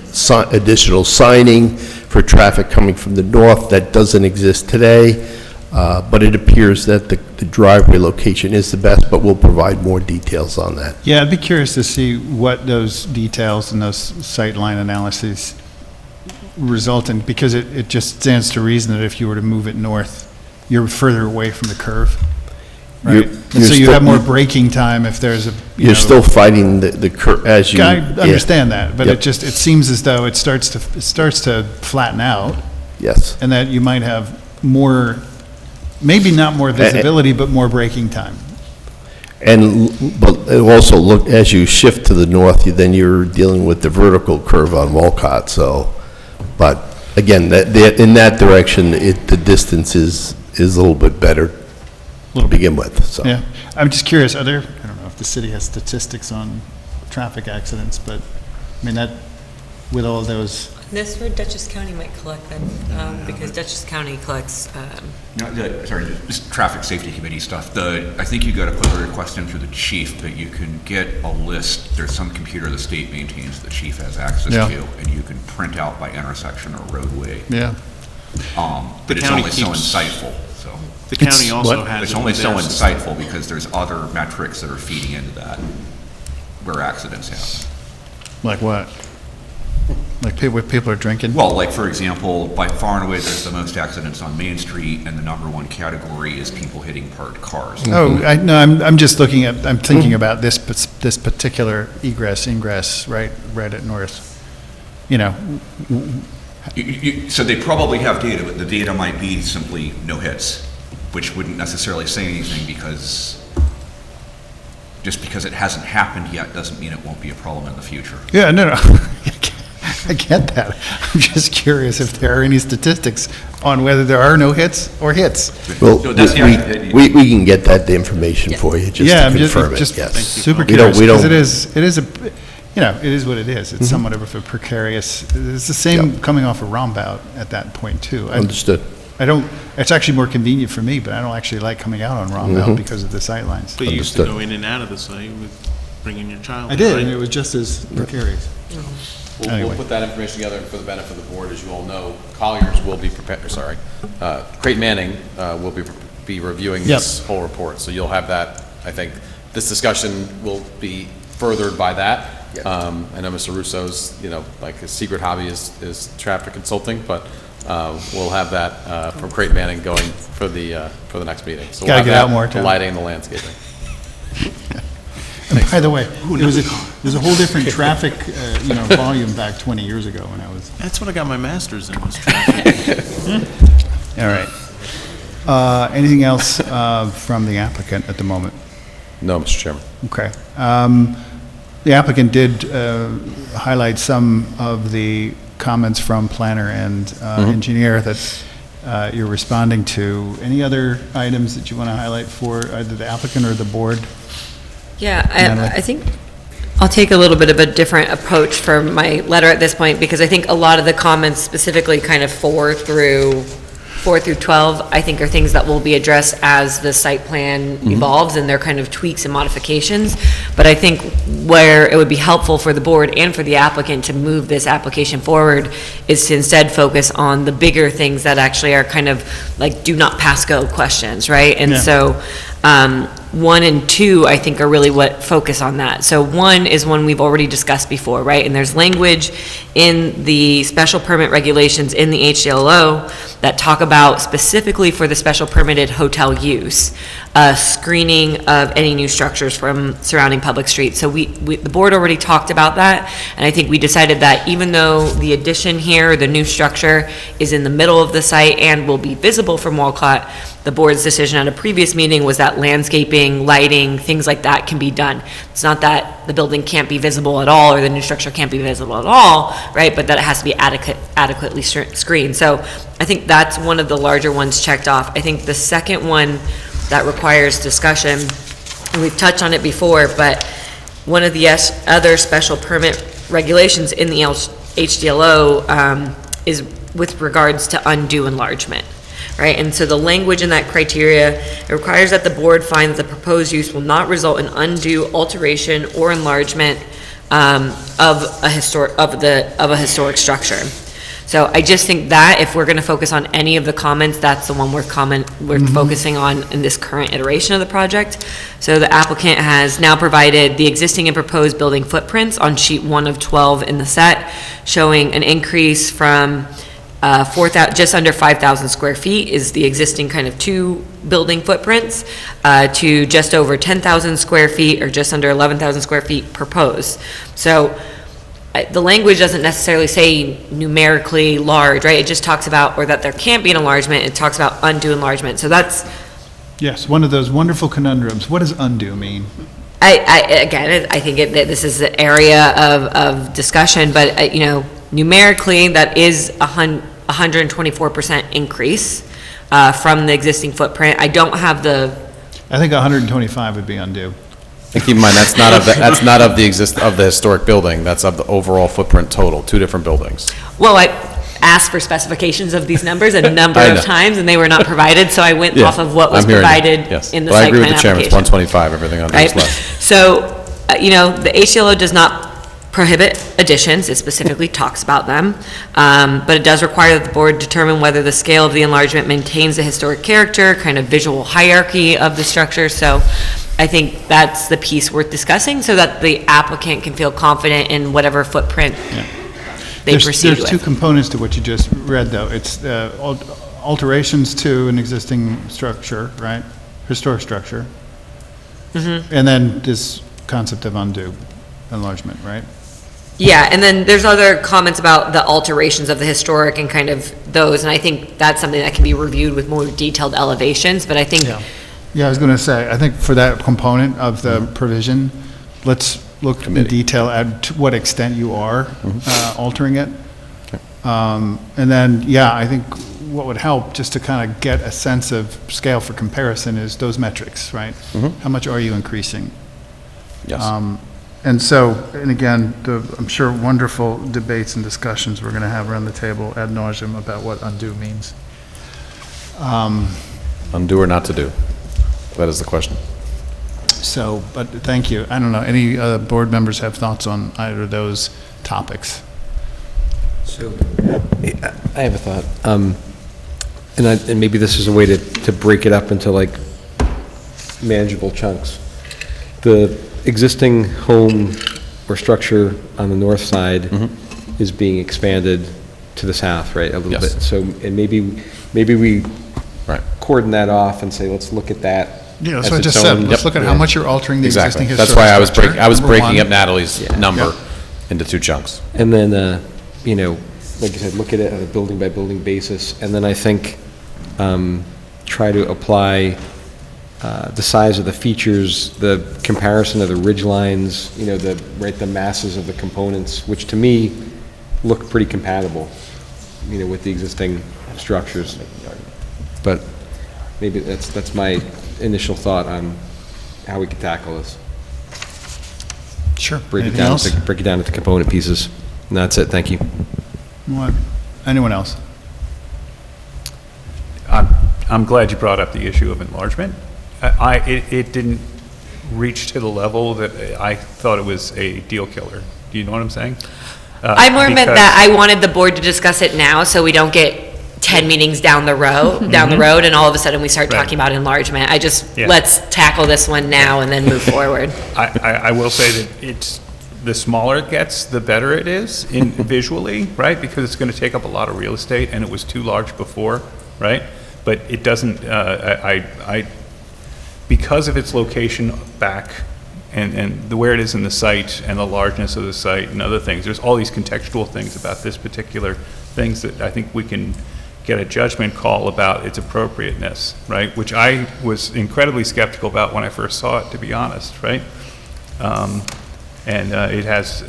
additional signing for traffic coming from the north that doesn't exist today. But it appears that the driveway location is the best, but we'll provide more details on that. Yeah, I'd be curious to see what those details and those sightline analyses result in, because it just stands to reason that if you were to move it north, you're further away from the curve, right? You're And so you still- have more braking time if there's a, You're still fighting the curve as you. I yeah. understand that, but Yep. it seems as though it starts to flatten out. Yes. And that you might have more, maybe not more visibility, but more braking time. But also, look, as you shift to the north, then you're dealing with the vertical curve on Walcott, so, but again, in that direction, the distance is a little bit better to begin with, so. Yeah, I'm just curious, I don't know if the city has statistics on traffic accidents, but, I mean, that, with all those, This where Dutchess County might collect them, because Dutchess County collects, sorry, just traffic safety committee stuff. I think you got to put a request in through the chief that you can get a list. There's some computer the state maintains the chief has access Yeah. to, and you can print out by intersection or roadway. yeah. But it's county only so keeps- insightful, so. The county also what? has. It's it only with so their system. insightful because there's other metrics that are feeding into that, where accidents happen. Like what? Like people are drinking? Well, like, for example, by far and away, there's the most accidents on Main Street, and the number one category is people hitting parked cars. Oh, I'm just looking at, I'm thinking about this particular egress, ingress, right at North. You know, So they probably have data, but the data might be simply no hits, which wouldn't necessarily say anything, because just because it hasn't happened yet doesn't mean it won't be a problem in the future. yeah, no. I get that. I'm just curious if there are any statistics on whether there are no hits or hits. Well, So that's- we can get that information for you, just Yeah, to I'm confirm it, just yes. super We don't- curious, we because don't- it is a, you know, it is what it is. It's somewhat of a precarious, it's the same coming off of Rombout at that point, too. Understood. I don't, it's actually more convenient for me, but I don't actually like coming out on Rombout because of the sightlines. But you used to Understood. go in and out of the site with bringing your child. I did, right? and it was just as precarious. We'll Anyway. put that information together for the benefit of the board. As you all know, Colliers will be prepared, sorry, Creighton Manning will be reviewing this whole report. So you'll have that, I think. This discussion will be furthered by that. I know Mr. Russo's, you know, like his secret hobby is traffic consulting, but we'll have that from Creighton Manning going for the next meeting. So we'll Gotta have get that, out more, the Tom. lighting and the landscaping. And by the way, there was a whole different traffic, volume back 20 years ago when I was. That's what I got my master's in, was traffic. All right. Anything else from the applicant at the moment? No, Mr. Chairman. Okay. The applicant did highlight some of the comments from planner and engineer that you're responding to. Any other items that you want to highlight for either the applicant or the board? Yeah, Natalie? I think I'll take a little bit of a different approach for my letter at this point, because I think a lot of the comments, specifically kind of 4 through 12, I think are things that will be addressed as the site plan evolves, and they're kind of tweaks and modifications. But I think where it would be helpful for the board and for the applicant to move this application forward is to instead focus on the bigger things that actually are kind of like do not pass go questions, right? And Yeah. so 1 and 2, I think, are really what focus on that. So 1 is one we've already discussed before, right? And there's language in the special permit regulations in the HDLO that talk about specifically for the special permitted hotel use, screening of any new structures from surrounding public streets. So the board already talked about that, and I think we decided that even though the addition here, the new structure, is in the middle of the site and will be visible from Walcott, the board's decision at a previous meeting was that landscaping, lighting, things like that can be done. It's not that the building can't be visible at all or the new structure can't be visible at all, right? But that it has to be adequately screened. So I think that's one of the larger ones checked off. I think the second one that requires discussion, and we've touched on it before, but one of the other special permit regulations in the HDLO is with regards to undue enlargement. Right, and so the language in that criteria, it requires that the board find that the proposed use will not result in undue alteration or enlargement of a historic structure. So I just think that if we're going to focus on any of the comments, that's the one we're focusing on in this current iteration of the project. So the applicant has now provided the existing and proposed building footprints on sheet 1 of 12 in the set, showing an increase from just under 5,000 square feet is the existing kind of 2 building footprints, to just over 10,000 square feet or just under 11,000 square feet proposed. So the language doesn't necessarily say numerically large, right? It just talks about, or that there can't be an enlargement, it talks about undue enlargement. So that's, Yes, one of those wonderful conundrums. What does undue mean? I think that this is an area of discussion, but, numerically, that is 124% increase from the existing footprint. I don't have I think 125 would be undue. And keep in mind, that's not of the historic building, that's of the overall footprint total, 2 different buildings. Well, I asked for specifications of these numbers a number I of know. times, and they were not provided, so I went Yeah, off of what was I'm hearing you. provided Yes. in the But I site agree with plan the chairman, it's application. 125, everything under is Right? less. So, the HCLO does not prohibit additions, it specifically talks about them, but it does require that the board determine whether the scale of the enlargement maintains the historic character, kind of visual hierarchy of the structure. So I think that's the piece worth discussing, so that the applicant can feel confident in whatever footprint they proceed There's with. two components to what you just read, though. It's alterations to an existing structure, right? Historic structure. And then this concept of undue enlargement, right? Yeah, and then there's other comments about the alterations of the historic and kind of those, and I think that's something that can be reviewed with more detailed elevations, but I think, Yeah, I was going to say, I think for that component of the provision, let's look in detail at to what extent you are altering it. And then, yeah, I think what would help, just to kind of get a sense of scale for comparison, is those metrics, right? How much are you increasing? Yes. And so, and again, I'm sure wonderful debates and discussions we're going to have around the table ad nauseum about what undue means. Undo or not to do? That is the question. So, but thank you. I don't know, any board members have thoughts on either of those topics? So, I have a thought. And maybe this is a way to break it up into like manageable chunks. The existing home or structure on the north side is being expanded to the south, right, a little bit. So, and maybe we cordon that off and say, let's look at that. Yeah, that's what I just said. Let's look at how much you're altering the existing historic That's why I was structure, I was number breaking one. up Natalie's number into two chunks. And then, you know, like you said, look at it on a building by building basis. And then I think try to apply the size of the features, the comparison of the ridge lines, you know, the masses of the components, which to me look pretty compatible, you know, with the existing structures. But maybe that's my initial thought on how we could tackle this. Sure. Break it Anything down else? into component pieces. And that's it. Thank you. What? Anyone else? I'm glad you brought up the issue of enlargement. It didn't reach to the level that I thought it was a deal killer. Do you know what I'm saying? I more meant that I wanted the board to discuss it now, so we don't get 10 meetings down the road, and all of a sudden we start talking about enlargement. Let's tackle this one now and then move forward. I will say that the smaller it gets, the better it is visually, right? Because it's going to take up a lot of real estate, and it was too large before, right? But it doesn't, because of its location back and where it is in the site and the largeness of the site and other things, there's all these contextual things about this particular things that I think we can get a judgment call about its appropriateness, right? Which I was incredibly skeptical about when I first saw it, to be honest, right? And it has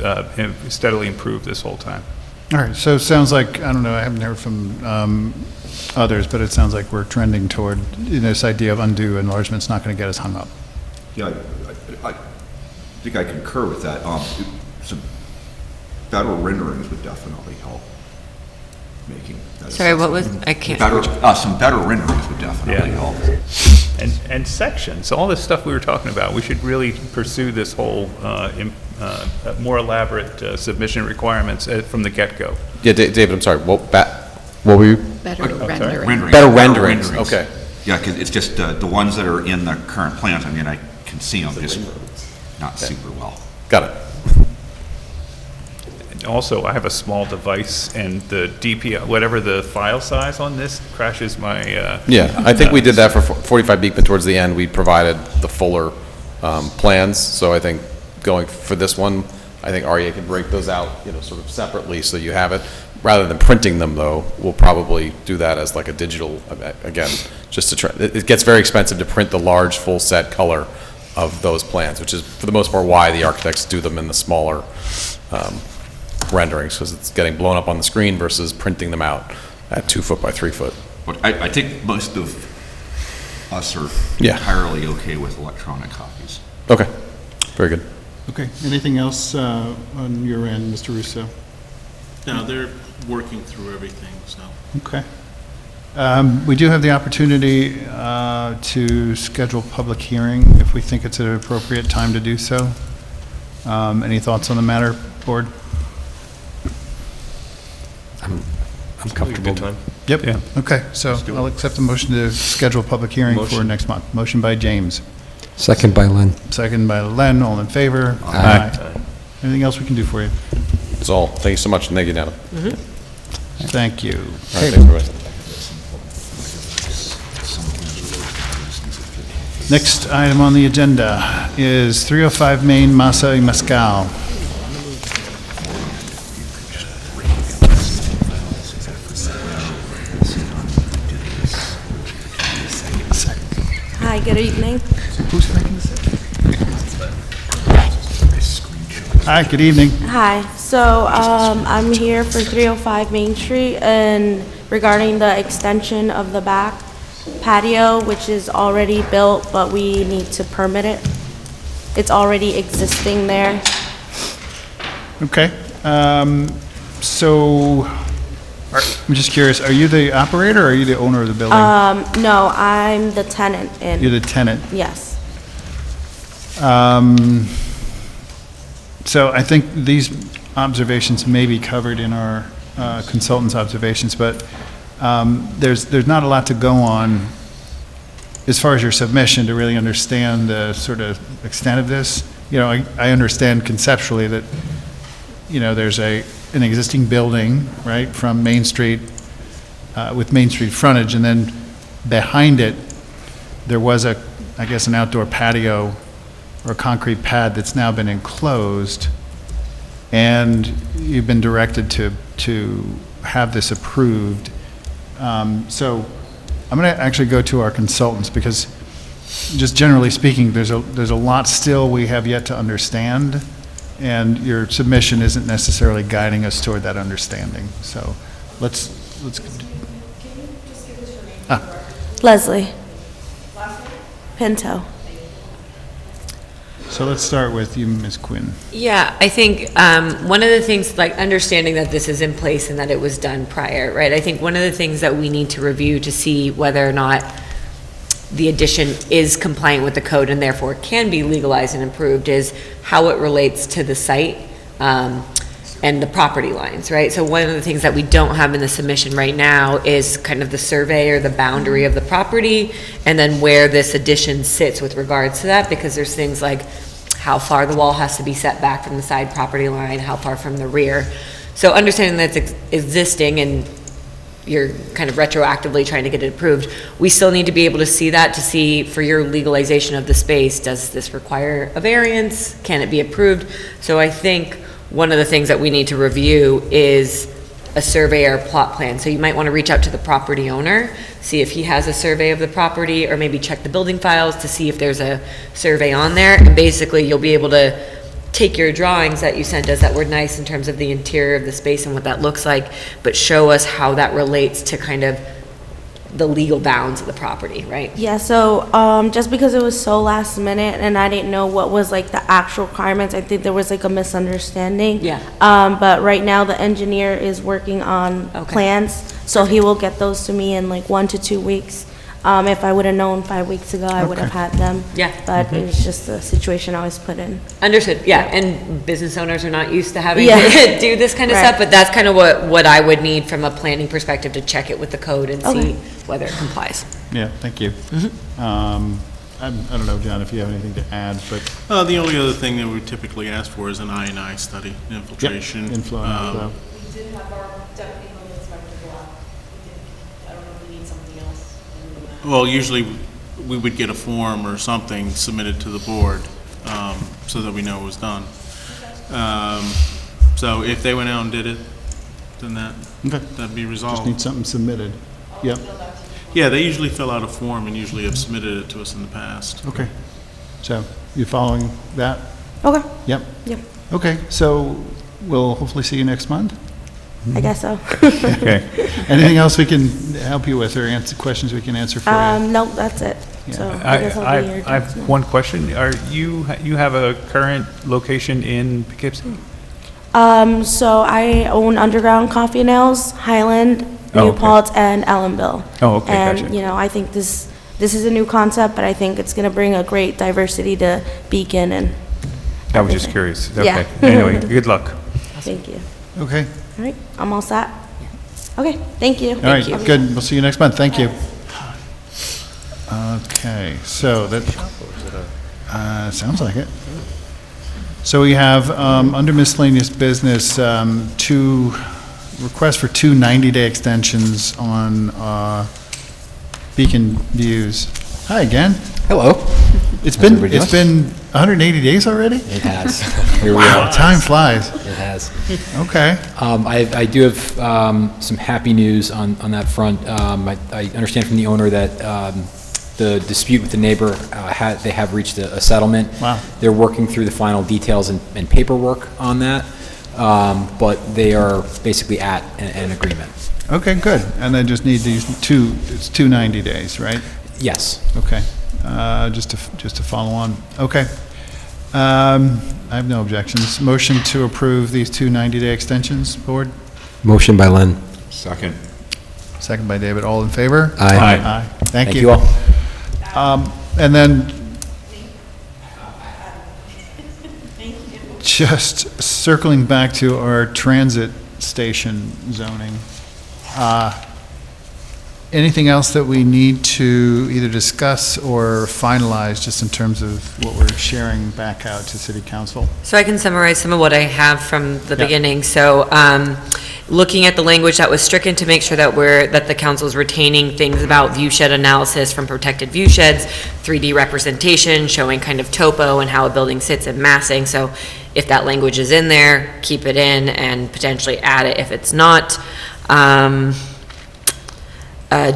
steadily improved this whole time. All right, so it sounds like, I don't know, I haven't heard from others, but it sounds like we're trending toward, you know, this idea of undue enlargement's not going to get us hung up. Yeah, I think I concur with that. Some better renderings would definitely help making that. Sorry, what was, I can't. Some better renderings would definitely help. And sections, all this stuff we were talking about, we should really pursue this whole more elaborate submission requirements from the get-go. Yeah, David, I'm sorry, what were you? Better Renderings. Better renderings, okay. Yeah, because it's just the ones that are in the current plans, I mean, I can see them, just not super well. Got it. Also, I have a small device, and the DPI, whatever the file size on this, crashes my... Yeah, I think we did that for 45 Beekman towards the end. We provided the fuller plans, so I think going for this one, I think REA can break those out, you know, sort of separately so you have it. Rather than printing them, though, we'll probably do that as like a digital, again, just to try. It gets very expensive to print the large, full-set color of those plans, which is, for the most part, why the architects do them in the smaller renderings, because it's getting blown up on the screen versus printing them out at 2 foot by 3 foot. But I think most of us are entirely okay with electronic copies. Okay, very good. Okay, anything else on your end, Mr. Russo? No, they're working through everything, so. Okay. We do have the opportunity to schedule public hearing if we think it's an appropriate time to do so. Any thoughts on the matter, board? I'm comfortable. Good time. Yep. Yeah. Okay, so I'll accept the motion to schedule a public hearing for next month. Motion by James. Second by Len. Second by Len, all in favor? Aye. Anything else we can do for you? That's all. Thank you so much, and thank you, Natalie. Thank you. All right, thanks, everybody. Next item on the agenda is 305 Main Masa y Mezcal. Hi, good evening. Hi, good evening. Hi, so I'm here for 305 Main Street and regarding the extension of the back patio, which is already built, but we need to permit it. It's already existing there. Okay. So, I'm just curious, are you the operator or are you the owner of the building? No, I'm the tenant in. You're the tenant. Yes. So I think these observations may be covered in our consultant's observations, but there's not a lot to go on as far as your submission to really understand the sort of extent of this. You know, I understand conceptually that, you know, there's an existing building, right, from Main Street, with Main Street frontage, and then behind it, there was I guess, an outdoor patio or a concrete pad that's now been enclosed, and you've been directed to have this approved. So I'm going to actually go to our consultants, because just generally speaking, there's a lot still we have yet to understand, and your submission isn't necessarily guiding us toward that understanding. So let's. Leslie. Pinto. So let's start with you, Ms. Quinn. Yeah, I think one of the things, like understanding that this is in place and that it was done prior, right? I think one of the things that we need to review to see whether or not the addition is compliant with the code and therefore can be legalized and improved is how it relates to the site and the property lines, right? So one of the things that we don't have in the submission right now is kind of the survey or the boundary of the property, and then where this addition sits with regards to that, because there's things like how far the wall has to be set back from the side property line, how far from the rear. So understanding that it's existing and you're kind of retroactively trying to get it approved, we still need to be able to see that, to see for your legalization of the space, does this require a variance? Can it be approved? So I think one of the things that we need to review is a survey or plot plan. So you might want to reach out to the property owner, see if he has a survey of the property, or maybe check the building files to see if there's a survey on there. And basically you'll be able to take your drawings that you sent us that were nice in terms of the interior of the space and what that looks like, but show us how that relates to kind of the legal bounds of the property, right? Yeah, so just because it was so last minute and I didn't know what was like the actual requirements, I think there was like a misunderstanding. Yeah. But right now the engineer is working on plans, so he will get those to me in like 1 to 2 weeks. If I would have known 5 weeks ago, I would have had them. Yeah. But it was just the situation I was put in. Understood, yeah, and business owners are not used to having Yeah. to do this kind of Right. stuff, but that's kind of what I would need from a planning perspective to check it with the code and Okay. see whether it complies. Yeah, thank you. I don't know, John, if you have anything to add, but. The only other thing that we typically ask for is an I&I study, infiltration. Inflow, outflow. We did have our deputy home inspector go out. I don't know if we need something else. Well, usually we would get a form or something submitted to the board, so that we know it was done. So if they went out and did it, then that'd be resolved. Just need something submitted. Yep. Yeah, they usually fill out a form and usually have submitted it to us in the past. Okay. So you following that? Okay. Yep. Yep. Okay, so we'll hopefully see you next month? I guess so. Okay. Anything else we can help you with or answer questions we can answer for you? No, that's it. So I guess I'll be here. I have one question. You have a current location in Poughkeepsie? So I own Underground Coffee Nails, Highland, Oh, New okay. Paltz, and Ellenville. Oh, okay, And, gotcha. you know, I think this is a new concept, but I think it's going to bring a great diversity to Beacon and I was just curious. Yeah. Okay. Anyway, good luck. thank you. Okay. All right, I'm all set. Okay, thank you. All right, good. We'll see you next month. Thank you. Okay, so that, sounds like it. So we have, under miscellaneous business, two requests for two 90-day extensions on Beacon Views. Hi again. Hello. It's been 180 days already? It has. Here we Wow, are. time flies. It has. Okay. I do have some happy news on that front. I understand from the owner that the dispute with the neighbor, they have reached a settlement. Wow. They're working through the final details and paperwork on that, but they are basically at an agreement. Okay, good. And then just need these it's 90 days, right? Yes. Okay. Just to follow on. Okay. I have no objections. Motion to approve these two 90-day extensions, board? Motion by Len. Second. Second by David. All in favor? Aye. Aye. Thank you. all. And then just circling back to our transit station zoning. Anything else that we need to either discuss or finalize just in terms of what we're sharing back out to city council? So I can summarize some of what I have from the Yeah. beginning. So, looking at the language that was stricken to make sure that the council's retaining things about view shed analysis from protected view sheds, 3D representation showing kind of topo and how a building sits and massing. So if that language is in there, keep it in and potentially add it if it's not.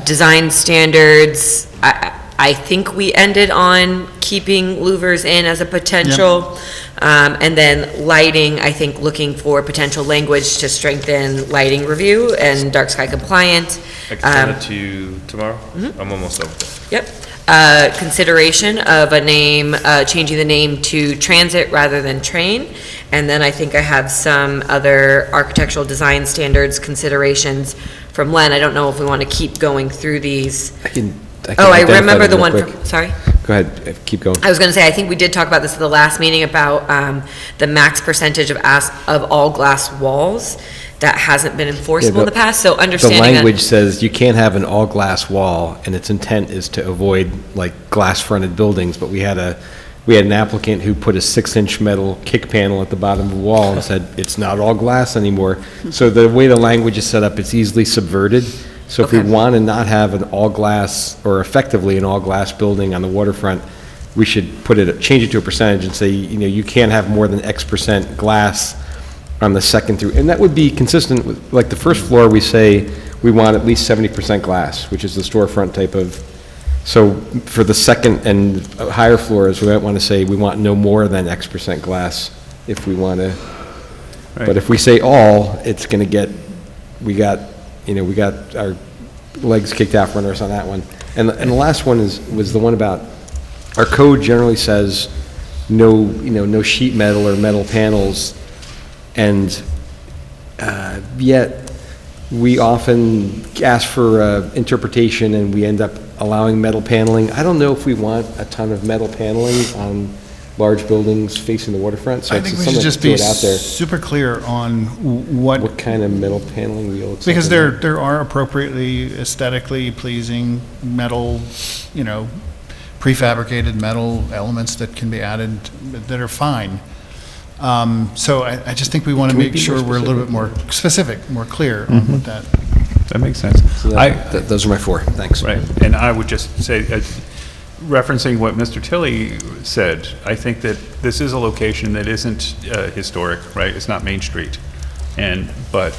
Design standards, I think we ended on keeping louvers in as a potential. And then lighting, I think looking for potential language to strengthen lighting review and dark sky compliant. I can send it to you tomorrow. I'm almost done with it. Yep. Consideration of a name, changing the name to transit rather than train. And then I think I have some other architectural design standards considerations from Len. I don't know if we want to keep going through these. I remember the one from, sorry? Go ahead, keep going. I was going to say, I think we did talk about this at the last meeting about the max percentage of all glass walls that hasn't been enforceable in the past, so understanding. The language says you can't have an all-glass wall, and its intent is to avoid, like, glass-fronted buildings, but we had an applicant who put a 6-inch metal kick panel at the bottom of the wall and said, it's not all glass anymore. So the way the language is set up, it's easily subverted. So if we want to not have an all-glass, or effectively an all-glass building on the waterfront, we should change it to a percentage and say, you can't have more than X percent glass on the second through, and that would be consistent with, like, the first floor, we say we want at least 70% glass, which is the storefront type of, so for the second and higher floors, we might want to say we want no more than X percent glass if we want to, but if we say all, it's going to get, we got our legs kicked out from under us on that one. And the last one was the one about, our code generally says no sheet metal or metal panels, and yet we often ask for interpretation and we end up allowing metal paneling. I don't know if we want a ton of metal paneling on large buildings facing the waterfront, so I it's think we something should to just throw be it out there. super clear on what kind of metal paneling we look. Because there are appropriately aesthetically pleasing metal, prefabricated metal elements that can be added that are fine. So I just think we want to Can we make be more sure we're a little bit more specific, more clear on what that. That makes sense. So those are my four. Thanks. Right, and I would just say, referencing what Mr. Tilley said, I think that this is a location that isn't historic, right? It's not Main Street. But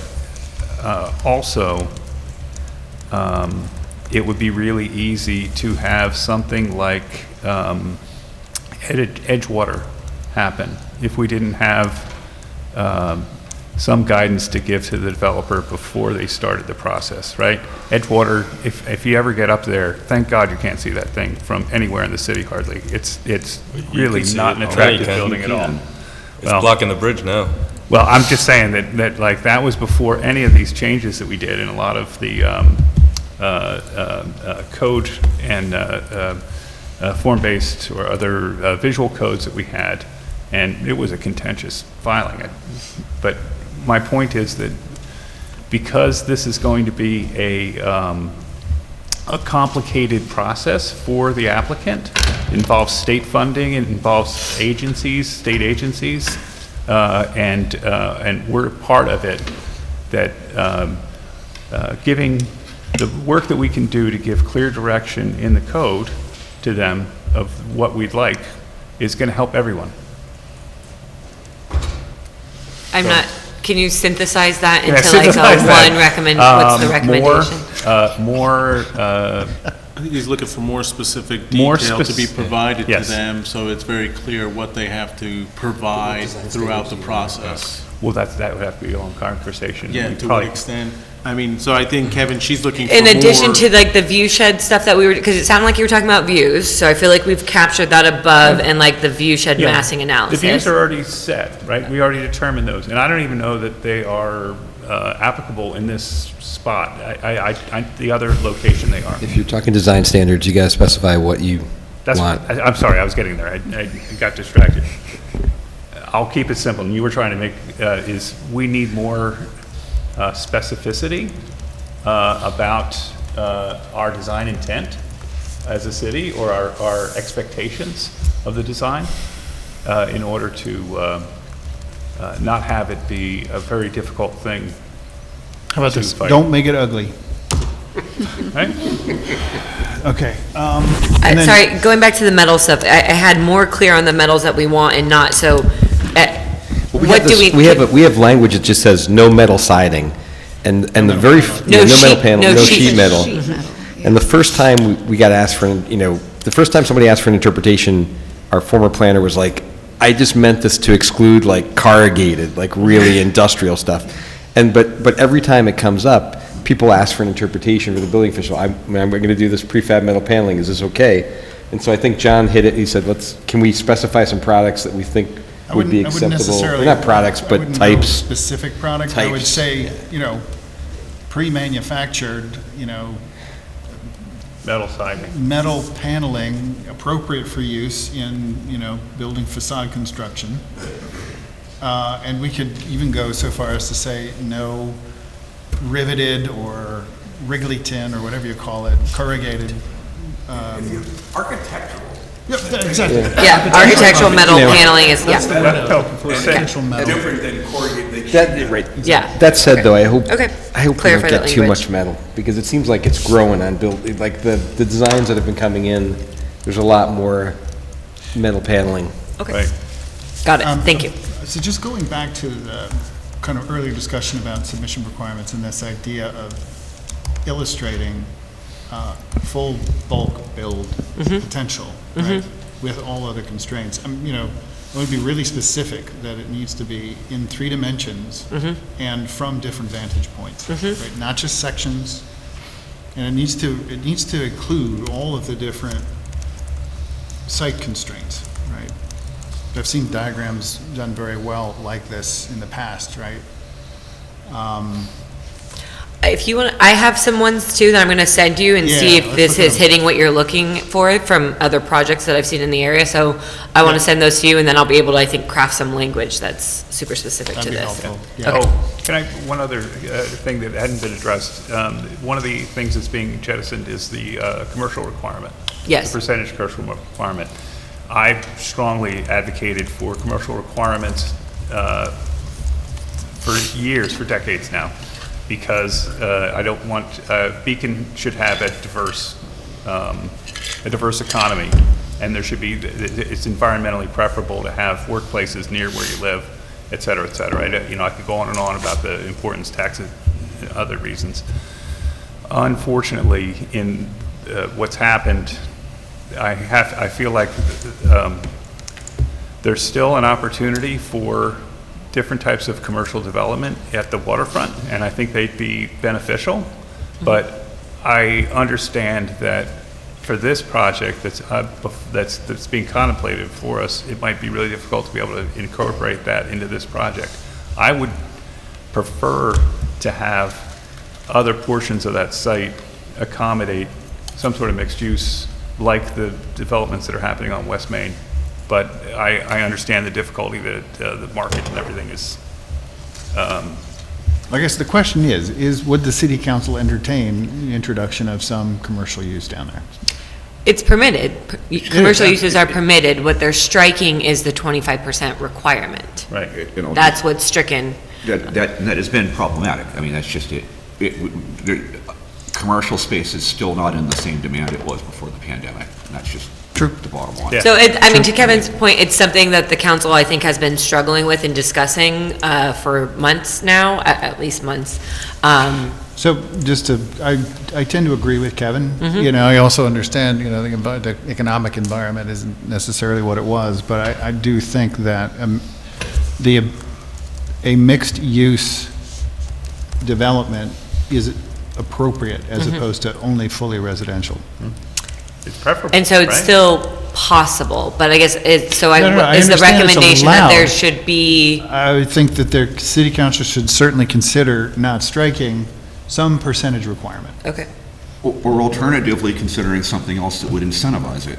also, it would be really easy to have something like Edgewater happen if we didn't have some guidance to give to the developer before they started the process, right? Edgewater, if you ever get up there, thank God you can't see that thing from anywhere in the city hardly. It's really not an attractive building at all. It's blocking the bridge now. Well, I'm just saying that was before any of these changes that we did in a lot of the code and form-based or other visual codes that we had, and it was a contentious filing. But my point is that because this is going to be a complicated process for the applicant, involves state funding, it involves agencies, state agencies, and we're part of it, that giving the work that we can do to give clear direction in the code to them of what we'd like is going to help everyone. I'm not, can you synthesize that Can I into like synthesize that? what's the recommendation? I think he's looking for more specific More detail to be spec- provided to yes. them, so it's very clear what they have to provide throughout the process. Well, that would have to be a long conversation. Yeah, We to probably- what extent? I mean, so I think, Kevin, she's looking for In more. addition to like the view shed stuff that we were, because it sounded like you were talking about views, so I feel like we've captured that above and like the view shed Yeah. massing analysis. The views are already set, right? We already determined those, and I don't even know that they are applicable in this spot. The other location they are. If you're talking design standards, you gotta specify what you want. I'm sorry, I was getting there. I got distracted. I'll keep it simple, and you were trying to make, is we need more specificity about our design intent as a city, or our expectations of the design, in order to not have it be a very difficult thing. How about to this? fight. Don't make it ugly. Right? Okay. and then- Sorry, going back to the metal stuff, I had more clear on the metals that we want and not, so what do we? We have language that just says no metal siding, and the very, No no metal sheet- panel, no no sheet- sheet metal. sheet metal. And the first time we got asked for, the first time somebody asked for an interpretation, our former planner was like, I just meant this to exclude like corrugated, like really industrial stuff. But every time it comes up, people ask for an interpretation for the building official. We're going to do this prefab metal paneling, is this okay? And so I think John hit it, he said, can we specify some products that we think would be acceptable? Or not products, but types. Specific product. I would Types. say, pre-manufactured, Metal siding. metal paneling appropriate for use in, building facade construction. And we could even go so far as to say no riveted or wriggly tin or whatever you call it, corrugated. Architectural. Yep, exactly. Yeah, architectural metal paneling is, That's the yeah. word. Architectural metal. Different than corrugated. Yeah. That said, though, I hope Okay. we don't Clarify that get too language. much metal, because it seems like it's growing on like the designs that have been coming in, there's a lot more metal paneling. Okay. Got it, thank you. So just going back to the kind of earlier discussion about submission requirements and this idea of illustrating full bulk build potential, right, with all other constraints. I would be really specific that it needs to be in 3 dimensions and from different vantage points, right? Not just sections. And it needs to include all of the different site constraints, right? I've seen diagrams done very well like this in the past, right? If you want, I have some ones too that I'm gonna send you and see Yeah, if let's this look at is them. hitting what you're looking for from other projects that I've seen in the area, so I wanna send those to you, and then I'll be able to, I think, craft some language that's super specific to That'd be this. helpful. Yeah. Okay. Oh, can I, one other thing that hadn't been addressed, one of the things that's being jettisoned is the commercial requirement. Yes. The percentage commercial requirement. I've strongly advocated for commercial requirements for years, for decades now, because I don't want, Beacon should have a diverse economy, and there should be, it's environmentally preferable to have workplaces near where you live, et cetera, et cetera. I could go on and on about the importance, taxes, and other reasons. Unfortunately, in what's happened, I feel like there's still an opportunity for different types of commercial development at the waterfront, and I think they'd be beneficial. But I understand that for this project that's being contemplated for us, it might be really difficult to be able to incorporate that into this project. I would prefer to have other portions of that site accommodate some sort of mixed use, like the developments that are happening on West Main. But I understand the difficulty that the market and everything is. I guess the question is would the city council entertain the introduction of some commercial use down there? It's permitted. Commercial uses are permitted. What they're striking is the 25% requirement. Right. That's what's stricken. That has been problematic. I mean, that's just it. Commercial space is still not in the same demand it was before the pandemic, and that's just the bottom line. So, I mean, to Kevin's point, it's something that the council, I think, has been struggling with and discussing for months now, at least months. So just to, I tend to agree with Kevin. Mhm. You know, I also understand, you know, the economic environment isn't necessarily what it was, but I do think that a mixed-use development is appropriate as Mhm. opposed to only fully residential. It's preferable, And so it's right? still possible, but I guess it's, so No, no, I is the understand it's recommendation that there allowed. should be, I would think that their city council should certainly consider not striking some percentage requirement. okay. Or alternatively, considering something else that would incentivize it.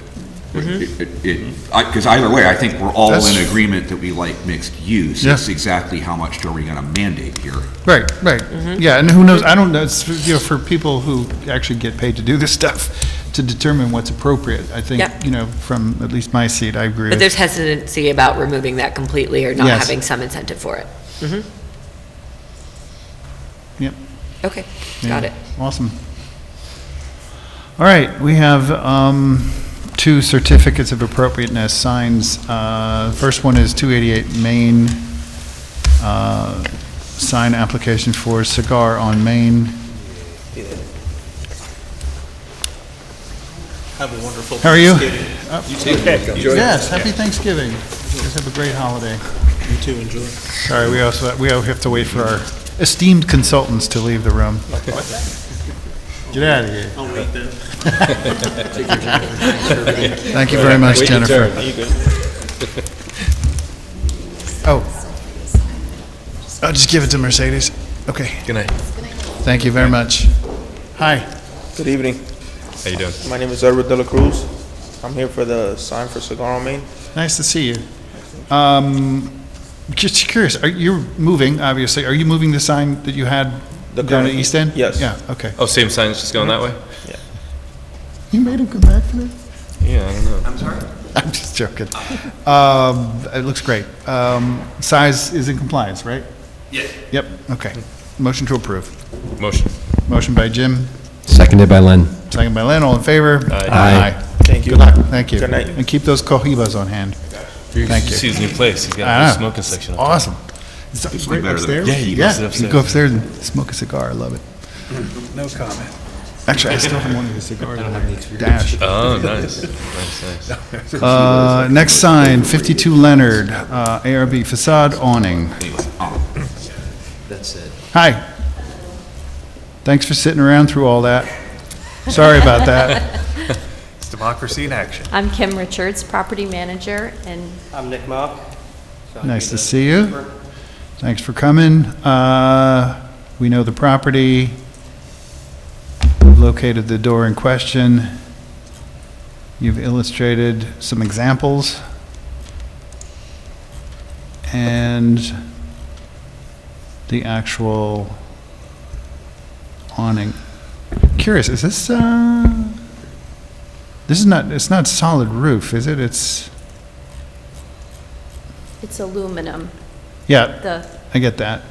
Because either way, I think we're all That's- in agreement that we like mixed use. Yeah. It's exactly how much are we going to mandate here? Right, right. Yeah, and who knows, I don't know, it's, you know, for people who actually get paid to do this stuff, to determine what's appropriate. I think, Yep. you know, from at least my seat, I agree But with. there's hesitancy about removing that completely or not Yes. having some incentive for it. Mhm. Yep. Okay, got Yeah, it. Awesome. All right, we have two certificates of appropriateness signs. First one is 288 Main, sign application for Cigar on Main. Have a wonderful How are you? Thanksgiving. You too. Enjoy. Yes, happy Thanksgiving. You guys have a great holiday. You too, enjoy. Sorry, we have to wait for our esteemed consultants to leave the room. Get out of here. I'll wait then. Thank you very much, Wait your Jennifer. turn. You good? Oh. I'll just give it to Mercedes. Okay. Good night. Thank you very much. Hi. Good evening. How you doing? My name is Edward De La Cruz. I'm here for the sign for Cigar on Main. Nice to see you. Just curious, are you moving, obviously, are you moving the sign that you had The down at current- East End? yes. Yeah, okay. Oh, same sign's just going that way? Yeah. You made him come back for this? Yeah, I don't know. I'm sorry? I'm just joking. It looks great. Size is in compliance, right? Yeah. Yep, okay. Motion to approve. Motion. Motion by Jim, Seconded by Len. second by Len, all in favor? Aye. Thank you. Good luck, thank you. Good night. And keep those cohibas on hand. Thank you. See his new place. He's got I a new know. smoking section. up there. Awesome. Is that It's great better than- upstairs? Yeah, you can sit upstairs. You can go upstairs and smoke a cigar, I love it. No comment. Actually, I still have one of the cigars on my dash. Oh, nice. Nice, nice. Next sign, 52 Leonard, ARB facade awning. That's it. Hi. Thanks for sitting around through all that. Sorry about that. It's democracy in action. I'm Kim Richards, property manager, and I'm Nick Mock. Nice to see you. Thanks for coming. We know the property. We've located the door in question. You've illustrated some examples. And the actual awning. Curious, is this, it's not solid roof, is it? it's aluminum. Yeah, The, I get that.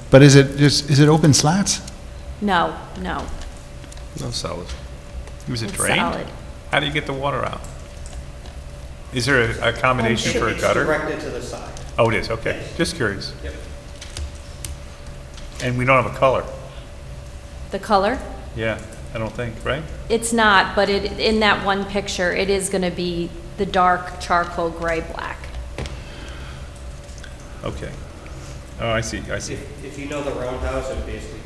But is it open slats? no, no. No solid. Was it It's drained? solid. How do you get the water out? Is there a accommodation for a gutter? It's directed to the side. Oh, it is, okay. Just curious. And we don't have a color? The color? Yeah, I don't think, right? It's not, but in that one picture, it is going to be the dark charcoal gray black. Okay. Oh, I see, I see. If you know the roundhouse, it basically,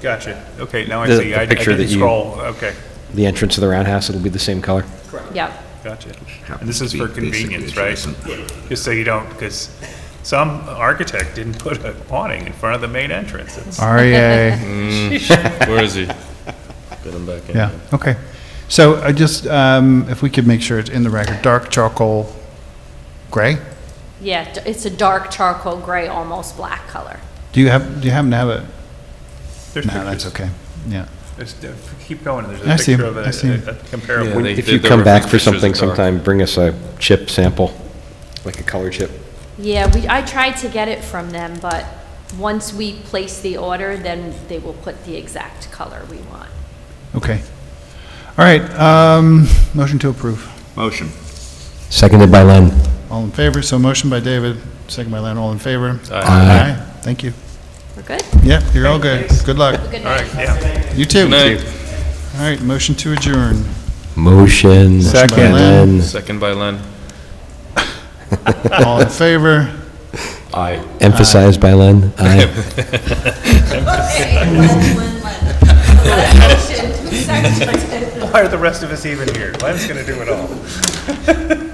Gotcha. Okay, now I The- see. the I picture didn't that you- scroll. Okay, The entrance to the roundhouse, it'll be the same color. Yep. gotcha. Happens And this to is be for basically convenience, right? adjacent. Just so you don't, because some architect didn't put an awning in front of the main entrance. It's- REA. Where is he? Get him back in. Yeah, okay. So I just, if we could make sure it's in the record, dark charcoal gray? Yeah, it's a dark charcoal gray, almost black color. Do you happen to have a? There's No, that's pictures. okay, yeah. Keep going, there's I a see picture him. of I see him. a comparable. If you come back for something sometime, bring us a chip sample, like a color chip. Yeah, I tried to get it from them, but once we place the order, then they will put the exact color we want. Okay. All right, motion to approve. Motion. Seconded by Len. All in favor? So motion by David, second by Len. All in favor? Aye. Thank you. We're good? Yep, you're all good. Good luck. Good night. You too. Good night. All right, motion to adjourn. Motion. Second. By Len. Second by Len. All in favor? Aye. Emphasized by Len. Aye. Why are the rest of us even here? Len's going to do it all.